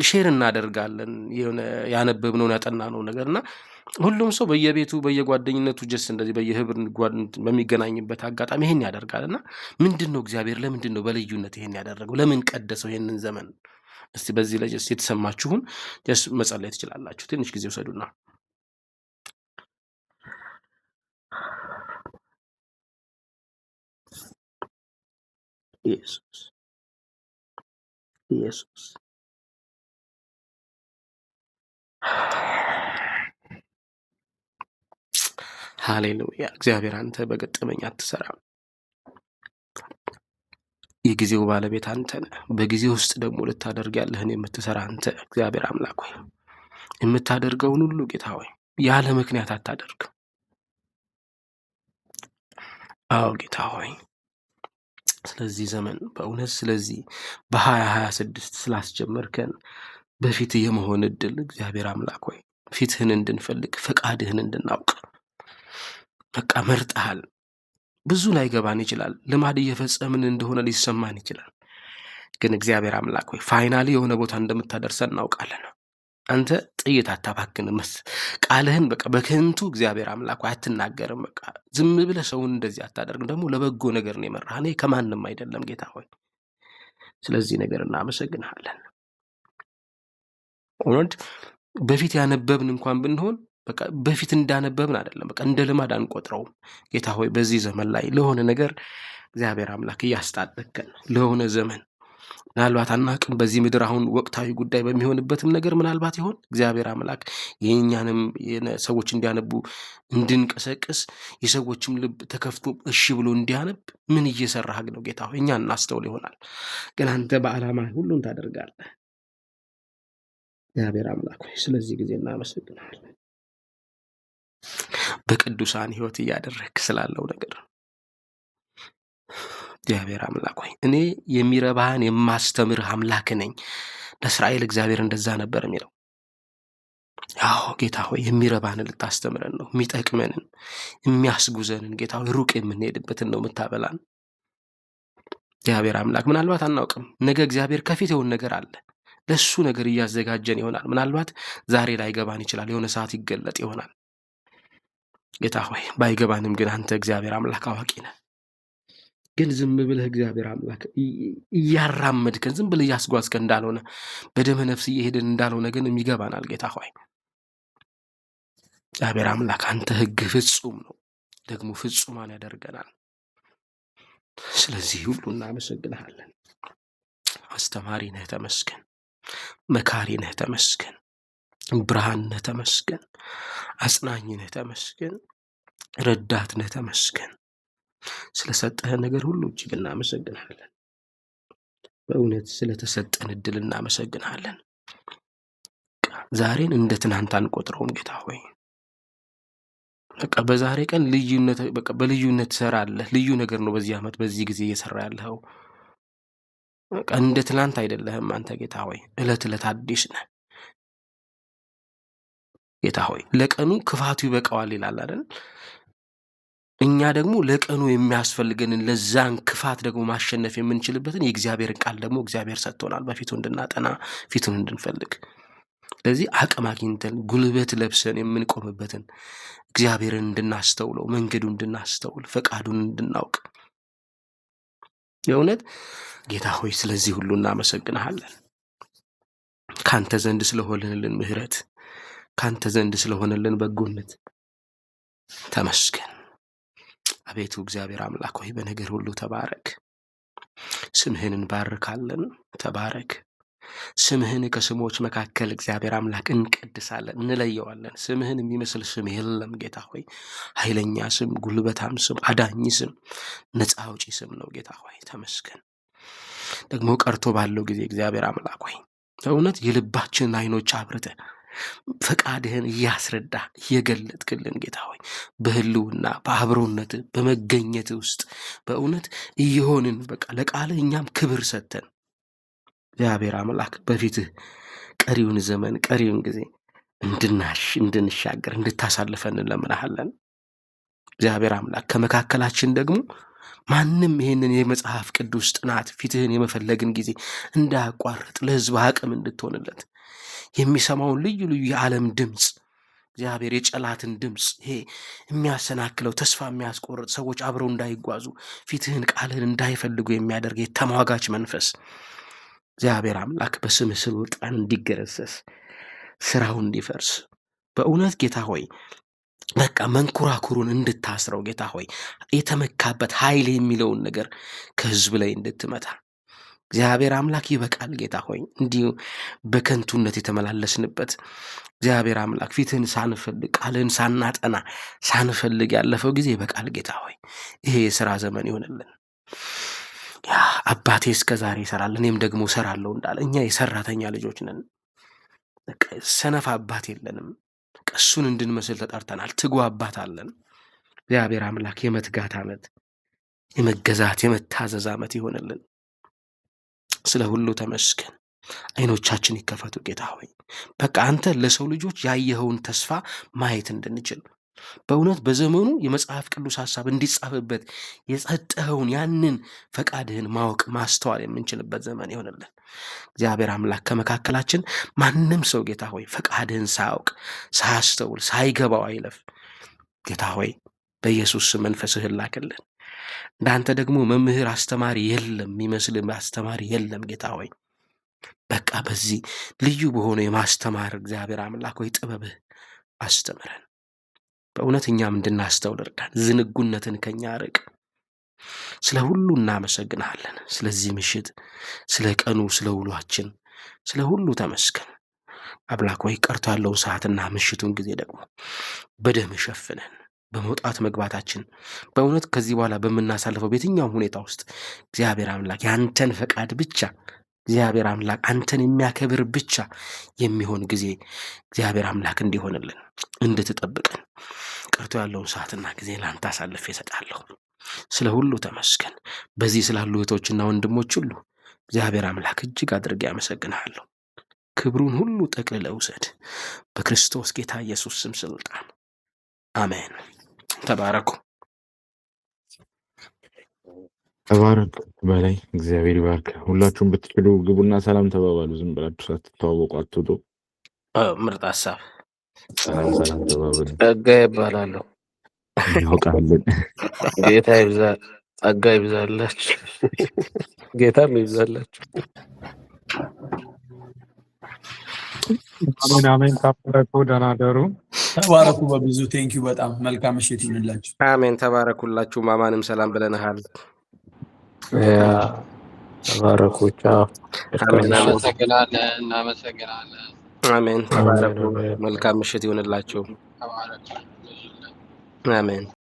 ሼር እናደርጋለን የሆነ ያነበብነውን ያጠናነው ነገርና ሁሉም ሰው በየቤቱ በየጓደኝነቱ ጀስት እንደዚህ በየህብር በሚገናኝበት አጋጣሚ ይሄን ያደርጋልና ምንድነው እግዚአብሔር ለምንድን ነው በልዩነት ይሄን ያደረገው? ለምን ቀደሰው ይሄንን ዘመን? እስቲ በዚህ ላይ ጀስት የተሰማችሁን ጀስት መጸለይ ትችላላችሁ። ትንሽ ጊዜ ወሰዱና ኢየሱስ ሃሌሉያ። እግዚአብሔር አንተ በገጠመኝ አትሰራም። የጊዜው ባለቤት አንተ ነህ። በጊዜ ውስጥ ደግሞ ልታደርግ ያለህን የምትሰራ አንተ እግዚአብሔር አምላክ ሆይ የምታደርገውን ሁሉ ጌታ ሆይ ያለ ምክንያት አታደርግም። አዎ ጌታ ሆይ ስለዚህ ዘመን በእውነት ስለዚህ በ2026 ስላስጀመርከን በፊት የመሆን እድል እግዚአብሔር አምላክ ሆይ ፊትህን እንድንፈልግ ፈቃድህን እንድናውቅ በቃ መርጠሃል። ብዙ ላይ ገባን ይችላል፣ ልማድ እየፈጸምን እንደሆነ ሊሰማን ይችላል። ግን እግዚአብሔር አምላክ ሆይ ፋይናሊ የሆነ ቦታ እንደምታደርሰን እናውቃለን። አንተ ጥይት አታባክንም። ቃልህን በቃ በከንቱ እግዚአብሔር አምላክ ሆይ አትናገርም። በቃ ዝም ብለህ ሰውን እንደዚህ አታደርግም። ደግሞ ለበጎ ነገር ነው የመራህ፣ እኔ ከማንም አይደለም ጌታ ሆይ። ስለዚህ ነገር እናመሰግንሃለን። እውነት በፊት ያነበብን እንኳን ብንሆን በቃ በፊት እንዳነበብን አይደለም፣ በቃ እንደ ልማድ አንቆጥረውም ጌታ ሆይ። በዚህ ዘመን ላይ ለሆነ ነገር እግዚአብሔር አምላክ እያስታጠቀን ለሆነ ዘመን ምናልባት አናቅም። በዚህ ምድር አሁን ወቅታዊ ጉዳይ በሚሆንበትም ነገር ምናልባት ይሆን እግዚአብሔር አምላክ የእኛንም ሰዎች እንዲያነቡ እንድንቀሰቅስ የሰዎችም ልብ ተከፍቶ እሺ ብሎ እንዲያነብ ምን እየሰራህ ነው ጌታ ሆይ? እኛ እናስተውል ይሆናል፣ ግን አንተ በዓላማ ሁሉን ታደርጋለህ። እግዚአብሔር አምላክ ሆይ ስለዚህ ጊዜ እናመሰግናለን። በቅዱሳን ሕይወት እያደረግክ ስላለው ነገር እግዚአብሔር አምላክ ሆይ እኔ የሚረባህን የማስተምርህ አምላክ ነኝ። ለእስራኤል እግዚአብሔር እንደዛ ነበር የሚለው። አዎ ጌታ ሆይ የሚረባንን ልታስተምረን ነው፣ የሚጠቅመንን የሚያስጉዘንን ጌታ ሆይ ሩቅ የምንሄድበትን ነው የምታበላን። እግዚአብሔር አምላክ ምናልባት አናውቅም፣ ነገ እግዚአብሔር ከፊት የሆነ ነገር አለ፣ ለሱ ነገር እያዘጋጀን ይሆናል። ምናልባት ዛሬ ላይገባን ይችላል፣ የሆነ ሰዓት ይገለጥ ይሆናል። ጌታ ሆይ ባይገባንም ግን አንተ እግዚአብሔር አምላክ አዋቂ ነህ። ግን ዝም ብለህ እግዚአብሔር አምላክ እያራመድከን ዝም ብለህ እያስጓዝከን እንዳልሆነ በደመ ነፍስ እየሄድን እንዳልሆነ ግን የሚገባናል። ጌታ ሆይ እግዚአብሔር አምላክ አንተ ሕግ ፍጹም ነው፣ ደግሞ ፍጹማን ያደርገናል። ስለዚህ ሁሉ እናመሰግንሃለን። አስተማሪ ነህ ተመስገን፣ መካሪ ነህ ተመስገን፣ ብርሃን ነህ ተመስገን፣ አጽናኝ ነህ ተመስገን፣ ረዳት ነህ ተመስገን። ስለሰጠህ ነገር ሁሉ እጅግ እናመሰግንሃለን። በእውነት ስለተሰጠን እድል እናመሰግንሃለን። ዛሬን እንደ ትናንት አንቆጥረውም ጌታ ሆይ። በቃ በዛሬ ቀን ልዩነት በቃ በልዩነት ትሰራለህ። ልዩ ነገር ነው በዚህ ዓመት በዚህ ጊዜ እየሰራ ያለኸው። በቃ እንደ ትናንት አይደለህም አንተ ጌታ ሆይ። ዕለት ዕለት አዲስ ነህ ጌታ ሆይ። ለቀኑ ክፋቱ ይበቃዋል ይላል አይደል? እኛ ደግሞ ለቀኑ የሚያስፈልገንን ለዛን ክፋት ደግሞ ማሸነፍ የምንችልበትን የእግዚአብሔርን ቃል ደግሞ እግዚአብሔር ሰጥቶናል፣ በፊቱ እንድናጠና ፊቱን እንድንፈልግ። ስለዚህ አቅም አግኝተን ጉልበት ለብሰን የምንቆምበትን እግዚአብሔርን እንድናስተውለው፣ መንገዱን እንድናስተውል፣ ፈቃዱን እንድናውቅ የእውነት ጌታ ሆይ ስለዚህ ሁሉ እናመሰግንሃለን። ካንተ ዘንድ ስለሆነልን ምሕረት፣ ካንተ ዘንድ ስለሆነልን በጎነት ተመስገን። አቤቱ እግዚአብሔር አምላክ ሆይ በነገር ሁሉ ተባረክ። ስምህን እንባርካለን፣ ተባረክ። ስምህን ከስሞች መካከል እግዚአብሔር አምላክ እንቀድሳለን፣ እንለየዋለን። ስምህን የሚመስል ስም የለም ጌታ ሆይ። ኃይለኛ ስም፣ ጉልበታም ስም፣ አዳኝ ስም፣ ነፃ አውጪ ስም ነው ጌታ ሆይ ተመስገን። ደግሞ ቀርቶ ባለው ጊዜ እግዚአብሔር አምላክ ሆይ በእውነት የልባችንን አይኖች አብርተ ፈቃድህን እያስረዳ እየገለጥክልን ጌታ ሆይ በህልውና በአብሮነት በመገኘት ውስጥ በእውነት እየሆንን በቃ ለቃልህ እኛም ክብር ሰተን እግዚአብሔር አምላክ በፊትህ ቀሪውን ዘመን ቀሪውን ጊዜ እንድንሻገር እንድታሳልፈን እንለምናሃለን። እግዚአብሔር አምላክ ከመካከላችን ደግሞ ማንም ይሄንን የመጽሐፍ ቅዱስ ጥናት ፊትህን የመፈለግን ጊዜ እንዳያቋርጥ ለህዝብ አቅም እንድትሆንለት የሚሰማውን ልዩ ልዩ የዓለም ድምፅ እግዚአብሔር የጨላትን ድምፅ ይሄ የሚያሰናክለው ተስፋ የሚያስቆርጥ ሰዎች አብረው እንዳይጓዙ ፊትህን ቃልህን እንዳይፈልጉ የሚያደርግ የተሟጋች መንፈስ እግዚአብሔር አምላክ በስምህ ስልጣን እንዲገረሰስ ስራው እንዲፈርስ በእውነት ጌታ ሆይ በቃ መንኩራኩሩን እንድታስረው ጌታ ሆይ የተመካበት ኃይል የሚለውን ነገር ከህዝብ ላይ እንድትመታ እግዚአብሔር አምላክ ይበቃል ጌታ ሆይ። እንዲሁ በከንቱነት የተመላለስንበት እግዚአብሔር አምላክ ፊትህን ሳንፈልግ ቃልህን ሳናጠና ሳንፈልግ ያለፈው ጊዜ ይበቃል ጌታ ሆይ። ይሄ የሥራ ዘመን ይሆንልን። ያ አባቴ እስከ ዛሬ ይሰራል እኔም ደግሞ እሰራለሁ እንዳለ እኛ የሰራተኛ ልጆች ነን። በቃ ሰነፍ አባት የለንም። እሱን እንድንመስል ተጠርተናል። ትጉ አባት አለን። እግዚአብሔር አምላክ የመትጋት ዓመት፣ የመገዛት የመታዘዝ ዓመት ይሆንልን። ስለ ሁሉ ተመስገን። አይኖቻችን ይከፈቱ ጌታ ሆይ። በቃ አንተ ለሰው ልጆች ያየኸውን ተስፋ ማየት እንድንችል በእውነት በዘመኑ የመጽሐፍ ቅዱስ ሐሳብ እንዲጻፍበት የሰጠኸውን ያንን ፈቃድህን ማወቅ ማስተዋል የምንችልበት ዘመን ይሆንልን። እግዚአብሔር አምላክ ከመካከላችን ማንም ሰው ጌታ ሆይ ፈቃድህን ሳያውቅ ሳያስተውል ሳይገባው አይለፍ ጌታ ሆይ። በኢየሱስ መንፈስህን ላክልን። እንዳንተ ደግሞ መምህር አስተማሪ የለም፣ የሚመስልም አስተማሪ የለም ጌታ ሆይ። በቃ በዚህ ልዩ በሆነ የማስተማር እግዚአብሔር አምላክ ሆይ ጥበብህ አስተምረን። በእውነት እኛም እንድናስተውል እርዳን። ዝንጉነትን ከኛ ርቅ ስለ ሁሉ እናመሰግናለን። ስለዚህ ምሽት፣ ስለ ቀኑ፣ ስለ ውሏችን፣ ስለ ሁሉ ተመስገን። አምላክ ሆይ ቀርቶ ያለውን ሰዓትና ምሽቱን ጊዜ ደግሞ በደም ሸፍነን በመውጣት መግባታችን በእውነት ከዚህ በኋላ በምናሳልፈው በየትኛውም ሁኔታ ውስጥ እግዚአብሔር አምላክ ያንተን ፈቃድ ብቻ እግዚአብሔር አምላክ አንተን የሚያከብር ብቻ የሚሆን ጊዜ እግዚአብሔር አምላክ እንዲሆንልን እንድትጠብቀን ቀርቶ ያለውን ሰዓትና ጊዜ ለአንተ አሳልፌ እሰጣለሁ። ስለ ሁሉ ተመስገን። በዚህ ስላሉ እህቶችና ወንድሞች ሁሉ እግዚአብሔር አምላክ እጅግ አድርጌ አመሰግንሃለሁ። ክብሩን ሁሉ ጠቅልለህ ውሰድ፣ በክርስቶስ ጌታ ኢየሱስ ስም ስልጣን አሜን። ተባረኩ። ተባረክ በላይ እግዚአብሔር ይባርክ። ሁላችሁም ብትችሉ ግቡና ሰላም ተባባሉ። ዝም ብላችሁ ሳትተዋወቁ አትውጡ። ምርጥ ሀሳብ። ሰላም ሰላም ተባባሉ። ጸጋ ይባላለሁ። እናውቃለን። ጌታ ይብዛ፣ ጸጋ ይብዛላችሁ፣ ጌታም ይብዛላችሁ። አሜን አሜን። ተባረኩ፣ ደህና ደሩ። ተባረኩ በብዙ ቴንኪዩ። በጣም መልካም ምሽት ይሁንላችሁ። አሜን። ተባረኩላችሁ። ማማንም ሰላም ብለንሃል። ተባረኩ። ቻው። እናመሰግናለን። አሜን። ተባረኩ። መልካም ምሽት ይሁንላችሁ። ተባረኩ። አሜን።